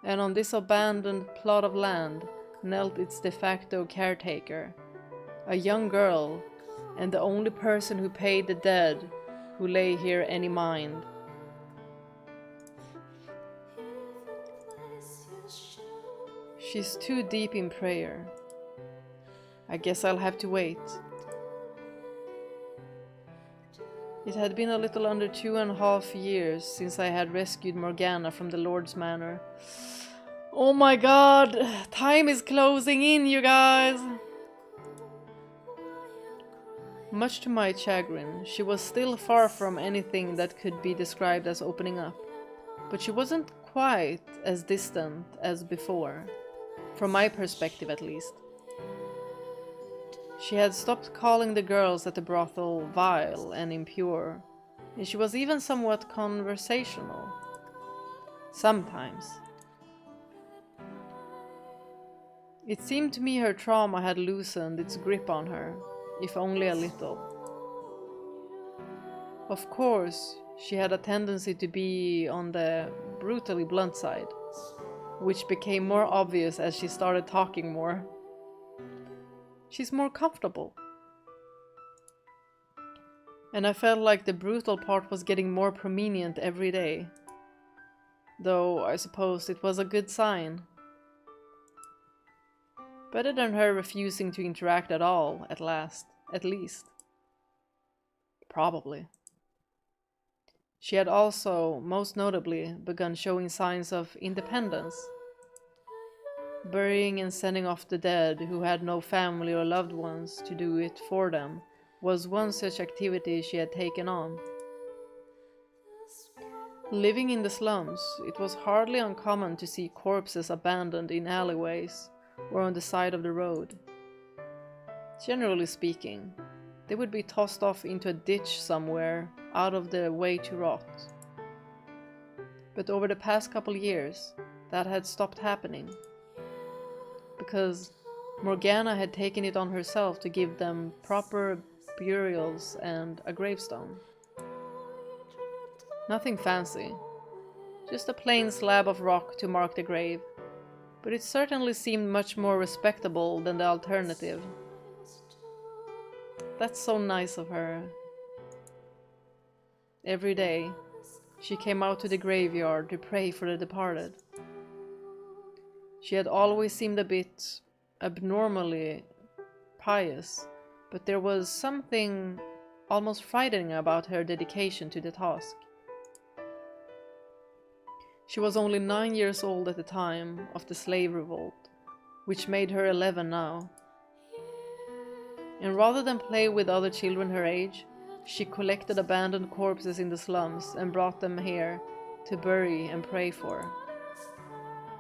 And on this abandoned plot of land knelt its de facto caretaker, a young girl, and the only person who paid the dead who lay here any mind. She's too deep in prayer. I guess I'll have to wait. It had been a little under 2.5 years since I had rescued Morgana from the Lord's Manor. Oh my god! Time is closing in, you guys! Much to my chagrin, she was still far from anything that could be described as opening up. But she wasn't quite as distant as before, from my perspective at least. She had stopped calling the girls at the brothel vile and impure, and she was even somewhat conversational. Sometimes. It seemed to me her trauma had loosened its grip on her, if only a little. Of course, she had a tendency to be on the brutally blunt side, which became more obvious as she started talking more. She's more comfortable. And I felt like the brutal part was getting more prominent every day. Though I suppose it was a good sign. Better than her refusing to interact at all, at least. Probably. She had also, most notably, begun showing signs of independence. Burying and sending off the dead who had no family or loved ones to do it for them was one such activity she had taken on. Living in the slums, it was hardly uncommon to see corpses abandoned in alleyways or on the side of the road. Generally speaking, they would be tossed off into a ditch somewhere, out of the way to rot. But over the past couple years, that had stopped happening. Because Morgana had taken it on herself to give them proper burials and a gravestone. Nothing fancy, just a plain slab of rock to mark the grave, but it certainly seemed much more respectable than the alternative. That's so nice of her. Every day, she came out to the graveyard to pray for the departed. She had always seemed a bit abnormally pious, but there was something almost frightening about her dedication to the task. She was only 9 years old at the time of the slave revolt, which made her 11 now. And rather than play with other children her age, she collected abandoned corpses in the slums and brought them here to bury and pray for.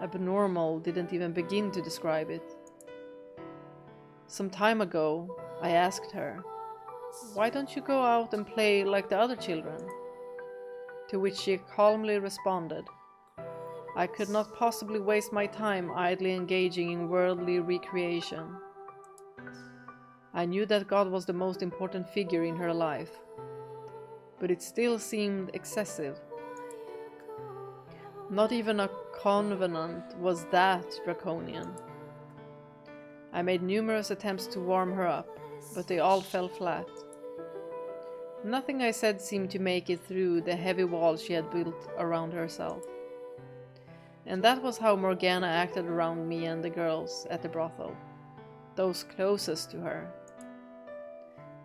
Abnormal didn't even begin to describe it. Some time ago, I asked her, "Why don't you go out and play like the other children?" To which she calmly responded, "I could not possibly waste my time idly engaging in worldly recreation." I knew that God was the most important figure in her life, but it still seemed excessive. Not even a covenant was that draconian. I made numerous attempts to warm her up, but they all fell flat. Nothing I said seemed to make it through the heavy walls she had built around herself. And that was how Morgana acted around me and the girls at the brothel, those closest to her.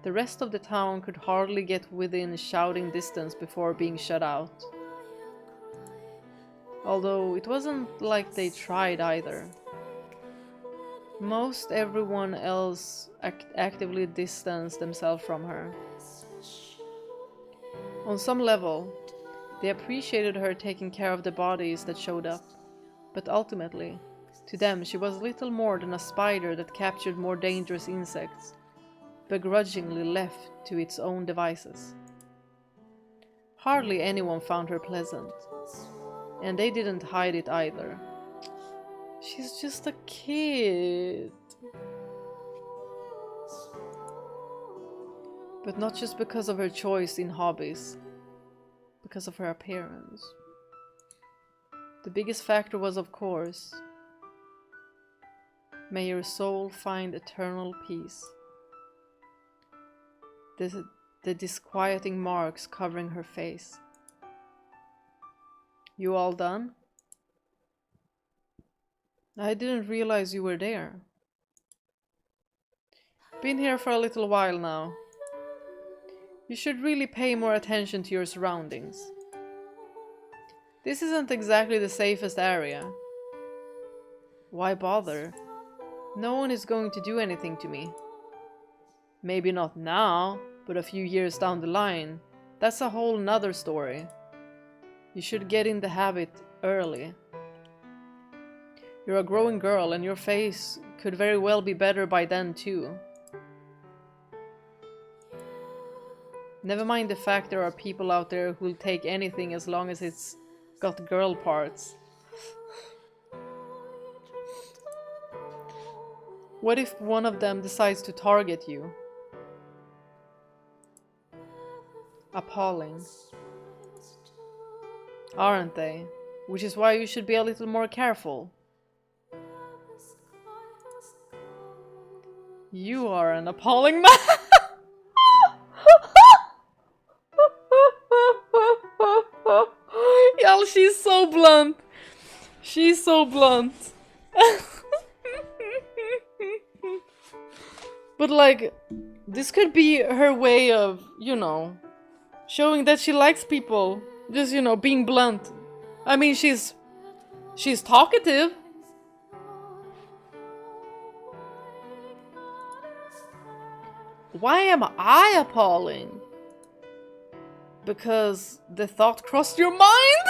The rest of the town could hardly get within shouting distance before being shut out. Although it wasn't like they tried either. Most everyone else actively distanced themselves from her. On some level, they appreciated her taking care of the bodies that showed up, but ultimately, to them she was little more than a spider that captured more dangerous insects, begrudgingly left to its own devices. Hardly anyone found her pleasant, and they didn't hide it either. She's just a kid. But not just because of her choice in hobbies, because of her appearance. The biggest factor was, of course, may your soul find eternal peace. The disquieting marks covering her face. You all done? I didn't realize you were there. Been here for a little while now. You should really pay more attention to your surroundings. This isn't exactly the safest area. Why bother? No one is going to do anything to me. Maybe not now, but a few years down the line, that's a whole nother story. You should get in the habit early. You're a growing girl and your face could very well be better by then too. Never mind the fact there are people out there who'll take anything as long as it's got girl parts. What if one of them decides to target you? Appalling. Aren't they? Which is why you should be a little more careful. You are an appalling man! Y'all, she's so blunt. She's so blunt. But like, this could be her way of, you know, showing that she likes people. Just, you know, being blunt. I mean, she's talkative. Why am I appalling? Because the thought crossed your mind?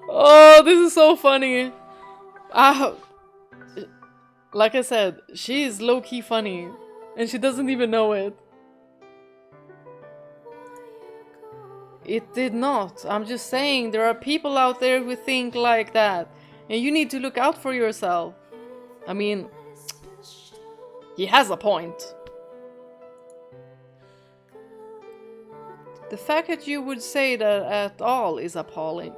Oh, this is so funny. Like I said, she is low-key funny. And she doesn't even know it. It did not. I'm just saying there are people out there who think like that. And you need to look out for yourself. I mean, he has a point. The fact that you would say that at all is appalling.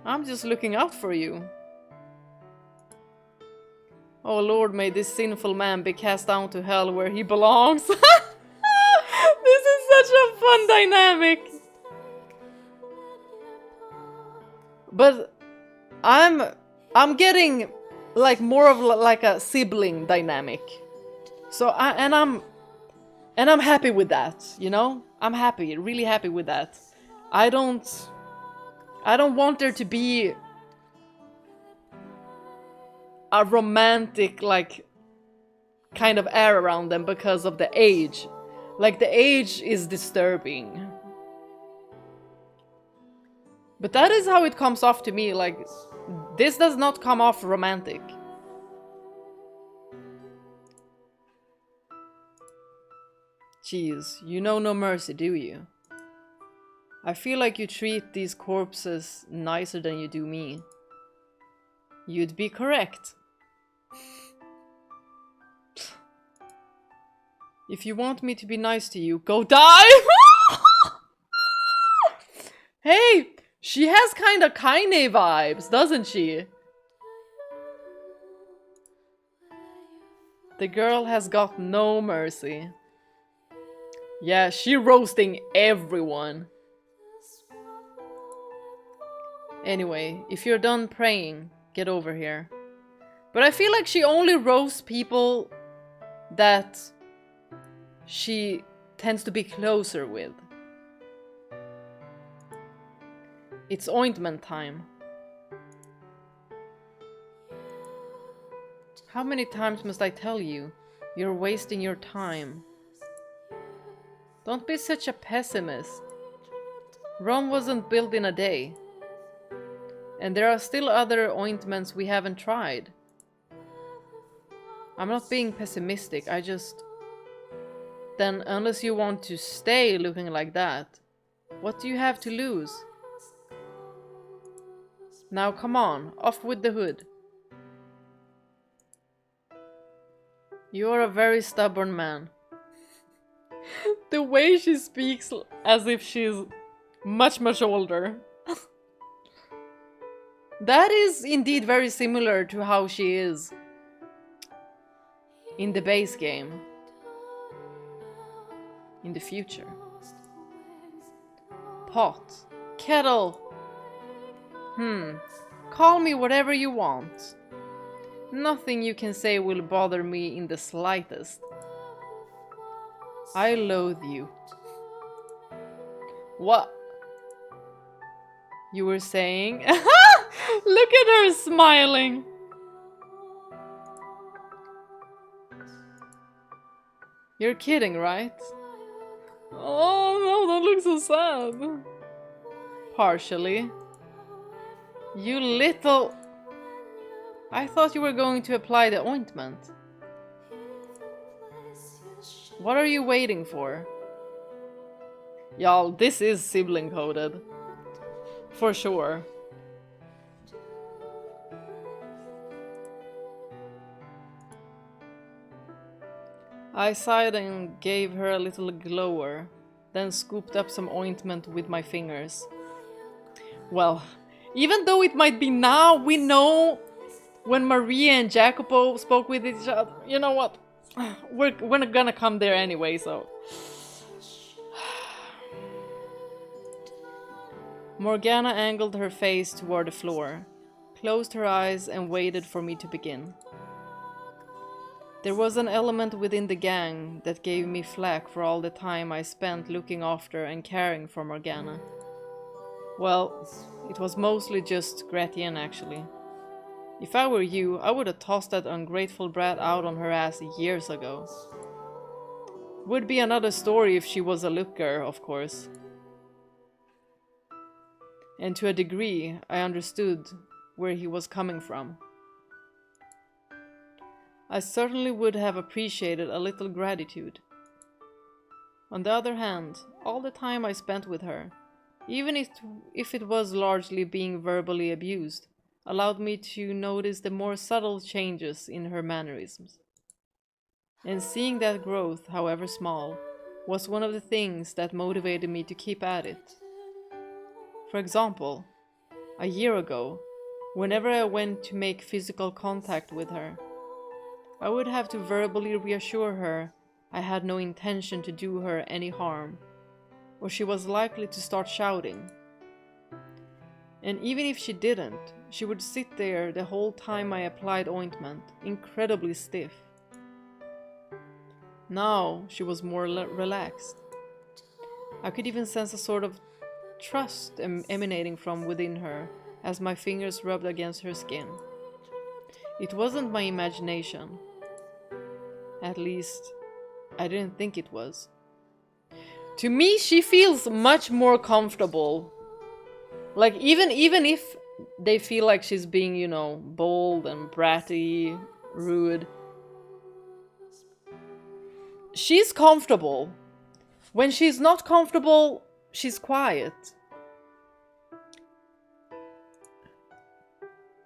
I'm just looking out for you. Oh Lord, may this sinful man be cast down to hell where he belongs. This is such a fun dynamic. But I'm getting like more of like a sibling dynamic. So I'm happy with that, you know? I'm happy, really happy with that. I don't want there to be a romantic, like, kind of air around them because of the age. Like, the age is disturbing. But that is how it comes off to me, like, this does not come off romantic. Jeez, you know no mercy, do you? I feel like you treat these corpses nicer than you do me. You'd be correct. If you want me to be nice to you, go die! Hey, she has kinda Kaine vibes, doesn't she? The girl has got no mercy. Yeah, she roasting everyone. Anyway, if you're done praying, get over here. But I feel like she only roasts people that she tends to be closer with. It's ointment time. How many times must I tell you? You're wasting your time. Don't be such a pessimist. Rome wasn't built in a day. And there are still other ointments we haven't tried. I'm not being pessimistic, I just... Then, unless you want to stay looking like that, what do you have to lose? Now come on, off with the hood. You're a very stubborn man. The way she speaks as if she's much, much older. That is indeed very similar to how she is in the base game. In the future. Pot. Kettle. Call me whatever you want. Nothing you can say will bother me in the slightest. I loathe you. What? You were saying? Look at her smiling. You're kidding, right? Oh no, don't look so sad. Partially. You little... I thought you were going to apply the ointment. What are you waiting for? Y'all, this is sibling coded. For sure. I sighed and gave her a little glower, then scooped up some ointment with my fingers. Well, even though it might be now, we know when Maria and Jacopo spoke with each other. You know what? We're not gonna come there anyway, so... Morgana angled her face toward the floor, closed her eyes and waited for me to begin. There was an element within the gang that gave me flack for all the time I spent looking after and caring for Morgana. Well, it was mostly just Gratien actually. If I were you, I would have tossed that ungrateful brat out on her ass years ago. Would be another story if she was a looker, of course. And to a degree, I understood where he was coming from. I certainly would have appreciated a little gratitude. On the other hand, all the time I spent with her, even if it was largely being verbally abused, allowed me to notice the more subtle changes in her mannerisms. And seeing that growth, however small, was one of the things that motivated me to keep at it. For example, a year ago, whenever I went to make physical contact with her, I would have to verbally reassure her I had no intention to do her any harm, or she was likely to start shouting. And even if she didn't, she would sit there the whole time I applied ointment, incredibly stiff. Now she was more relaxed. I could even sense a sort of trust emanating from within her as my fingers rubbed against her skin. It wasn't my imagination. At least, I didn't think it was. To me, she feels much more comfortable. Like, even if they feel like she's being, you know, bold and bratty, rude, she's comfortable. When she's not comfortable, she's quiet.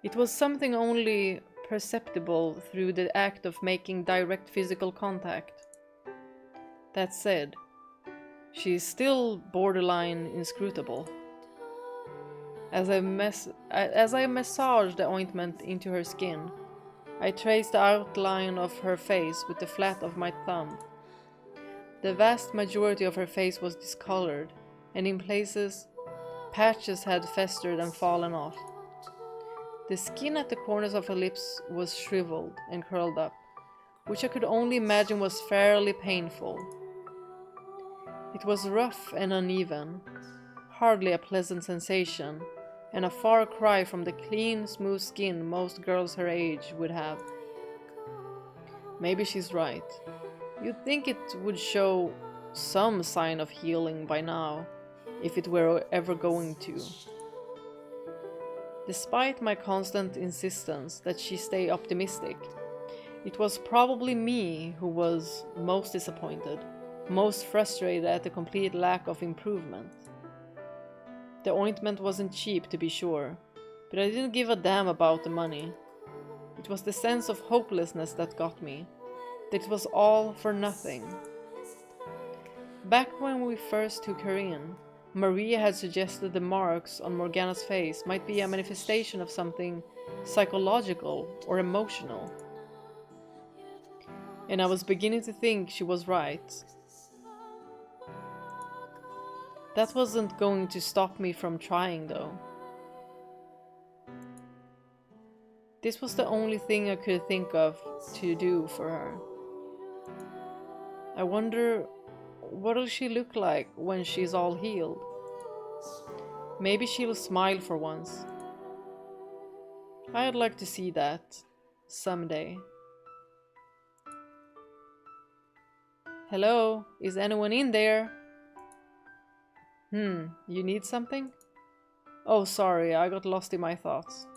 It was something only perceptible through the act of making direct physical contact. That said, she is still borderline inscrutable. As I massaged the ointment into her skin, I traced the outline of her face with the flat of my thumb. The vast majority of her face was discolored, and in places, patches had festered and fallen off. The skin at the corners of her lips was shriveled and curled up, which I could only imagine was fairly painful. It was rough and uneven, hardly a pleasant sensation, and a far cry from the clean, smooth skin most girls her age would have. Maybe she's right. You'd think it would show some sign of healing by now, if it were ever going to. Despite my constant insistence that she stay optimistic, it was probably me who was most disappointed, most frustrated at the complete lack of improvement. The ointment wasn't cheap, to be sure, but I didn't give a damn about the money. It was the sense of hopelessness that got me, that it was all for nothing. Back when we first took her in, Maria had suggested the marks on Morgana's face might be a manifestation of something psychological or emotional. And I was beginning to think she was right. That wasn't going to stop me from trying, though. This was the only thing I could think of to do for her. I wonder, what'll she look like when she's all healed? Maybe she'll smile for once. I'd like to see that someday. Hello? Is anyone in there? You need something? Oh, sorry, I got lost in my thoughts.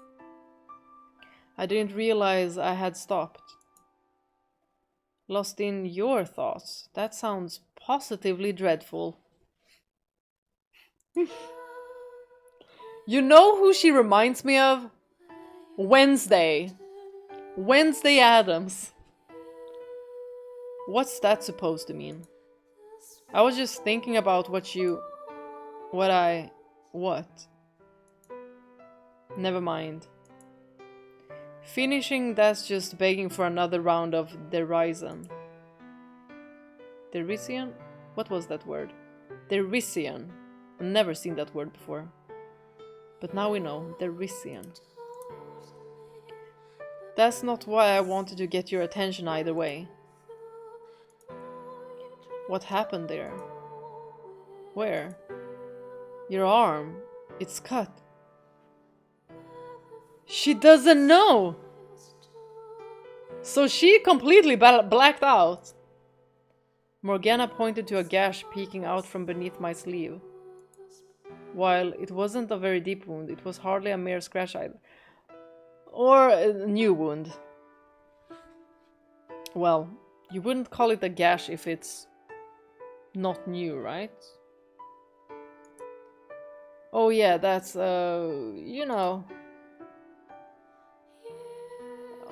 I didn't realize I had stopped. Lost in your thoughts? That sounds positively dreadful. You know who she reminds me of? Wednesday. Wednesday Addams. What's that supposed to mean? I was just thinking about what? Never mind. Finishing, that's just begging for another round of derision. Derision? What was that word? Derision. I've never seen that word before. But now we know. Derision. That's not why I wanted to get your attention either way. What happened there? Where? Your arm. It's cut. She doesn't know! So she completely blacked out. Morgana pointed to a gash peeking out from beneath my sleeve. While it wasn't a very deep wound, it was hardly a mere scratch either. Or a new wound. Well, you wouldn't call it a gash if it's not new, right? Oh yeah, that's, you know.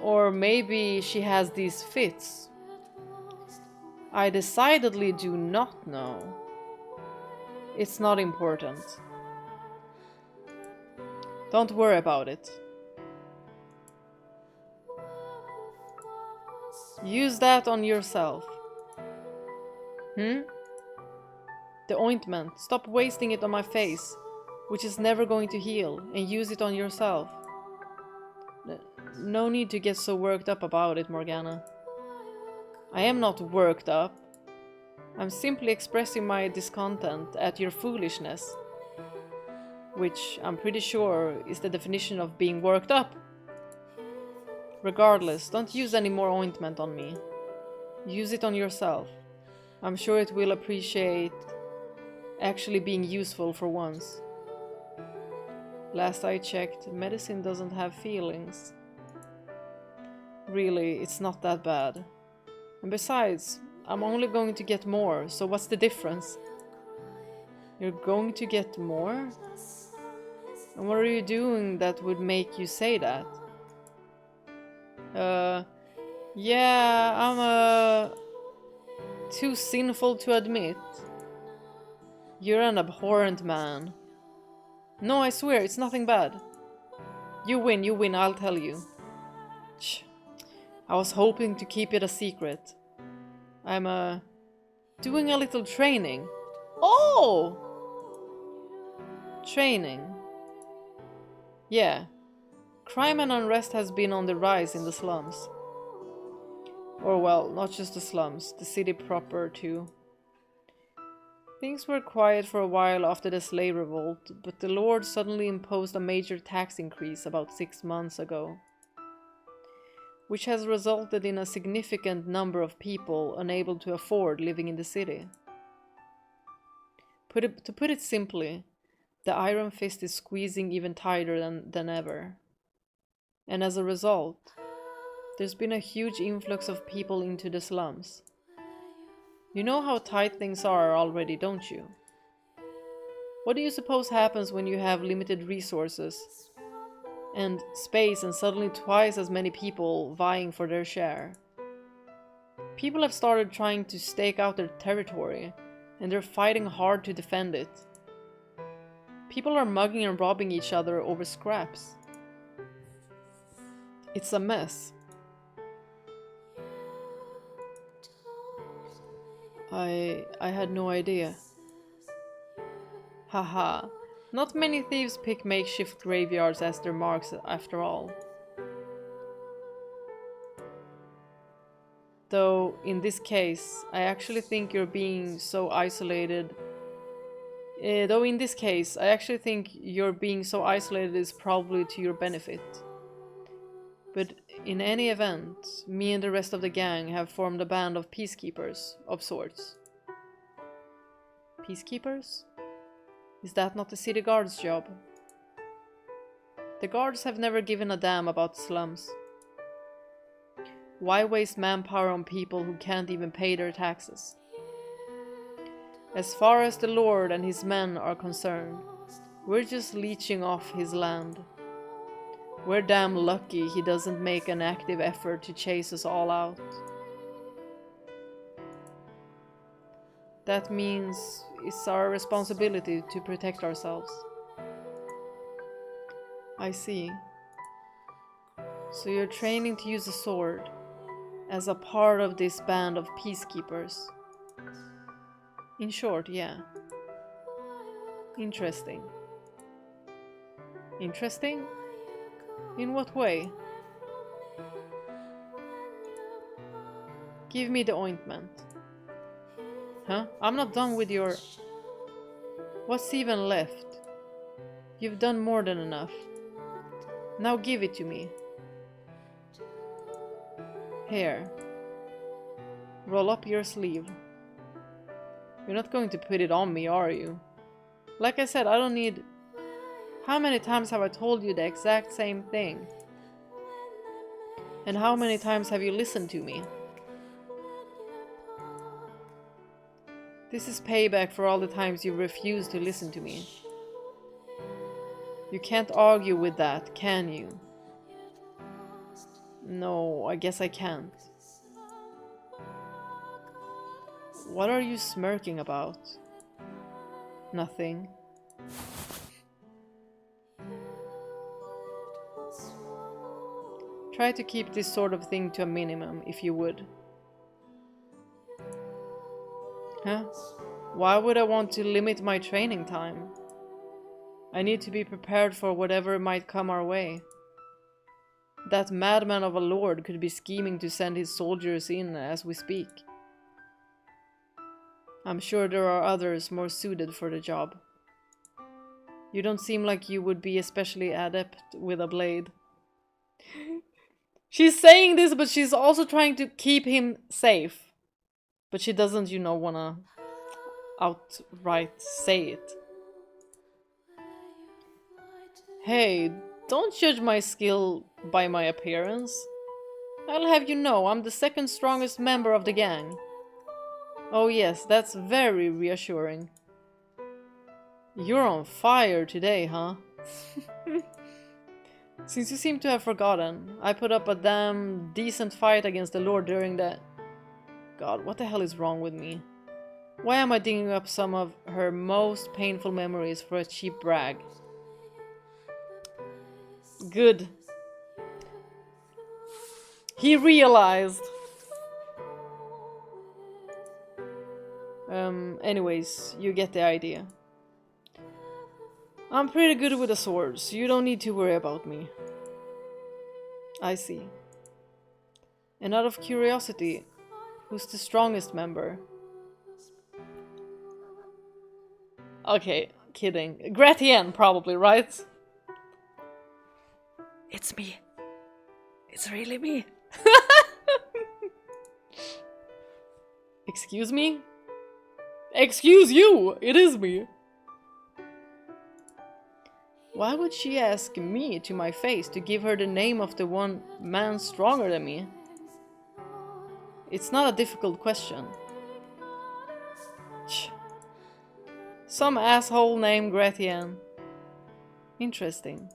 Or maybe she has these fits. I decidedly do not know. It's not important. Don't worry about it. Use that on yourself. The ointment. Stop wasting it on my face, which is never going to heal, and use it on yourself. No need to get so worked up about it, Morgana. I am not worked up. I'm simply expressing my discontent at your foolishness. Which I'm pretty sure is the definition of being worked up. Regardless, don't use any more ointment on me. Use it on yourself. I'm sure it will appreciate actually being useful for once. Last I checked, medicine doesn't have feelings. Really, it's not that bad. And besides, I'm only going to get more, so what's the difference? You're going to get more? And what are you doing that would make you say that? Yeah, I'm, too sinful to admit. You're an abhorrent man. No, I swear, it's nothing bad. You win, I'll tell you. Shh. I was hoping to keep it a secret. I'm, doing a little training. Oh! Training. Yeah. Crime and unrest has been on the rise in the slums. Or well, not just the slums, the city proper too. Things were quiet for a while after the slave revolt, but the Lord suddenly imposed a major tax increase about 6 months ago, which has resulted in a significant number of people unable to afford living in the city. To put it simply, the Iron Fist is squeezing even tighter than ever. And as a result, there's been a huge influx of people into the slums. You know how tight things are already, don't you? What do you suppose happens when you have limited resources and space and suddenly twice as many people vying for their share? People have started trying to stake out their territory, and they're fighting hard to defend it. People are mugging and robbing each other over scraps. It's a mess. I had no idea. Haha. Not many thieves pick makeshift graveyards as their marks after all. Though, in this case, I actually think you're being so isolated. Is probably to your benefit. But In any event, me and the rest of the gang have formed a band of peacekeepers, of sorts. Peacekeepers? Is that not the city guard's job? The guards have never given a damn about slums. Why waste manpower on people who can't even pay their taxes? As far as the Lord and his men are concerned, we're just leeching off his land. We're damn lucky he doesn't make an active effort to chase us all out. That means it's our responsibility to protect ourselves. I see. So you're training to use a sword as a part of this band of peacekeepers. In short, yeah. Interesting. Interesting? In what way? Give me the ointment. Huh? I'm not done with your... What's even left? You've done more than enough. Now give it to me. Here. Roll up your sleeve. You're not going to put it on me, are you? Like I said, I don't need... How many times have I told you the exact same thing? And how many times have you listened to me? This is payback for all the times you refused to listen to me. You can't argue with that, can you? No, I guess I can't. What are you smirking about? Nothing. Try to keep this sort of thing to a minimum, if you would. Huh? Why would I want to limit my training time? I need to be prepared for whatever might come our way. That madman of a lord could be scheming to send his soldiers in as we speak. I'm sure there are others more suited for the job. You don't seem like you would be especially adept with a blade. She's saying this, but she's also trying to keep him safe. But she doesn't, you know, wanna outright say it. Hey, don't judge my skill by my appearance. I'll have you know, I'm the second strongest member of the gang. Oh yes, that's very reassuring. You're on fire today, huh? Since you seem to have forgotten, I put up a damn decent fight against the Lord during the... God, what the hell is wrong with me? Why am I digging up some of her most painful memories for a cheap brag? Good. He realized. Anyways, you get the idea. I'm pretty good with the swords, so you don't need to worry about me. I see. And out of curiosity, who's the strongest member? Okay, kidding. Gratien, probably, right? It's me. It's really me. Excuse me? Excuse you! It is me! Why would she ask me to my face to give her the name of the one man stronger than me? It's not a difficult question. Some asshole named Gratien. Interesting.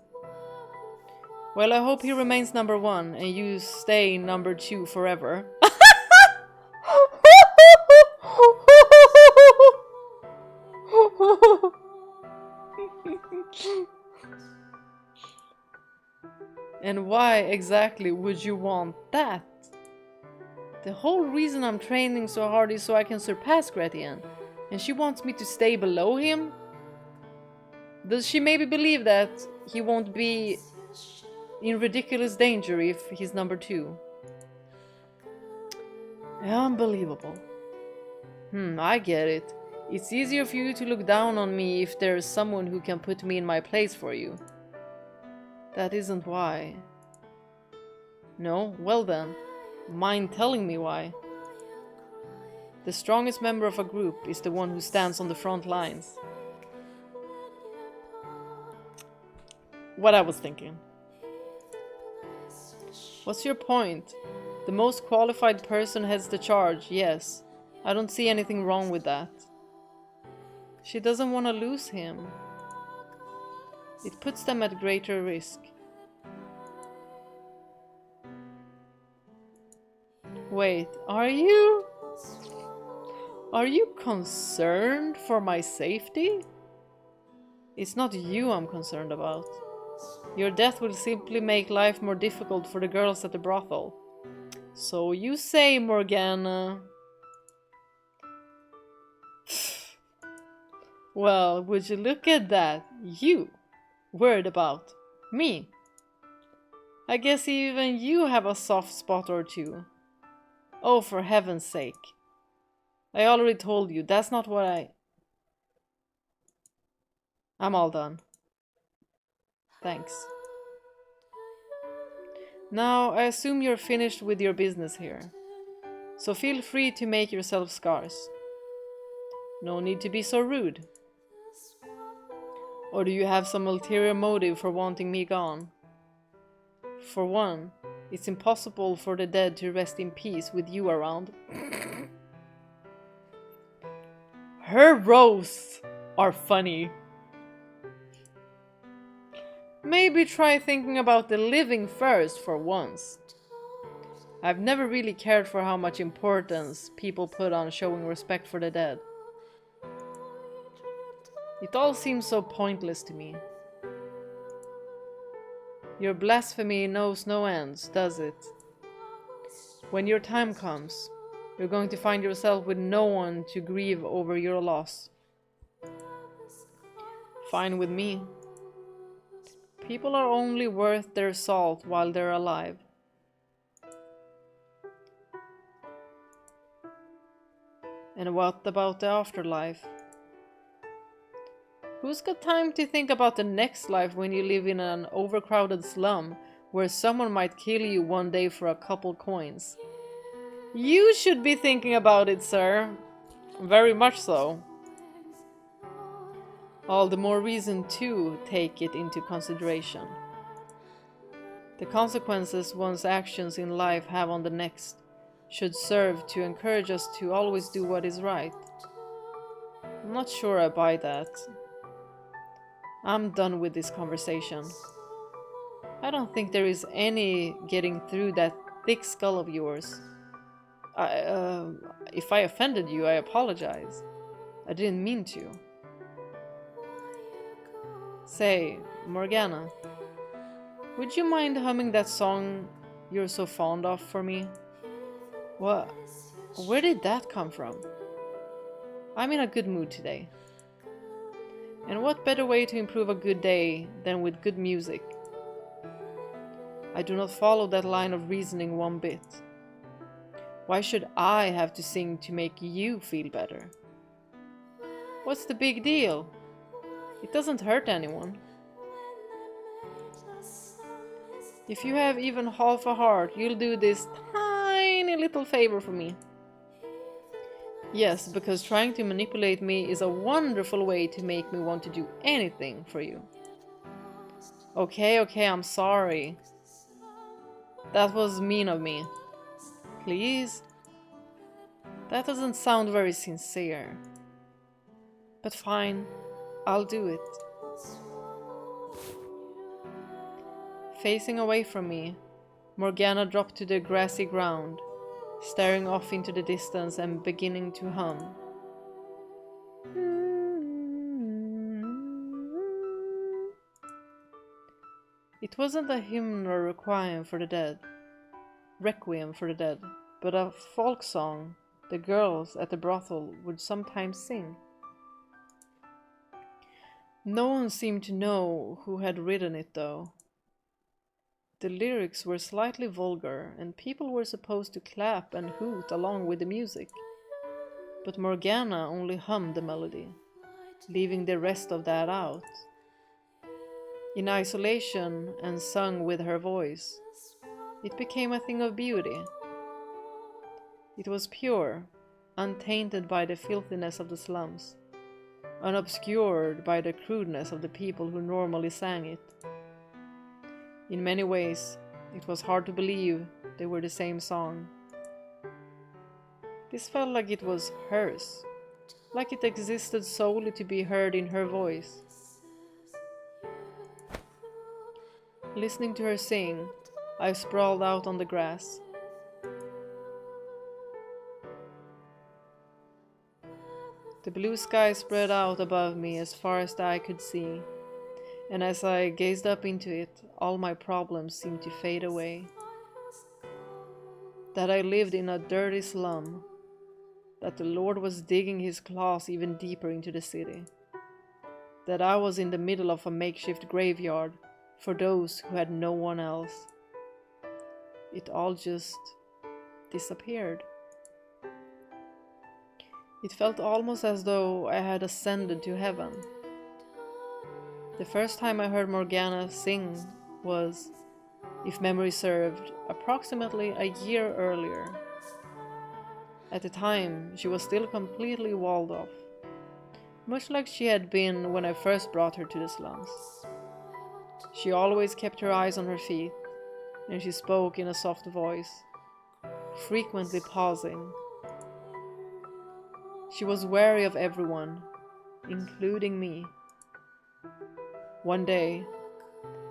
Well, I hope he remains number one and you stay number two forever. And why exactly would you want that? The whole reason I'm training so hard is so I can surpass Gratien. And she wants me to stay below him? Does she maybe believe that he won't be in ridiculous danger if he's number two? Unbelievable. I get it. It's easier for you to look down on me if there's someone who can put me in my place for you. That isn't why. No? Well then, mind telling me why? The strongest member of a group is the one who stands on the front lines. What I was thinking. What's your point? The most qualified person heads the charge, yes. I don't see anything wrong with that. She doesn't want to lose him. It puts them at greater risk. Wait, are you concerned for my safety? It's not you I'm concerned about. Your death will simply make life more difficult for the girls at the brothel. So you say, Morgana. Well, would you look at that? You, worried about me. I guess even you have a soft spot or two. Oh, for heaven's sake. I already told you, that's not what I'm all done. Thanks. Now, I assume you're finished with your business here. So feel free to make yourself scarce. No need to be so rude. Or do you have some ulterior motive for wanting me gone? For one, it's impossible for the dead to rest in peace with you around. Her roasts are funny. Maybe try thinking about the living first for once. I've never really cared for how much importance people put on showing respect for the dead. It all seems so pointless to me. Your blasphemy knows no ends, does it? When your time comes, you're going to find yourself with no one to grieve over your loss. Fine with me. People are only worth their salt while they're alive. And what about the afterlife? Who's got time to think about the next life when you live in an overcrowded slum where someone might kill you one day for a couple coins? You should be thinking about it, sir. Very much so. All the more reason to take it into consideration. The consequences one's actions in life have on the next should serve to encourage us to always do what is right. I'm not sure I buy that. I'm done with this conversation. I don't think there is any getting through that thick skull of yours. If I offended you, I apologize. I didn't mean to. Say, Morgana, would you mind humming that song you're so fond of for me? What? Where did that come from? I'm in a good mood today. And what better way to improve a good day than with good music? I do not follow that line of reasoning one bit. Why should I have to sing to make you feel better? What's the big deal? It doesn't hurt anyone. If you have even half a heart, you'll do this tiny little favor for me. Yes, because trying to manipulate me is a wonderful way to make me want to do anything for you. Okay, I'm sorry. That was mean of me. Please? That doesn't sound very sincere. But fine, I'll do it. Facing away from me, Morgana dropped to the grassy ground, staring off into the distance and beginning to hum. It wasn't a hymn or requiem for the dead, but a folk song the girls at the brothel would sometimes sing. No one seemed to know who had written it, though. The lyrics were slightly vulgar, and people were supposed to clap and hoot along with the music. But Morgana only hummed the melody, leaving the rest of that out. In isolation and sung with her voice, It became a thing of beauty. It was pure, untainted by the filthiness of the slums, unobscured by the crudeness of the people who normally sang it. In many ways, it was hard to believe they were the same song. This felt like it was hers, like it existed solely to be heard in her voice. Listening to her sing, I sprawled out on the grass. The blue sky spread out above me as far as the eye could see, and as I gazed up into it, all my problems seemed to fade away. That I lived in a dirty slum, that the Lord was digging his claws even deeper into the city, that I was in the middle of a makeshift graveyard for those who had no one else. It all just disappeared. It felt almost as though I had ascended to heaven. The first time I heard Morgana sing was, if memory served, approximately a year earlier. At the time, she was still completely walled off, much like she had been when I first brought her to the slums. She always kept her eyes on her feet, and she spoke in a soft voice, frequently pausing. She was wary of everyone, including me. One day,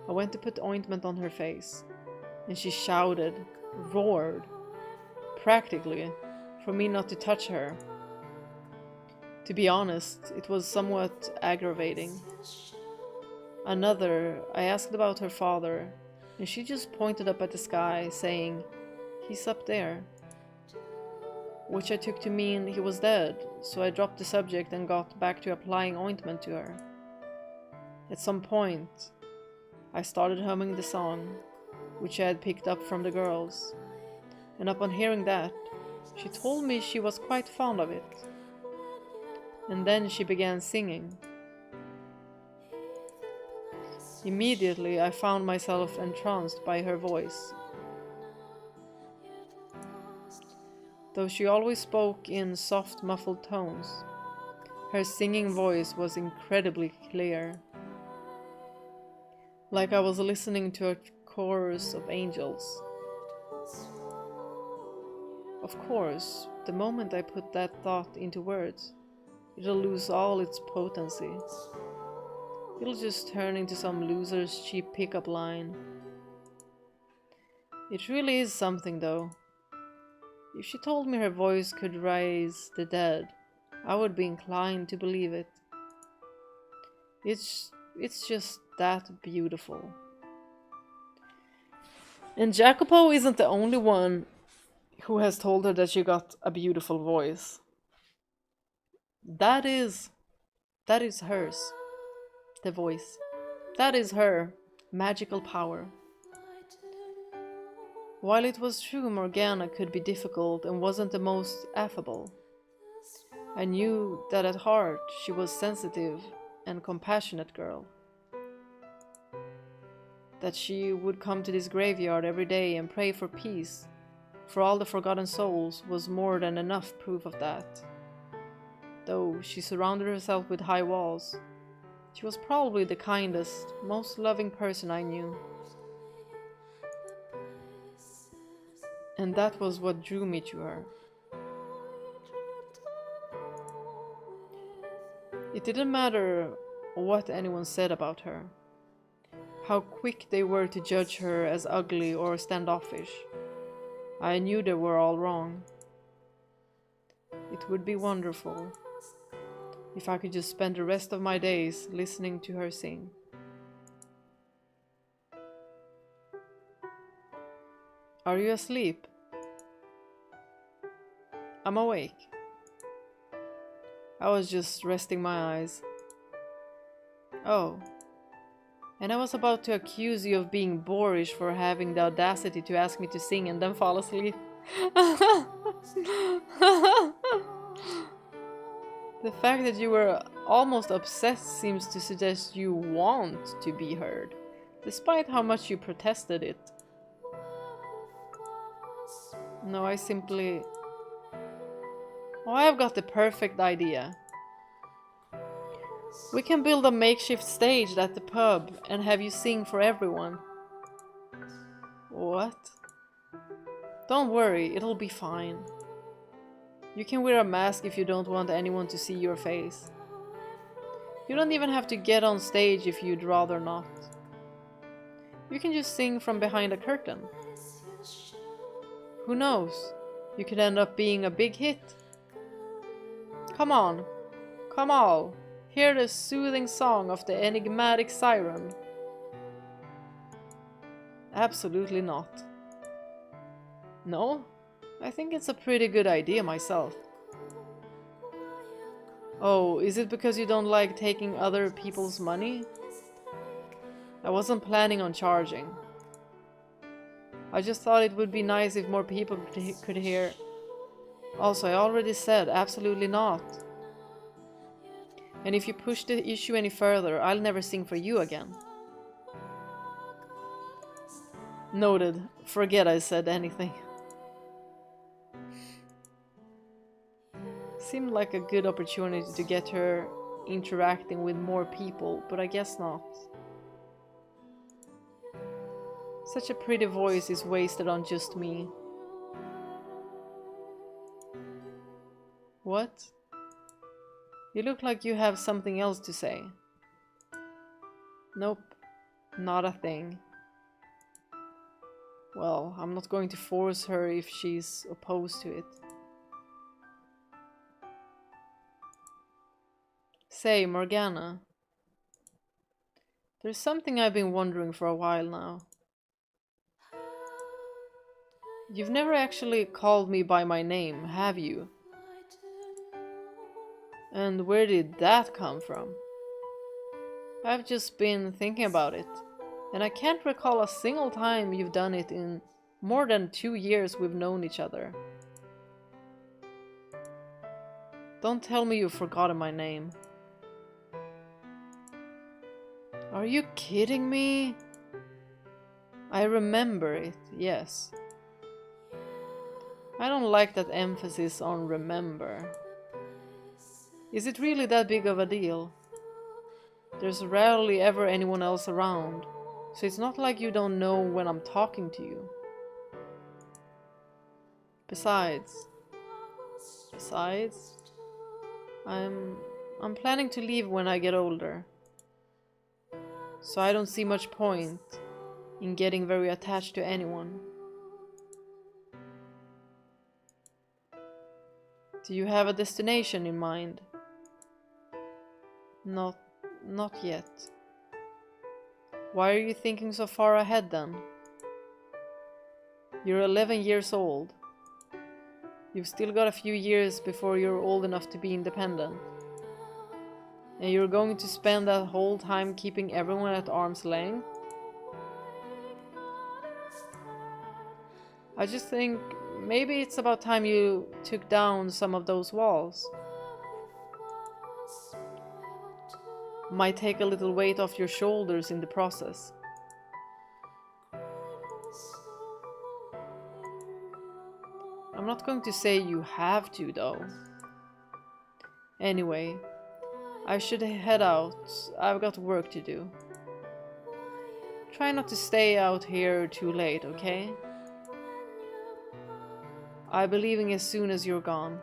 I went to put ointment on her face, and she shouted, roared, practically, for me not to touch her. To be honest, it was somewhat aggravating. Another, I asked about her father, and she just pointed up at the sky, saying, "He's up there." Which I took to mean he was dead, so I dropped the subject and got back to applying ointment to her. At some point, I started humming the song, which I had picked up from the girls, and upon hearing that, she told me she was quite fond of it. And then she began singing. Immediately, I found myself entranced by her voice. Though she always spoke in soft, muffled tones, her singing voice was incredibly clear. Like I was listening to a chorus of angels. Of course, the moment I put that thought into words, it'll lose all its potency. It'll just turn into some loser's cheap pickup line. It really is something, though. If she told me her voice could raise the dead, I would be inclined to believe it. It's just that beautiful. And Jacopo isn't the only one who has told her that she got a beautiful voice. That is hers. The voice. That is her magical power. While it was true Morgana could be difficult and wasn't the most affable, I knew that at heart she was sensitive and compassionate girl. That she would come to this graveyard every day and pray for peace, for all the forgotten souls, was more than enough proof of that. Though she surrounded herself with high walls, she was probably the kindest, most loving person I knew. And that was what drew me to her. It didn't matter what anyone said about her, how quick they were to judge her as ugly or standoffish. I knew they were all wrong. It would be wonderful if I could just spend the rest of my days listening to her sing. Are you asleep? I'm awake. I was just resting my eyes. Oh. And I was about to accuse you of being boorish for having the audacity to ask me to sing and then fall asleep. The fact that you were almost obsessed seems to suggest you want to be heard, despite how much you protested it. No, I simply... Oh, I've got the perfect idea. We can build a makeshift stage at the pub and have you sing for everyone. What? Don't worry, it'll be fine. You can wear a mask if you don't want anyone to see your face. You don't even have to get on stage if you'd rather not. You can just sing from behind a curtain. Who knows? You could end up being a big hit. Come on, come all, hear the soothing song of the enigmatic siren. Absolutely not. No? I think it's a pretty good idea myself. Oh, is it because you don't like taking other people's money? I wasn't planning on charging. I just thought it would be nice if more people could hear. Also, I already said absolutely not. And if you push the issue any further, I'll never sing for you again. Noted. Forget I said anything. Seemed like a good opportunity to get her interacting with more people, but I guess not. Such a pretty voice is wasted on just me. What? You look like you have something else to say. Nope, not a thing. Well, I'm not going to force her if she's opposed to it. Say, Morgana. There's something I've been wondering for a while now. You've never actually called me by my name, have you? And where did that come from? I've just been thinking about it, and I can't recall a single time you've done it in more than 2 years we've known each other. Don't tell me you've forgotten my name. Are you kidding me? I remember it, yes. I don't like that emphasis on remember. Is it really that big of a deal? There's rarely ever anyone else around, so it's not like you don't know when I'm talking to you. Besides, I'm planning to leave when I get older, so I don't see much point in getting very attached to anyone. Do you have a destination in mind? Not yet. Why are you thinking so far ahead then? You're 11 years old. You've still got a few years before you're old enough to be independent. And you're going to spend that whole time keeping everyone at arm's length? I just think maybe it's about time you took down some of those walls. Might take a little weight off your shoulders in the process. I'm not going to say you have to, though. Anyway, I should head out. I've got work to do. Try not to stay out here too late, okay? I'll be leaving as soon as you're gone.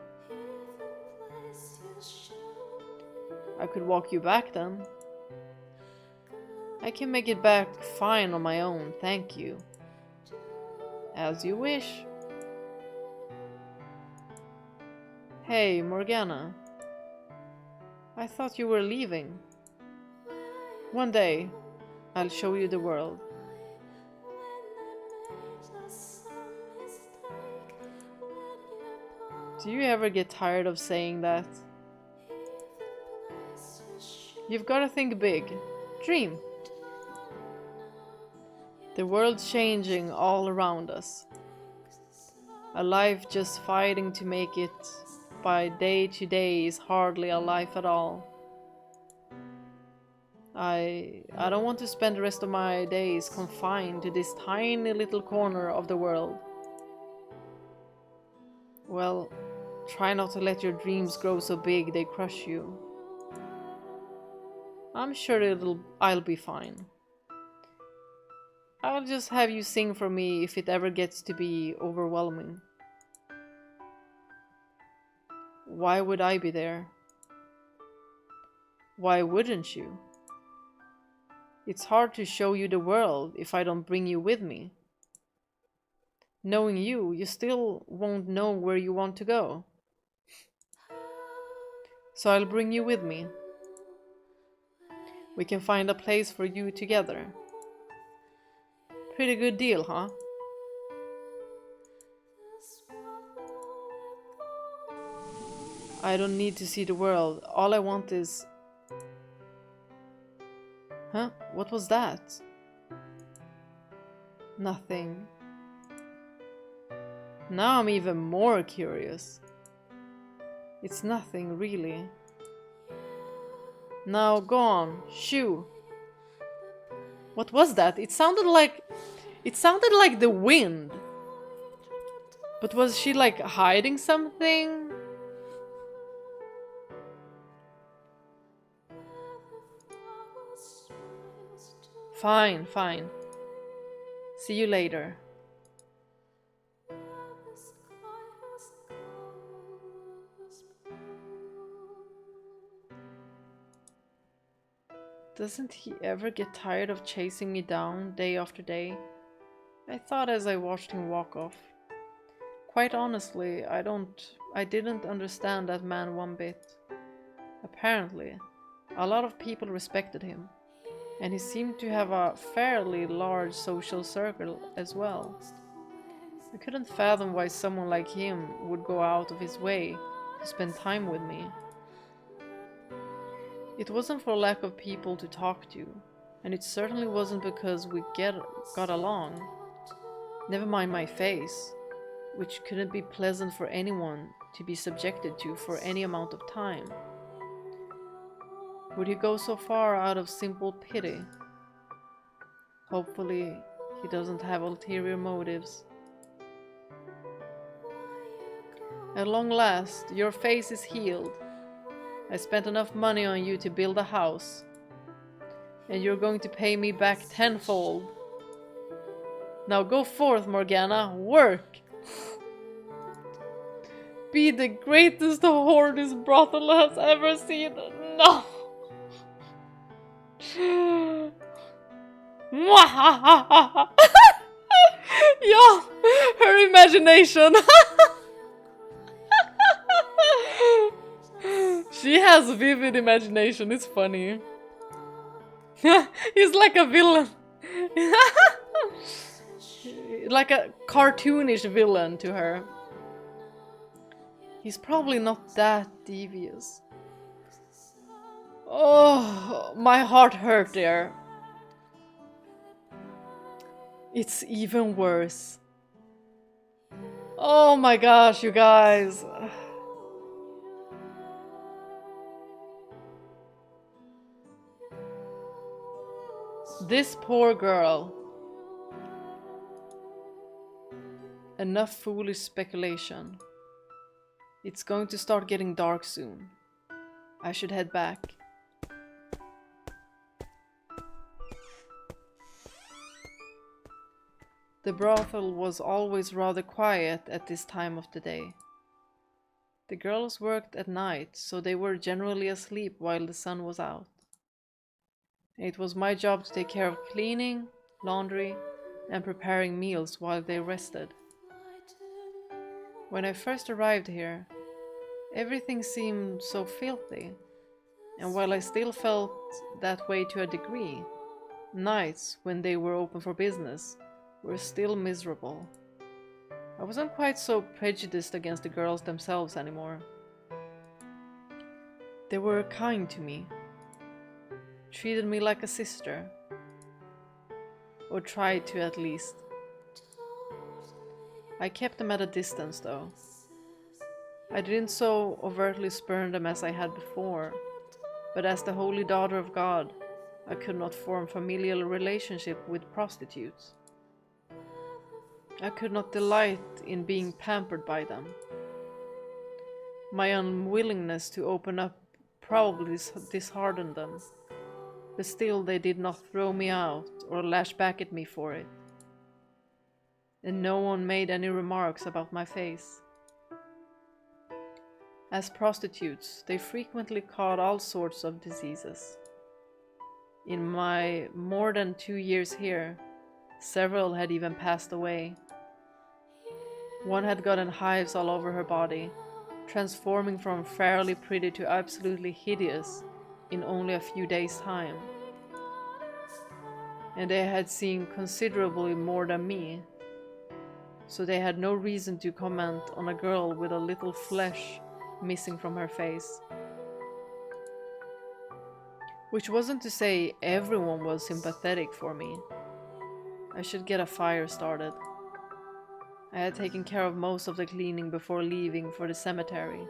I could walk you back then. I can make it back fine on my own, thank you. As you wish. Hey, Morgana. I thought you were leaving. One day, I'll show you the world. Do you ever get tired of saying that? You've got to think big. Dream. The world's changing all around us. A life just fighting to make it by day to day is hardly a life at all. I don't want to spend the rest of my days confined to this tiny little corner of the world. Well, try not to let your dreams grow so big they crush you. I'm sure I'll be fine. I'll just have you sing for me if it ever gets to be overwhelming. Why would I be there? Why wouldn't you? It's hard to show you the world if I don't bring you with me. Knowing you, you still won't know where you want to go. So I'll bring you with me. We can find a place for you together. Pretty good deal, huh? I don't need to see the world. All I want is... Huh? What was that? Nothing. Now I'm even more curious. It's nothing, really. Now, go on. Shoo. What was that? It sounded like the wind. But was she like hiding something? Fine, fine. See you later. Doesn't he ever get tired of chasing me down day after day? I thought as I watched him walk off. Quite honestly, I didn't understand that man one bit. Apparently, a lot of people respected him, and he seemed to have a fairly large social circle as well. I couldn't fathom why someone like him would go out of his way to spend time with me. It wasn't for lack of people to talk to, and it certainly wasn't because we got along. Never mind my face, which couldn't be pleasant for anyone to be subjected to for any amount of time. Would he go so far out of simple pity? Hopefully, he doesn't have ulterior motives. At long last, your face is healed. I spent enough money on you to build a house, and you're going to pay me back tenfold. Now go forth, Morgana, work! Be the greatest whore this brothel has ever seen. No! Yeah, her imagination. She has vivid imagination, it's funny. He's like a villain. Like a cartoonish villain to her. He's probably not that devious. Oh, my heart hurt there. It's even worse. Oh my gosh, you guys. This poor girl. Enough foolish speculation. It's going to start getting dark soon. I should head back. The brothel was always rather quiet at this time of the day. The girls worked at night, so they were generally asleep while the sun was out. It was my job to take care of cleaning, laundry, and preparing meals while they rested. When I first arrived here, everything seemed so filthy, and while I still felt that way to a degree, nights when they were open for business were still miserable. I wasn't quite so prejudiced against the girls themselves anymore. They were kind to me, treated me like a sister, or tried to at least. I kept them at a distance though. I didn't so overtly spurn them as I had before, but as the holy daughter of God, I could not form familial relationship with prostitutes. I could not delight in being pampered by them. My unwillingness to open up probably disheartened them, but still they did not throw me out or lash back at me for it. And no one made any remarks about my face. As prostitutes, they frequently caught all sorts of diseases. In my more than 2 years here, several had even passed away. One had gotten hives all over her body, transforming from fairly pretty to absolutely hideous in only a few days' time. And they had seen considerably more than me, so they had no reason to comment on a girl with a little flesh missing from her face. Which wasn't to say everyone was sympathetic for me. I should get a fire started. I had taken care of most of the cleaning before leaving for the cemetery,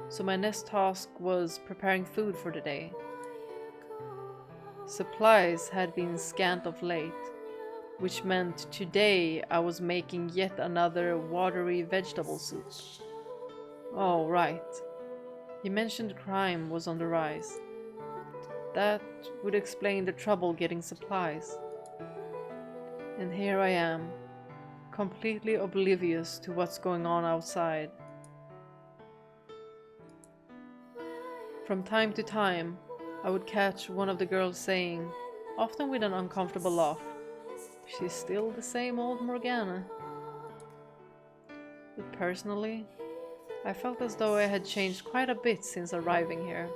so my next task was preparing food for the day. Supplies had been scant of late, which meant today I was making yet another watery vegetable soup. Oh, right. You mentioned crime was on the rise. That would explain the trouble getting supplies. And here I am, completely oblivious to what's going on outside. From time to time, I would catch one of the girls saying, often with an uncomfortable laugh, "She's still the same old Morgana." But personally, I felt as though I had changed quite a bit since arriving here.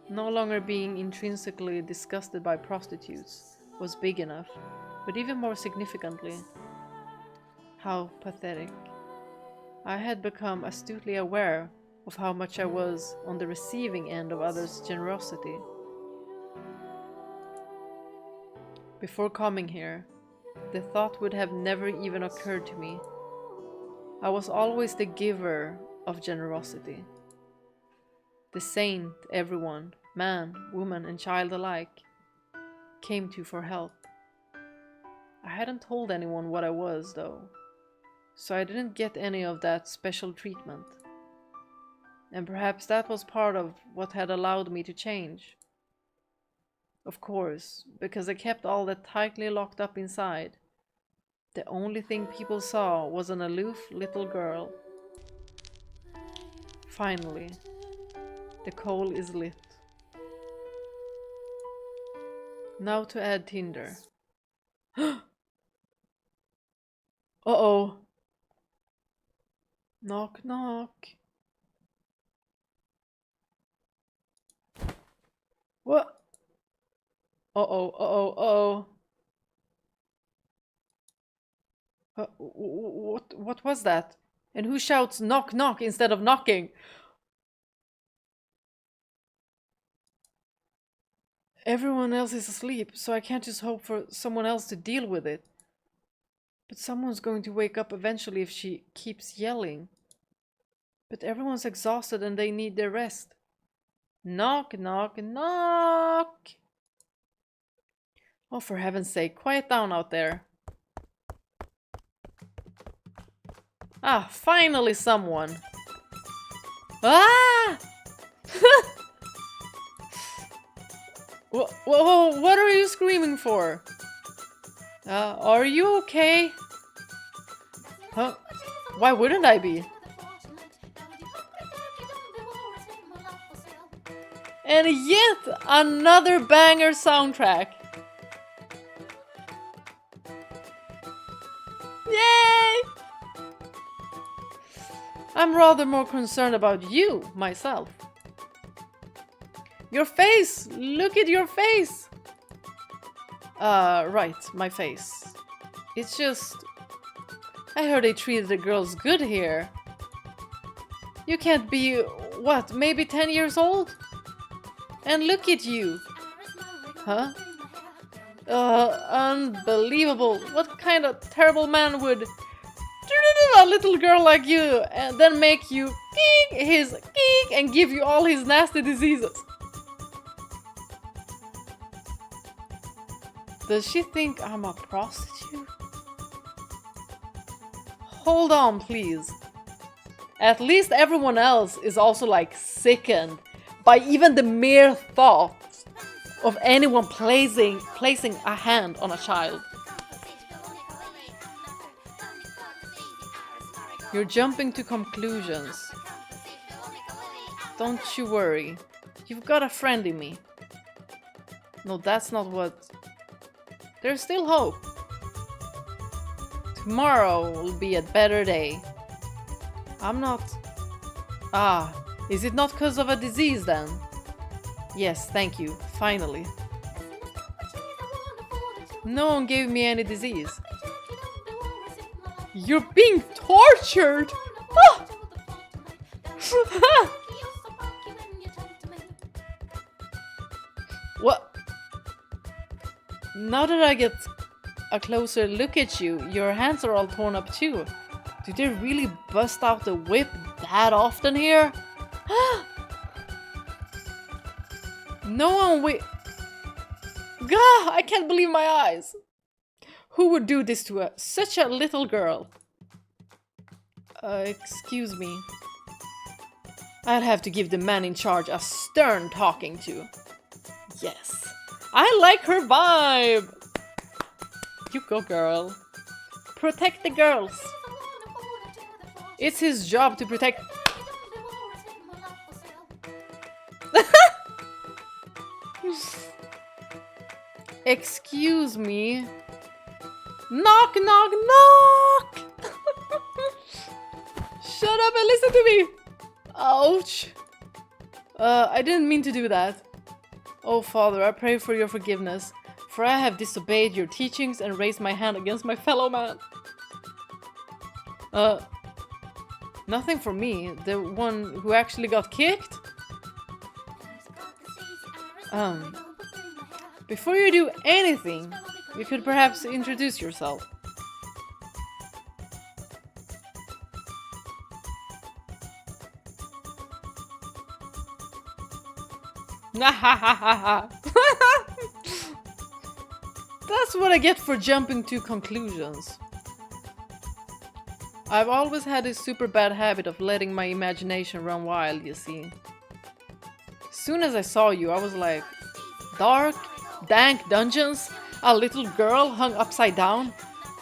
No longer being intrinsically disgusted by prostitutes was big enough, but even more significantly, how pathetic. I had become astutely aware of how much I was on the receiving end of others' generosity. Before coming here, the thought would have never even occurred to me. I was always the giver of generosity. The saint everyone, man, woman, and child alike, came to for help. I hadn't told anyone what I was, though, so I didn't get any of that special treatment. And perhaps that was part of what had allowed me to change. Of course, because I kept all that tightly locked up inside. The only thing people saw was an aloof little girl. Finally, the coal is lit. Now to add tinder. Uh-oh. Knock, knock. What? Uh-oh, uh-oh, uh-oh. What was that? And who shouts knock, knock instead of knocking? Everyone else is asleep, so I can't just hope for someone else to deal with it. But someone's going to wake up eventually if she keeps yelling. But everyone's exhausted and they need their rest. Knock, knock, knock! Oh, for heaven's sake, quiet down out there. Ah, finally someone! Ah! Whoa, what are you screaming for? Are you okay? Huh? Why wouldn't I be? And yet another banger soundtrack. Yay! I'm rather more concerned about you, myself. Your face! Look at your face! Right, my face. It's just... I heard they treated the girls good here. You can't be, what, maybe 10 years old? And look at you! Huh? Unbelievable! What kind of terrible man would a little girl like you and then make you geek his geek and give you all his nasty diseases? Does she think I'm a prostitute? Hold on, please. At least everyone else is also like sickened by even the mere thought of anyone placing a hand on a child. You're jumping to conclusions. Don't you worry. You've got a friend in me. No, that's not what... There's still hope. Tomorrow will be a better day. I'm not... Ah, is it not because of a disease then? Yes, thank you. Finally. No one gave me any disease. You're being tortured! Ah! What? Now that I get a closer look at you, your hands are all torn up too. Do they really bust out the whip that often here? No one Gah! I can't believe my eyes! Who would do this to such a little girl? Excuse me. I'd have to give the man in charge a stern talking to. Yes. I like her vibe! You go, girl. Protect the girls. It's his job to protect... Excuse me. Knock, knock, knock! Shut up and listen to me! Ouch. I didn't mean to do that. Oh, Father, I pray for your forgiveness, for I have disobeyed your teachings and raised my hand against my fellow man. Nothing for me, the one who actually got kicked? Before you do anything, you could perhaps introduce yourself. That's what I get for jumping to conclusions. I've always had this super bad habit of letting my imagination run wild, you see. As soon as I saw you, I was like, dark, dank dungeons, a little girl hung upside down,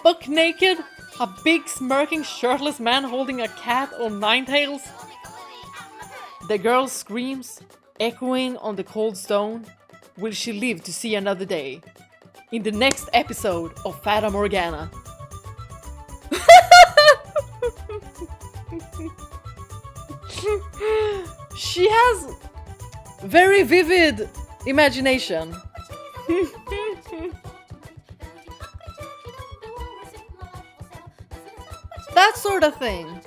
buck naked, a big smirking shirtless man holding a cat on nine tails. The girl's screams, echoing on the cold stone. Will she live to see another day? In the next episode of Fata Morgana. She has very vivid imagination. That sort of thing.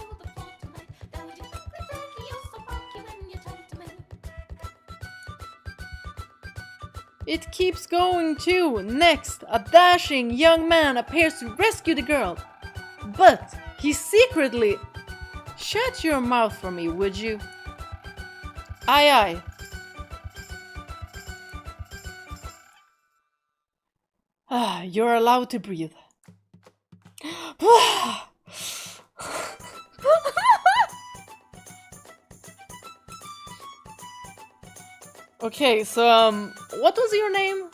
It keeps going too. Next, a dashing young man appears to rescue the girl. But he secretly... Shut your mouth for me, would you? Aye, aye. Ah, you're allowed to breathe. Okay, so, what was your name?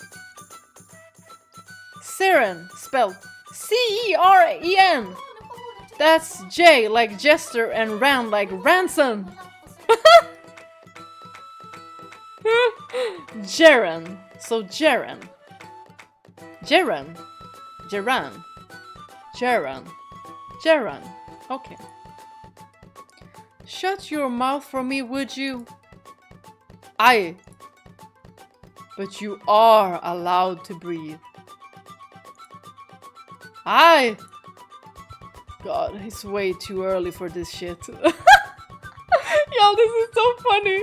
Ceren, spelled C-E-R-E-N. That's J like Jester and Ran like Ransom. Ceren, so Ceren. Ceren. Ceren. Ceren. Ceren. Okay. Shut your mouth for me, would you? Aye. But you are allowed to breathe. Aye. God, it's way too early for this shit. Y'all, this is so funny.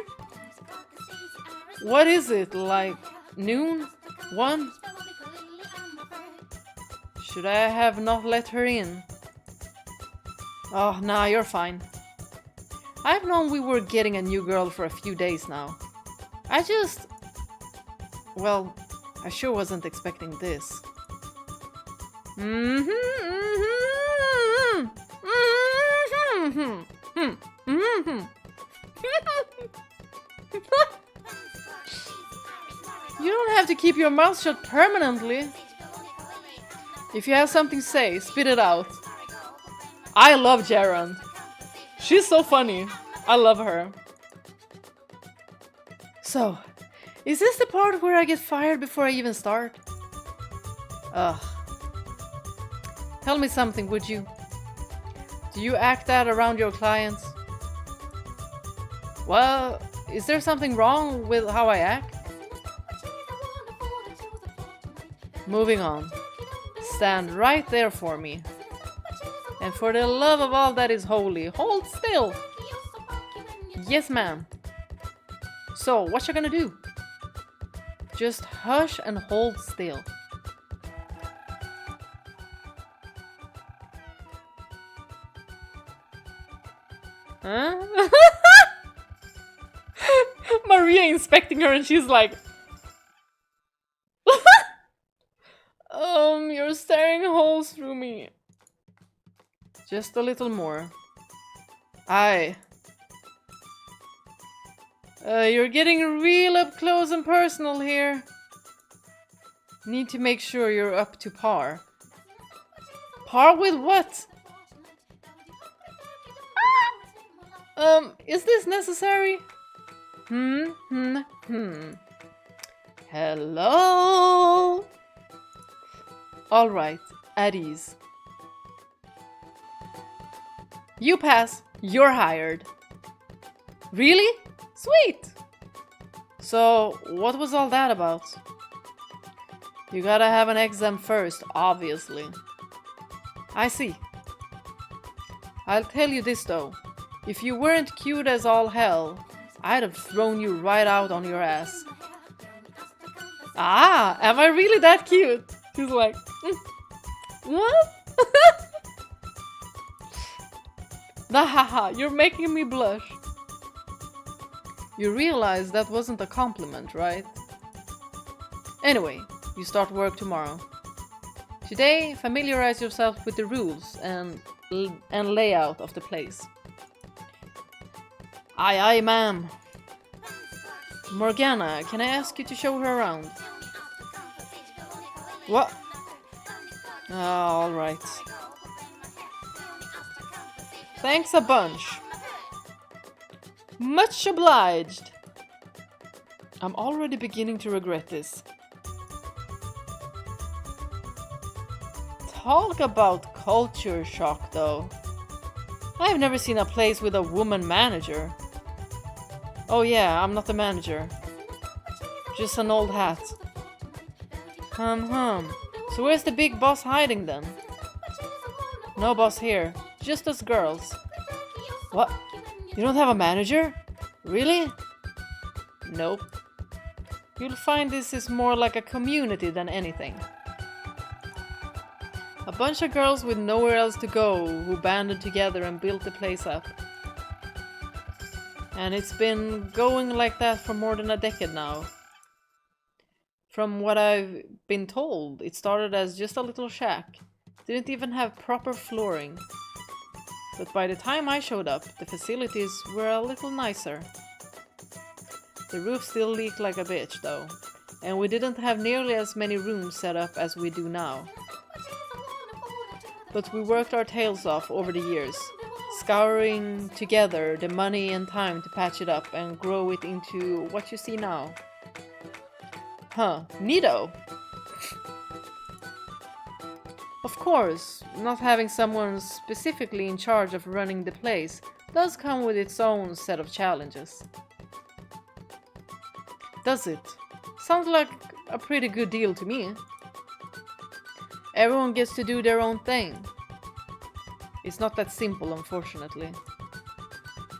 What is it, like noon? 1? Should I have not let her in? Oh, nah, you're fine. I've known we were getting a new girl for a few days now. Well, I sure wasn't expecting this. You don't have to keep your mouth shut permanently. If you have something to say, spit it out. I love Ceren. She's so funny. I love her. So, is this the part where I get fired before I even start? Ugh. Tell me something, would you? Do you act that around your clients? Well, is there something wrong with how I act? Moving on. Stand right there for me. And for the love of all that is holy, hold still. Yes, ma'am. So, what you gonna do? Just hush and hold still. Huh? Maria inspecting her and she's like, you're staring holes through me. Just a little more. You're getting real up close and personal here. Need to make sure you're up to par. Par with what? Is this necessary? Hello? Alright, at ease. You pass, you're hired. Really? Sweet! So, what was all that about? You gotta have an exam first, obviously. I see. I'll tell you this though. If you weren't cute as all hell, I'd have thrown you right out on your ass. Ah, am I really that cute? He's like, what? Haha, you're making me blush. You realize that wasn't a compliment, right? Anyway, you start work tomorrow. Today, familiarize yourself with the rules and layout of the place. Aye, aye, ma'am. Morgana, can I ask you to show her around? What? Oh, alright. Thanks a bunch. Much obliged. I'm already beginning to regret this. Talk about culture shock, though. I've never seen a place with a woman manager. Oh yeah, I'm not the manager. Just an old hat. So where's the big boss hiding then? No boss here. Just us girls. What? You don't have a manager? Really? Nope. You'll find this is more like a community than anything. A bunch of girls with nowhere else to go who banded together and built the place up. And it's been going like that for more than a decade now. From what I've been told, it started as just a little shack. Didn't even have proper flooring. But by the time I showed up, the facilities were a little nicer. The roof still leaked like a bitch though, and we didn't have nearly as many rooms set up as we do now. But we worked our tails off over the years, scouring together the money and time to patch it up and grow it into what you see now. Huh, neato! Of course, not having someone specifically in charge of running the place does come with its own set of challenges. Does it? Sounds like a pretty good deal to me. Everyone gets to do their own thing. It's not that simple, unfortunately.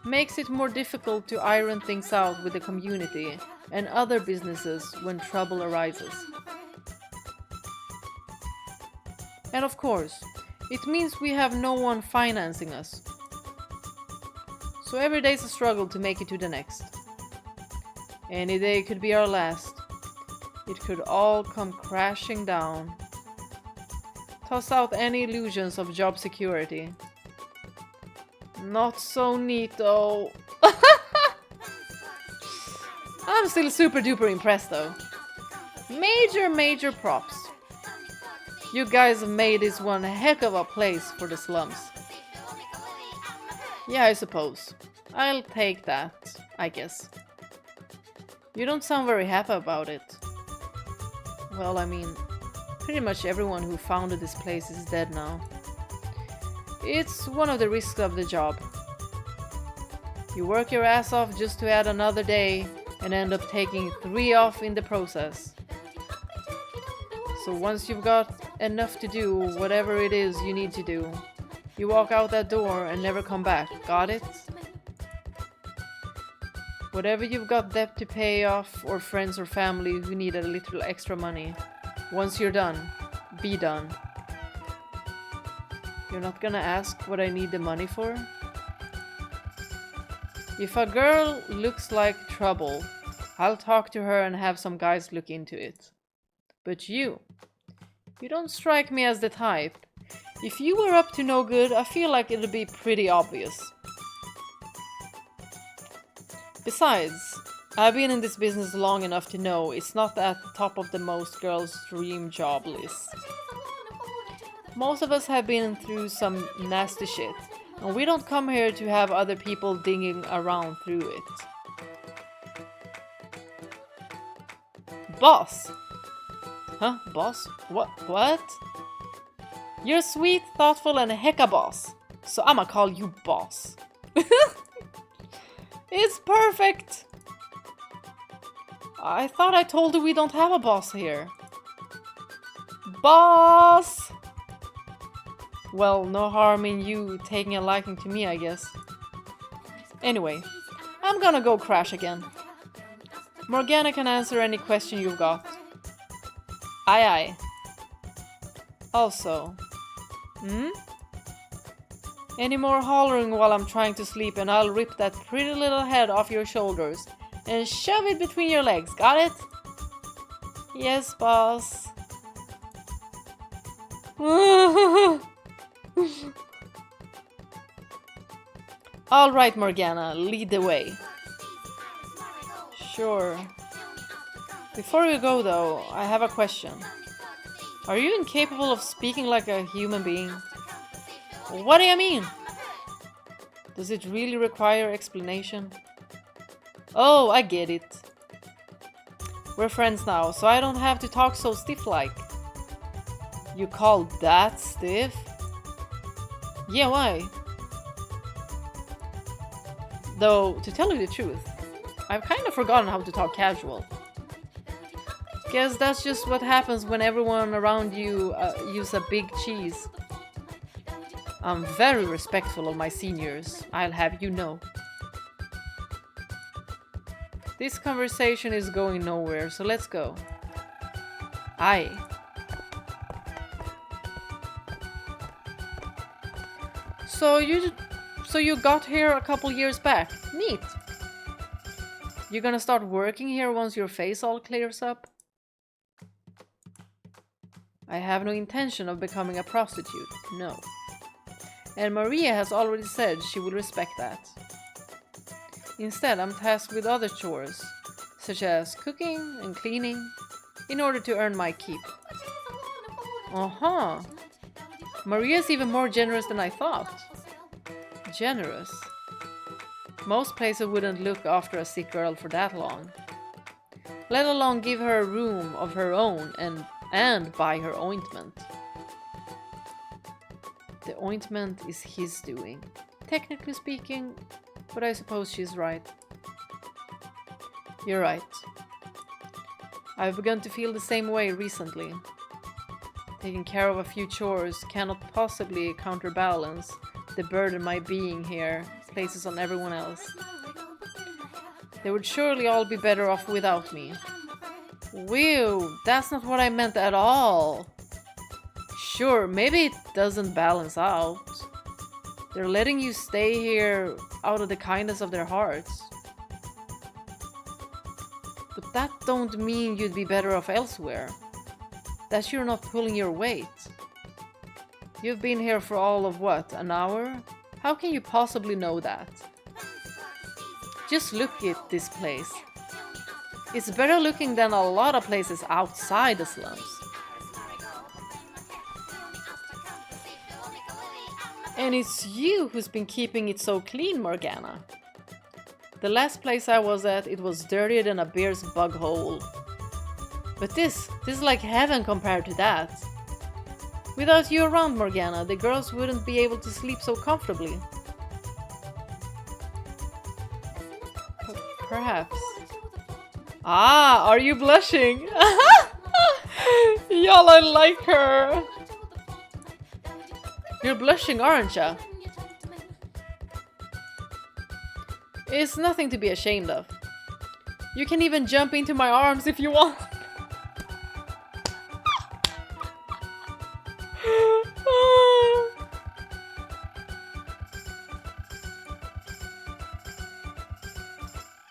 Makes it more difficult to iron things out with the community and other businesses when trouble arises. And of course, it means we have no one financing us. So every day's a struggle to make it to the next. Any day could be our last. It could all come crashing down. Toss out any illusions of job security. Not so neat though. I'm still super duper impressed though. Major props. You guys have made this one a heck of a place for the slums. Yeah, I suppose. I'll take that, I guess. You don't sound very happy about it. Well, I mean, pretty much everyone who founded this place is dead now. It's one of the risks of the job. You work your ass off just to add another day and end up taking 3 off in the process. So once you've got enough to do whatever it is you need to do, you walk out that door and never come back. Got it? Whatever you've got debt to pay off, or friends or family who need a little extra money, once you're done, be done. You're not gonna ask what I need the money for? If a girl looks like trouble, I'll talk to her and have some guys look into it. But you don't strike me as the type. If you were up to no good, I feel like it'd be pretty obvious. Besides, I've been in this business long enough to know it's not at the top of the most girls' dream job list. Most of us have been through some nasty shit, and we don't come here to have other people dinging around through it. Boss! Huh? Boss? What? You're sweet, thoughtful, and a hecka boss, so I'ma call you boss. It's perfect! I thought I told you we don't have a boss here. Boss! Well, no harm in you taking a liking to me, I guess. Anyway, I'm gonna go crash again. Morgana can answer any question you've got. Aye. Also, any more hollering while I'm trying to sleep and I'll rip that pretty little head off your shoulders and shove it between your legs, got it? Yes, boss. Alright, Morgana, lead the way. Sure. Before you go though, I have a question. Are you incapable of speaking like a human being? What do you mean? Does it really require explanation? Oh, I get it. We're friends now, so I don't have to talk so stiff-like. You call that stiff? Yeah, why? Though, to tell you the truth, I've kind of forgotten how to talk casual. Guess that's just what happens when everyone around you use a big cheese. I'm very respectful of my seniors, I'll have you know. This conversation is going nowhere, so let's go. Aye. So you got here a couple years back. Neat. You gonna start working here once your face all clears up? I have no intention of becoming a prostitute, no. And Maria has already said she will respect that. Instead, I'm tasked with other chores, such as cooking and cleaning, in order to earn my keep. Uh-huh. Maria's even more generous than I thought. Generous? Most places wouldn't look after a sick girl for that long. Let alone give her a room of her own and buy her ointment. The ointment is his doing, technically speaking, but I suppose she's right. You're right. I've begun to feel the same way recently. Taking care of a few chores cannot possibly counterbalance the burden my being here places on everyone else. They would surely all be better off without me. Whew, that's not what I meant at all. Sure, maybe it doesn't balance out. They're letting you stay here out of the kindness of their hearts. But that don't mean you'd be better off elsewhere. That you're not pulling your weight. You've been here for all of what, an hour? How can you possibly know that? Just look at this place. It's better looking than a lot of places outside the slums. And it's you who's been keeping it so clean, Morgana. The last place I was at, it was dirtier than a bear's bug hole. But this is like heaven compared to that. Without you around, Morgana, the girls wouldn't be able to sleep so comfortably. Perhaps. Ah, are you blushing? Y'all, I like her. You're blushing, aren't ya? It's nothing to be ashamed of. You can even jump into my arms if you want.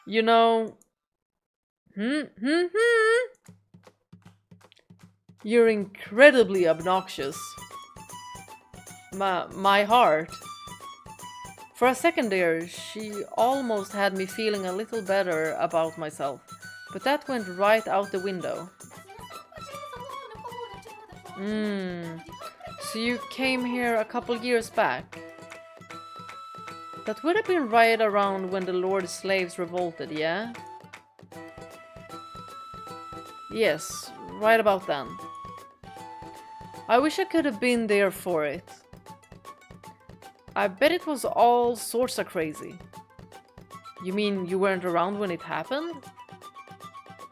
You know... You're incredibly obnoxious. My heart. For a second there, she almost had me feeling a little better about myself, but that went right out the window. So you came here a couple years back? That would have been right around when the Lord's slaves revolted, yeah? Yes, right about then. I wish I could have been there for it. I bet it was all sorts of crazy. You mean you weren't around when it happened?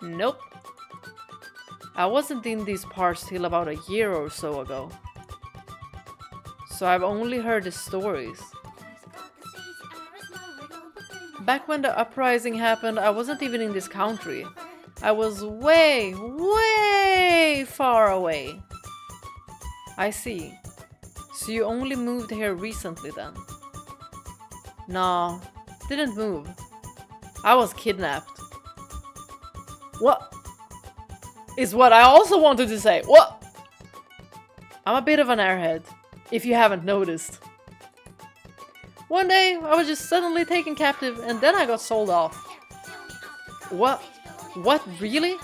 Nope. I wasn't in these parts till about a year or so ago. So I've only heard the stories. Back when the uprising happened, I wasn't even in this country. I was way, way far away. I see. So you only moved here recently then? No, didn't move. I was kidnapped. What? Is what I also wanted to say. What? I'm a bit of an airhead, if you haven't noticed. One day, I was just suddenly taken captive and then I got sold off. What? What, really?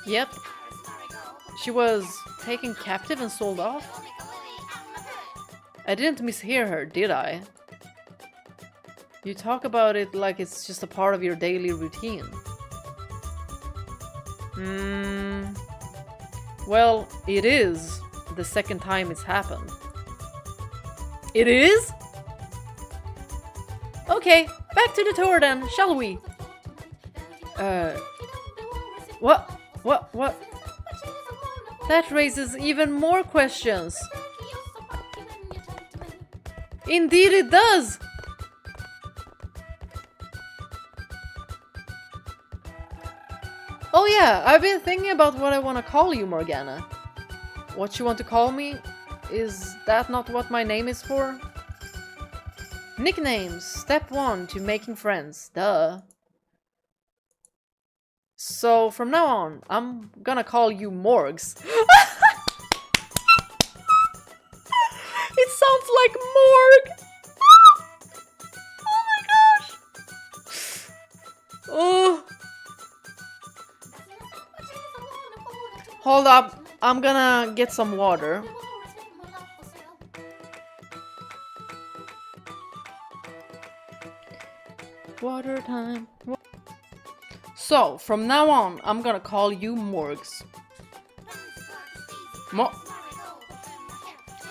Yep. She was taken captive and sold off? I didn't mishear her, did I? You talk about it like it's just a part of your daily routine. Well, it is the second time it's happened. It is? Okay, back to the tour then, shall we? What? That raises even more questions. Indeed it does! Oh yeah, I've been thinking about what I want to call you, Morgana. What you want to call me? Is that not what my name is for? Nicknames, step 1 to making friends, duh. So from now on, I'm gonna call you Morgs. It sounds like morgue! Oh my gosh! Oh. Hold up, I'm gonna get some water. Water time. So, from now on, I'm gonna call you Morgs.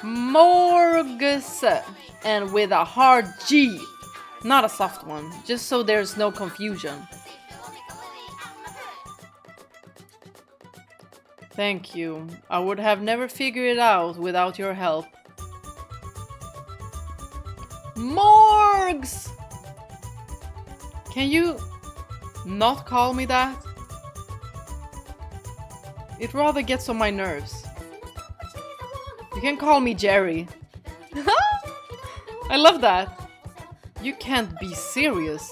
Morgs, and with a hard G, not a soft one, just so there's no confusion. Thank you. I would have never figured it out without your help. Morgs! Can you not call me that? It rather gets on my nerves. You can call me Jerry. I love that. You can't be serious.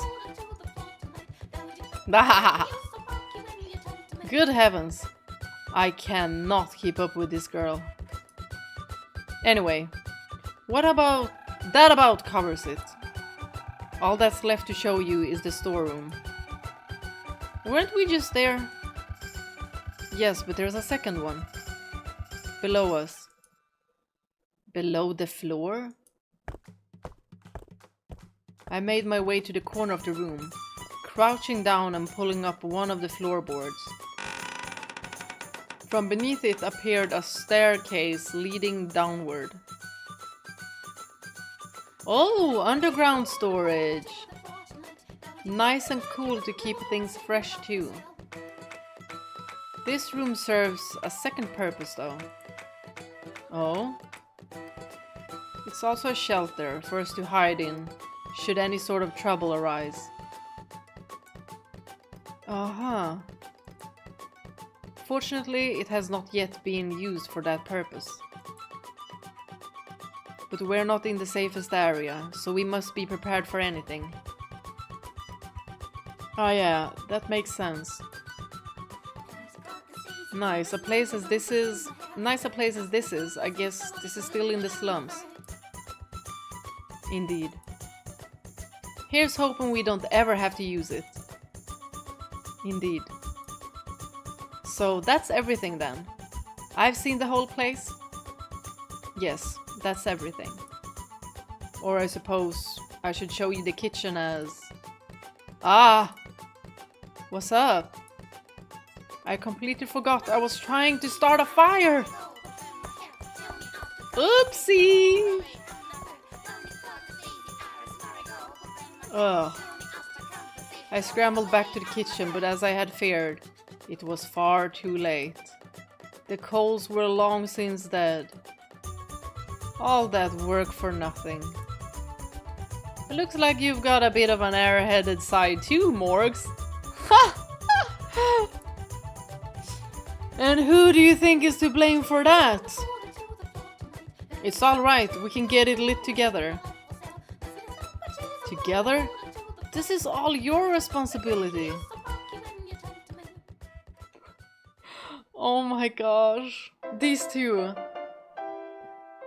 Good heavens. I cannot keep up with this girl. Anyway, what about That about covers it. All that's left to show you is the storeroom. Weren't we just there? Yes, but there's a second one. Below us. Below the floor? I made my way to the corner of the room, crouching down and pulling up one of the floorboards. From beneath it appeared a staircase leading downward. Oh, underground storage! Nice and cool to keep things fresh too. This room serves a second purpose though. Oh? It's also a shelter for us to hide in, should any sort of trouble arise. Uh-huh. Fortunately, it has not yet been used for that purpose. But we're not in the safest area, so we must be prepared for anything. Oh yeah, that makes sense. Nice a place as this is, I guess this is still in the slums. Indeed. Here's hoping we don't ever have to use it. Indeed. So that's everything then. I've seen the whole place. Yes, that's everything. Or I suppose I should show you the kitchen as... Ah! What's up? I completely forgot I was trying to start a fire! Oopsie! Ugh. I scrambled back to the kitchen, but as I had feared, it was far too late. The coals were long since dead. All that work for nothing. It looks like you've got a bit of an airheaded side too, Morgs. And who do you think is to blame for that? It's alright, we can get it lit together. Together? This is all your responsibility. Oh my gosh. These two.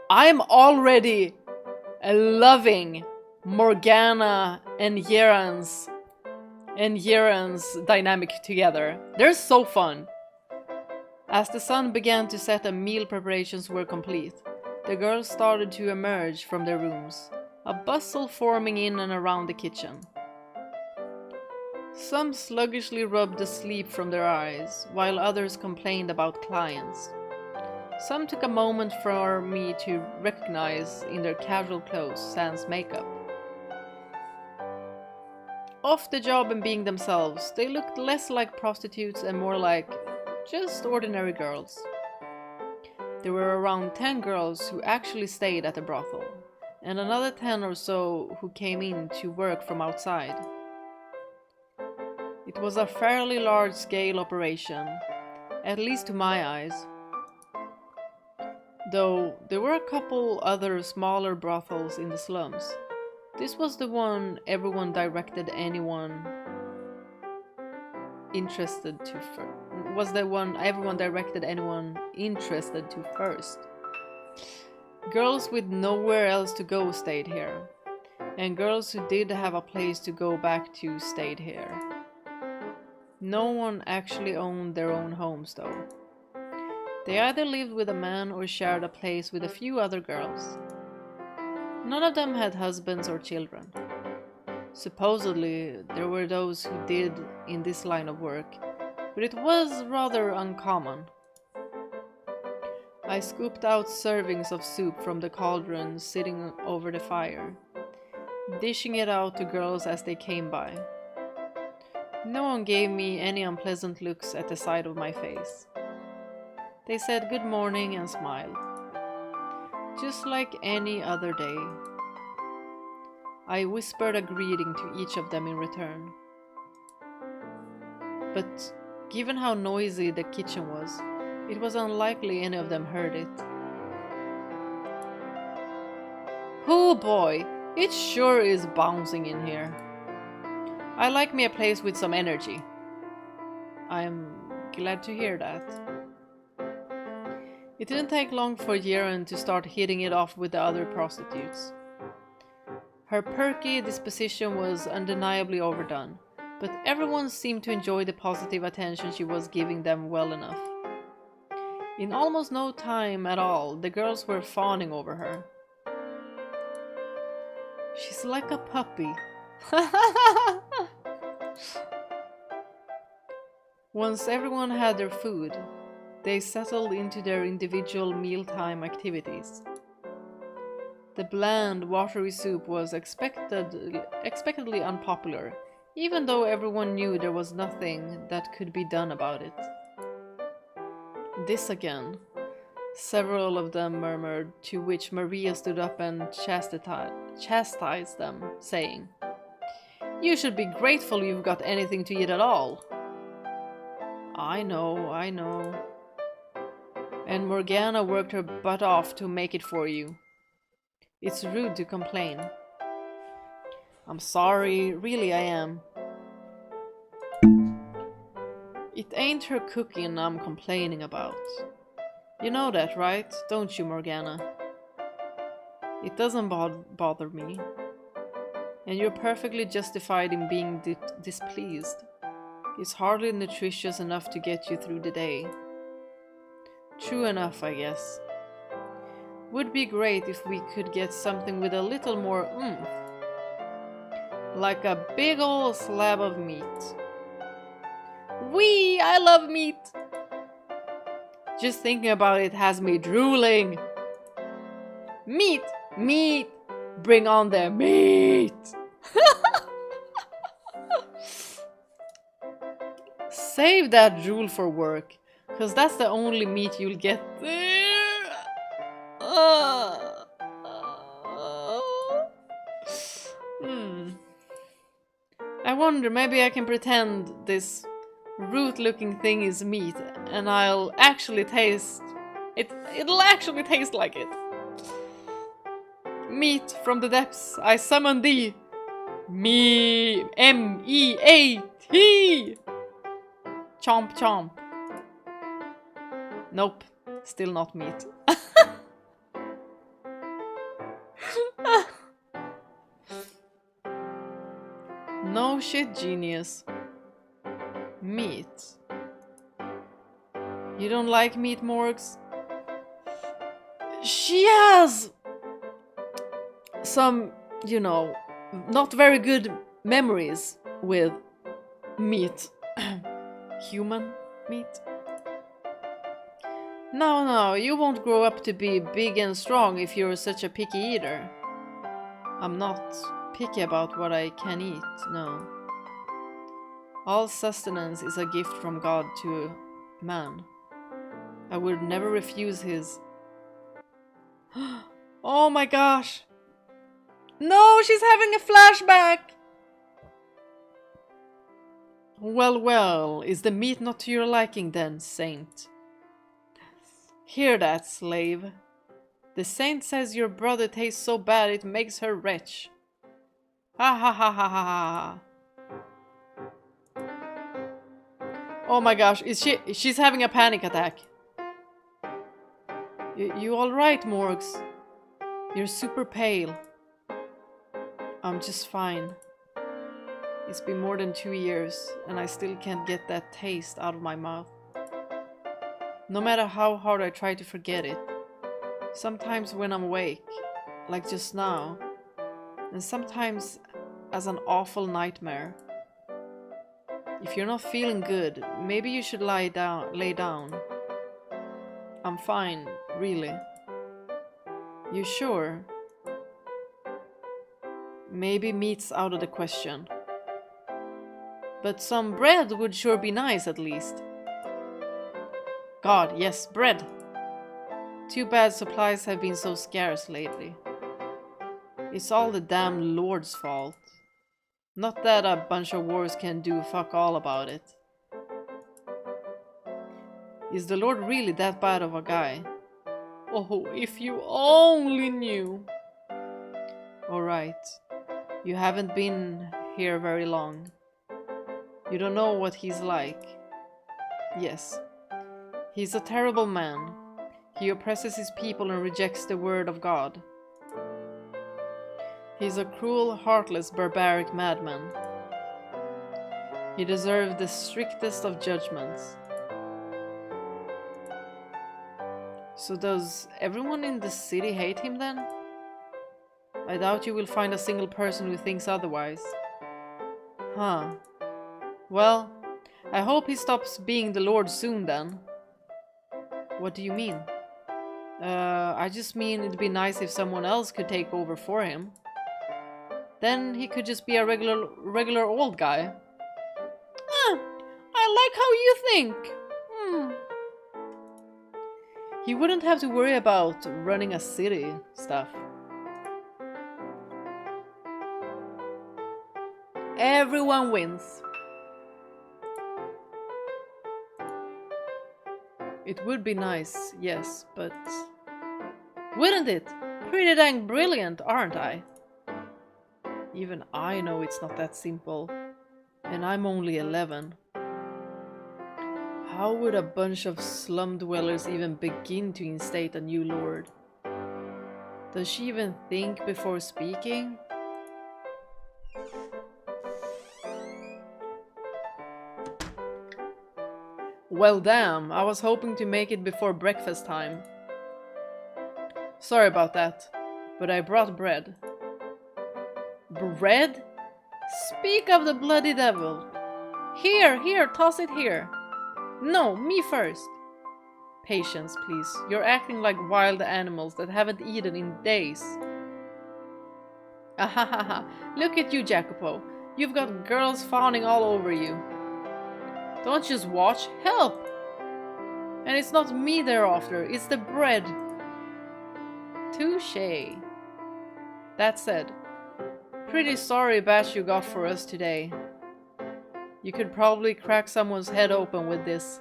I'm already loving Morgana and Ceren's dynamic together. They're so fun. As the sun began to set and meal preparations were complete, the girls started to emerge from their rooms, a bustle forming in and around the kitchen. Some sluggishly rubbed the sleep from their eyes, while others complained about clients. Some took a moment for me to recognize in their casual clothes sans makeup. Off the job and being themselves, they looked less like prostitutes and more like just ordinary girls. There were around 10 girls who actually stayed at the brothel, and another 10 or so who came in to work from outside. It was a fairly large-scale operation, at least to my eyes. Though there were a couple other smaller brothels in the slums. This was the one everyone directed anyone interested to first. Girls with nowhere else to go stayed here, and girls who did have a place to go back to stayed here. No one actually owned their own homes though. They either lived with a man or shared a place with a few other girls. None of them had husbands or children. Supposedly, there were those who did in this line of work, but it was rather uncommon. I scooped out servings of soup from the cauldron sitting over the fire, dishing it out to girls as they came by. No one gave me any unpleasant looks at the side of my face. They said good morning and smiled, just like any other day. I whispered a greeting to each of them in return. But given how noisy the kitchen was, it was unlikely any of them heard it. Oh boy, it sure is bouncing in here. I like me a place with some energy. I'm glad to hear that. It didn't take long for Ceren to start hitting it off with the other prostitutes. Her perky disposition was undeniably overdone, but everyone seemed to enjoy the positive attention she was giving them well enough. In almost no time at all, the girls were fawning over her. She's like a puppy. Once everyone had their food, they settled into their individual mealtime activities. The bland, watery soup was expectedly unpopular, even though everyone knew there was nothing that could be done about it. This again, several of them murmured, to which Maria stood up and chastised them, saying, "You should be grateful you've got anything to eat at all." I know. And Morgana worked her butt off to make it for you. It's rude to complain. I'm sorry, really I am. It ain't her cooking I'm complaining about. You know that, right? Don't you, Morgana? It doesn't bother me. And you're perfectly justified in being displeased. It's hardly nutritious enough to get you through the day. True enough, I guess. Would be great if we could get something with a little more oomph. Like a big ol' slab of meat. Wee! I love meat! Just thinking about it has me drooling. Meat! Meat! Bring on the meat! Save that drool for work, cause that's the only meat you'll get there. I wonder, maybe I can pretend this root-looking thing is meat, and I'll actually taste it. It'll actually taste like it. Meat from the depths, I summon thee. Me, M-E-A-T. Chomp chomp. Nope, still not meat. No shit, genius. Meat. You don't like meat, Morgs? She has some, you know, not very good memories with meat. Human meat. No, you won't grow up to be big and strong if you're such a picky eater. I'm not picky about what I can eat, no. All sustenance is a gift from God to man. I would never refuse his. Oh my gosh! No, she's having a flashback! Well, is the meat not to your liking then, saint? Hear that, slave. The saint says your brother tastes so bad it makes her wretch. Ha ha ha ha ha ha. Oh my gosh, she's having a panic attack. You alright, Morgs? You're super pale. I'm just fine. It's been more than 2 years, and I still can't get that taste out of my mouth. No matter how hard I try to forget it. Sometimes when I'm awake, like just now, and sometimes as an awful nightmare. If you're not feeling good, maybe you should lay down. I'm fine, really. You sure? Maybe meat's out of the question. But some bread would sure be nice, at least. God, yes, bread! Too bad supplies have been so scarce lately. It's all the damn Lord's fault. Not that a bunch of wars can do fuck all about it. Is the Lord really that bad of a guy? Oh, if you only knew! Alright. You haven't been here very long. You don't know what he's like. Yes. He's a terrible man. He oppresses his people and rejects the word of God. He's a cruel, heartless, barbaric madman. He deserved the strictest of judgments. So does everyone in the city hate him then? I doubt you will find a single person who thinks otherwise. Huh. Well, I hope he stops being the Lord soon then. What do you mean? I just mean it'd be nice if someone else could take over for him. Then he could just be a regular old guy. I like how you think. He wouldn't have to worry about running a city stuff. Everyone wins. It would be nice, yes, but... Wouldn't it? Pretty dang brilliant, aren't I? Even I know it's not that simple. And I'm only 11. How would a bunch of slum dwellers even begin to instate a new lord? Does she even think before speaking? Well damn, I was hoping to make it before breakfast time. Sorry about that, but I brought bread. Bread? Speak of the bloody devil. Here, toss it here. No, me first. Patience, please. You're acting like wild animals that haven't eaten in days. Ahahaha, look at you, Jacopo. You've got girls fawning all over you. Don't just watch, help! And it's not me they're after, it's the bread. Touché. That said, pretty sorry batch you got for us today. You could probably crack someone's head open with this.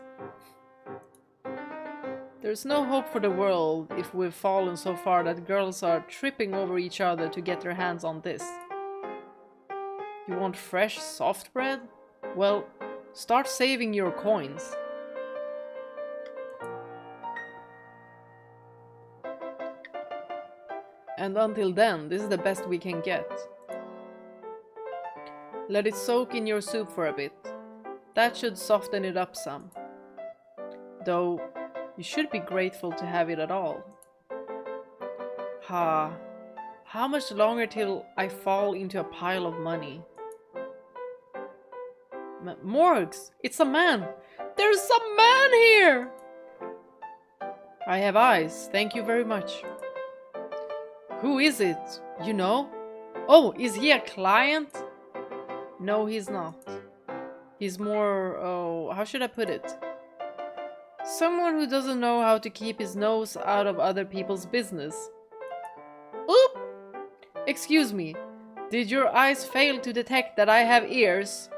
There's no hope for the world if we've fallen so far that girls are tripping over each other to get their hands on this. You want fresh, soft bread? Well, start saving your coins. And until then, this is the best we can get. Let it soak in your soup for a bit. That should soften it up some. Though, you should be grateful to have it at all. How much longer till I fall into a pile of money? Morgs! It's a man! There's a man here! I have eyes, thank you very much. Who is it? You know? Oh, is he a client? No, he's not. He's more... oh, how should I put it? Someone who doesn't know how to keep his nose out of other people's business. Oop! Excuse me, did your eyes fail to detect that I have ears?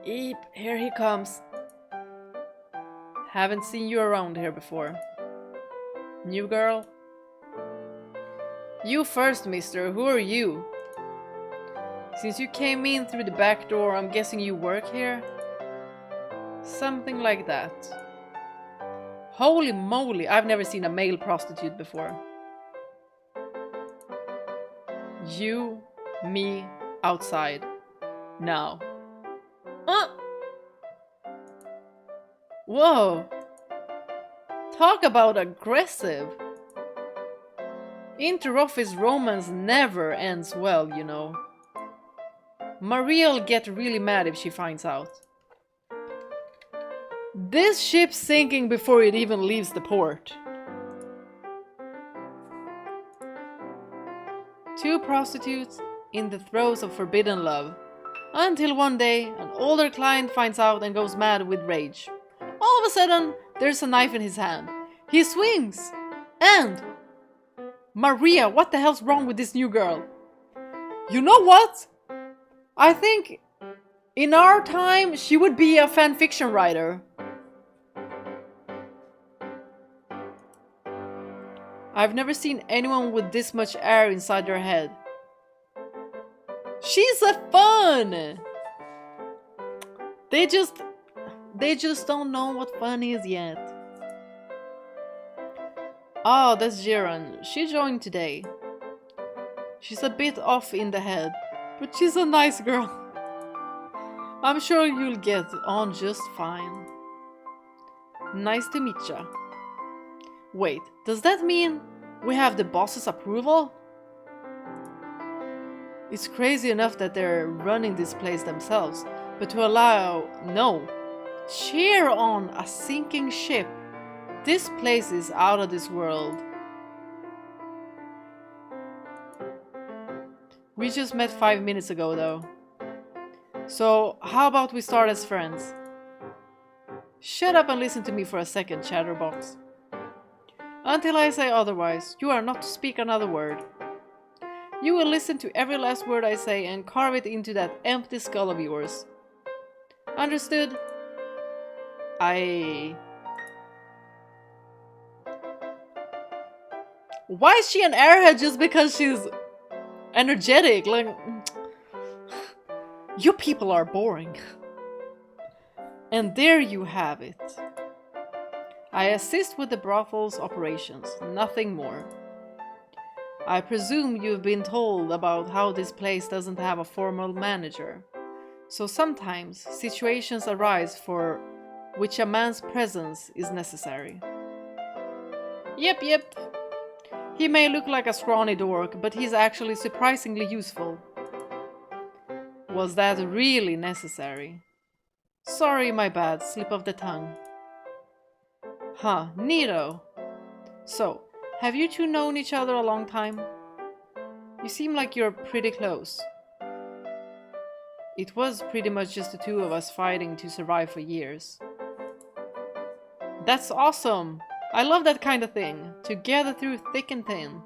Eep, here he comes. Haven't seen you around here before. New girl? You first, mister. Who are you? Since you came in through the back door, I'm guessing you work here? Something like that. Holy moly, I've never seen a male prostitute before. You, me, outside. Now. Whoa! Talk about aggressive! Inter-office romance never ends well, you know. Maria'll get really mad if she finds out. This ship's sinking before it even leaves the port. Two prostitutes in the throes of forbidden love. Until one day, an older client finds out and goes mad with rage. All of a sudden, there's a knife in his hand. He swings! And... Maria, what the hell's wrong with this new girl? You know what? I think in our time, she would be a fanfiction writer. I've never seen anyone with this much air inside their head. She's a fun! They just don't know what fun is yet. Oh, that's Ceren. She joined today. She's a bit off in the head, but she's a nice girl. I'm sure you'll get on just fine. Nice to meet ya. Wait, does that mean we have the boss's approval? It's crazy enough that they're running this place themselves, but to allow... No. Cheer on a sinking ship. This place is out of this world. We just met 5 minutes ago though. So how about we start as friends? Shut up and listen to me for a second, chatterbox. Until I say otherwise, you are not to speak another word. You will listen to every last word I say and carve it into that empty skull of yours. Understood? Why is she an airhead just because she's energetic? Like, you people are boring. And there you have it. I assist with the brothel's operations, nothing more. I presume you've been told about how this place doesn't have a formal manager. So sometimes situations arise for which a man's presence is necessary. Yep. He may look like a scrawny dork, but he's actually surprisingly useful. Was that really necessary? Sorry, my bad, slip of the tongue. Huh, neato. So, have you two known each other a long time? You seem like you're pretty close. It was pretty much just the two of us fighting to survive for years. That's awesome! I love that kind of thing. Together through thick and thin.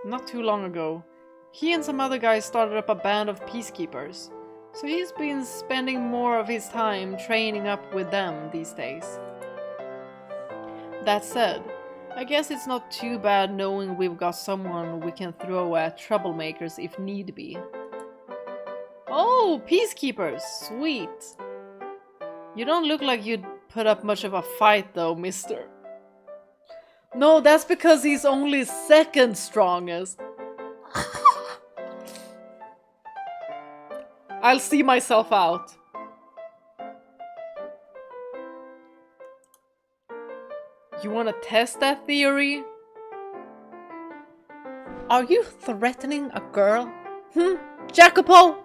Not too long ago, he and some other guys started up a band of peacekeepers. So he's been spending more of his time training up with them these days. That said, I guess it's not too bad knowing we've got someone we can throw at troublemakers if need be. Oh, peacekeepers! Sweet! You don't look like you'd put up much of a fight though, mister. No, that's because he's only second strongest. I'll see myself out. You wanna test that theory? Are you threatening a girl? Jacopo?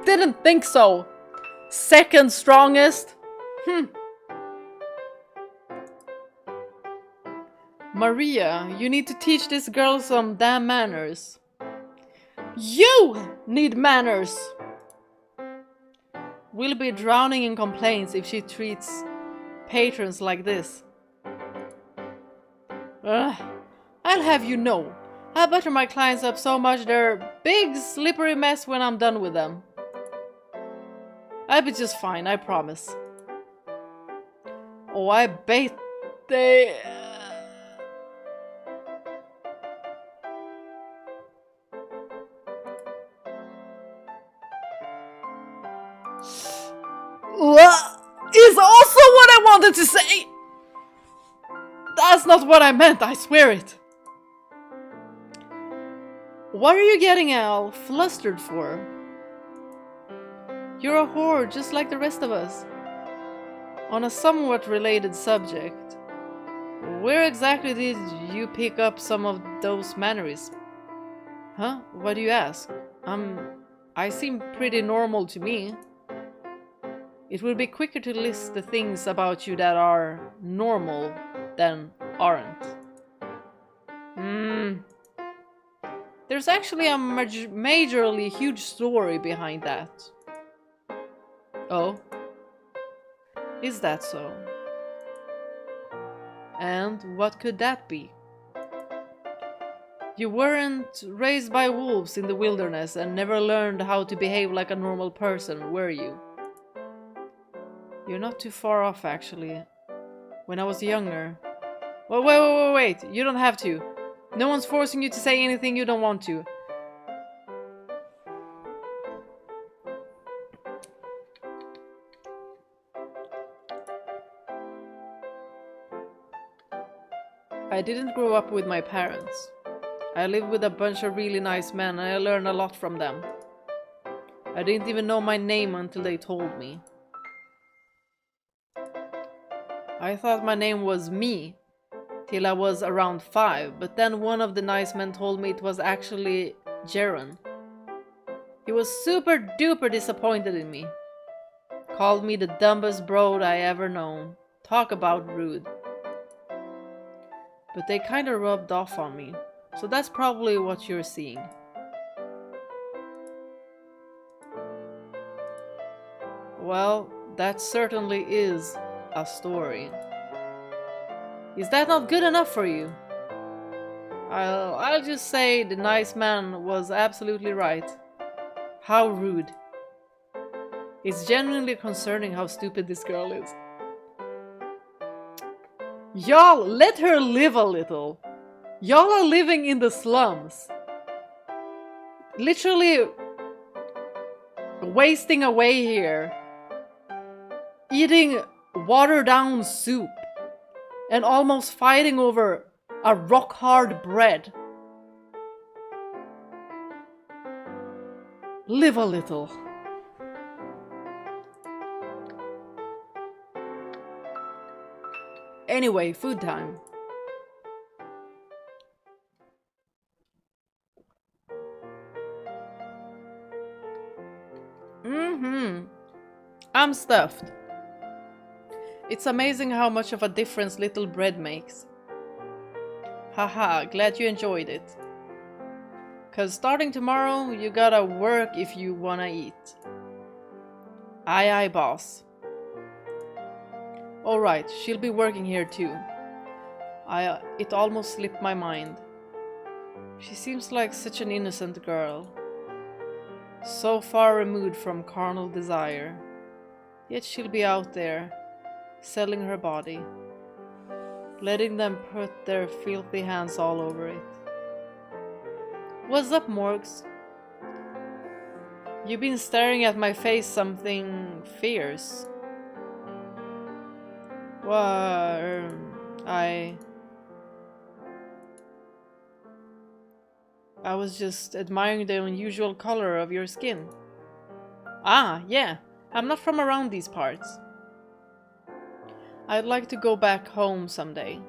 Didn't think so. Second strongest? Maria, you need to teach this girl some damn manners. You need manners! We'll be drowning in complaints if she treats patrons like this. I'll have you know, I butter my clients up so much they're a big slippery mess when I'm done with them. I'll be just fine, I promise. Oh, I bet they... What is also what I wanted to say? That's not what I meant, I swear it. What are you getting all flustered for? You're a whore just like the rest of us. On a somewhat related subject, where exactly did you pick up some of those mannerisms? Huh? Why do you ask? I seem pretty normal to me. It will be quicker to list the things about you that are normal than aren't. There's actually a majorly huge story behind that. Oh? Is that so? And what could that be? You weren't raised by wolves in the wilderness and never learned how to behave like a normal person, were you? You're not too far off, actually. When I was younger... Wait, you don't have to. No one's forcing you to say anything you don't want to. I didn't grow up with my parents. I lived with a bunch of really nice men and I learned a lot from them. I didn't even know my name until they told me. I thought my name was Me till I was around 5, but then one of the nice men told me it was actually Ceren. He was super duper disappointed in me. Called me the dumbest broad I ever known. Talk about rude. But they kinda rubbed off on me, so that's probably what you're seeing. Well, that certainly is a story. Is that not good enough for you? I'll just say the nice man was absolutely right. How rude. It's genuinely concerning how stupid this girl is. Y'all, let her live a little. Y'all are living in the slums. Literally wasting away here. Eating watered down soup. And almost fighting over a rock hard bread. Live a little. Anyway, food time. I'm stuffed. It's amazing how much of a difference little bread makes. Haha, glad you enjoyed it. Cause starting tomorrow, you gotta work if you wanna eat. Aye aye, boss. Alright, she'll be working here too. It almost slipped my mind. She seems like such an innocent girl. So far removed from carnal desire. Yet she'll be out there, selling her body. Letting them put their filthy hands all over it. What's up, Morgs? You've been staring at my face something fierce. Well, I was just admiring the unusual color of your skin. Ah, yeah, I'm not from around these parts. I'd like to go back home someday,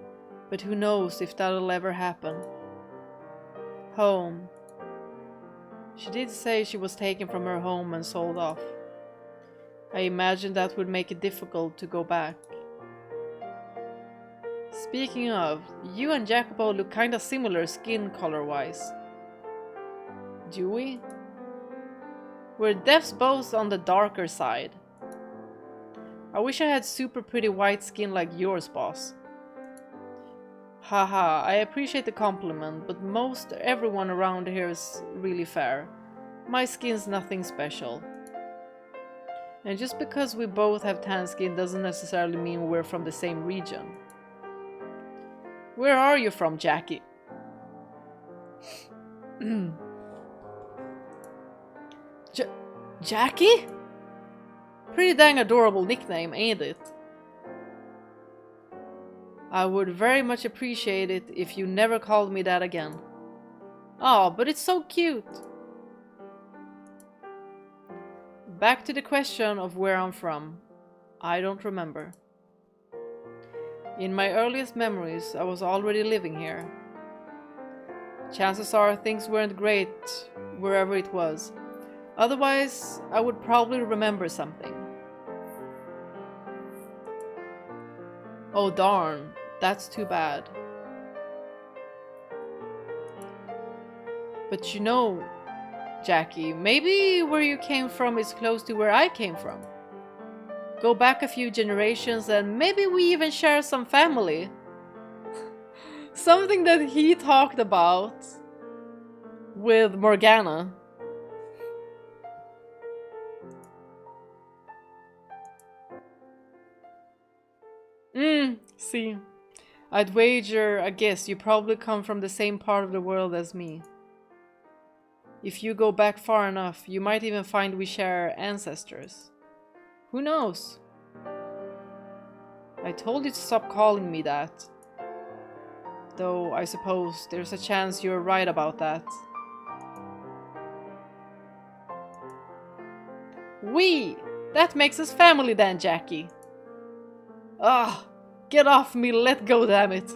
but who knows if that'll ever happen. Home. She did say she was taken from her home and sold off. I imagine that would make it difficult to go back. Speaking of, you and Jacopo look kinda similar skin color-wise. Do we? We're devs both on the darker side. I wish I had super pretty white skin like yours, boss. Haha, I appreciate the compliment, but most everyone around here is really fair. My skin's nothing special. And just because we both have tan skin doesn't necessarily mean we're from the same region. Where are you from, Jackie? Jackie? Pretty dang adorable nickname, ain't it? I would very much appreciate it if you never called me that again. Oh, but it's so cute! Back to the question of where I'm from. I don't remember. In my earliest memories, I was already living here. Chances are things weren't great wherever it was. Otherwise, I would probably remember something. Oh darn, that's too bad. But you know, Jackie, maybe where you came from is close to where I came from. Go back a few generations and maybe we even share some family. Something that he talked about with Morgana. See. I'd wager a guess you probably come from the same part of the world as me. If you go back far enough, you might even find we share ancestors. Who knows? I told you to stop calling me that. Though I suppose there's a chance you're right about that. We! That makes us family then, Jackie. Ah, get off me, let go, damn it.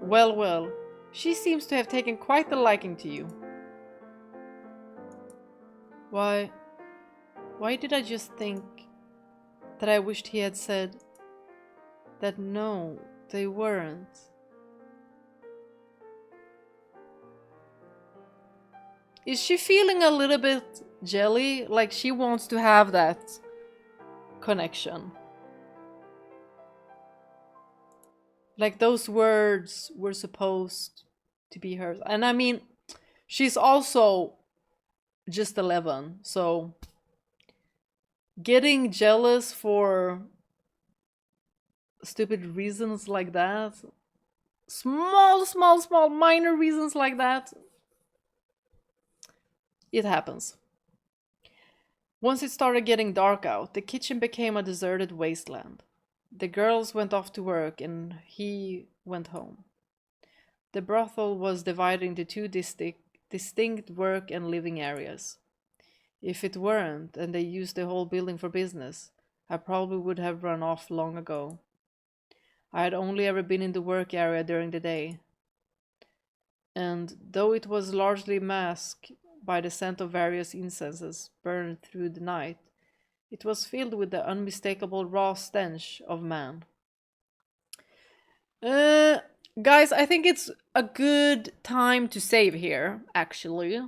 Well, well, she seems to have taken quite a liking to you. Why did I just think that I wished he had said that no, they weren't? Is she feeling a little bit jelly? Like she wants to have that connection? Like those words were supposed to be hers. And I mean, she's also just 11, so getting jealous for stupid reasons like that, small, minor reasons like that, it happens. Once it started getting dark out, the kitchen became a deserted wasteland. The girls went off to work and he went home. The brothel was divided into two distinct work and living areas. If it weren't, and they used the whole building for business, I probably would have run off long ago. I had only ever been in the work area during the day. And though it was largely masked by the scent of various incenses burned through the night, it was filled with the unmistakable raw stench of man. Guys, I think it's a good time to save here, actually.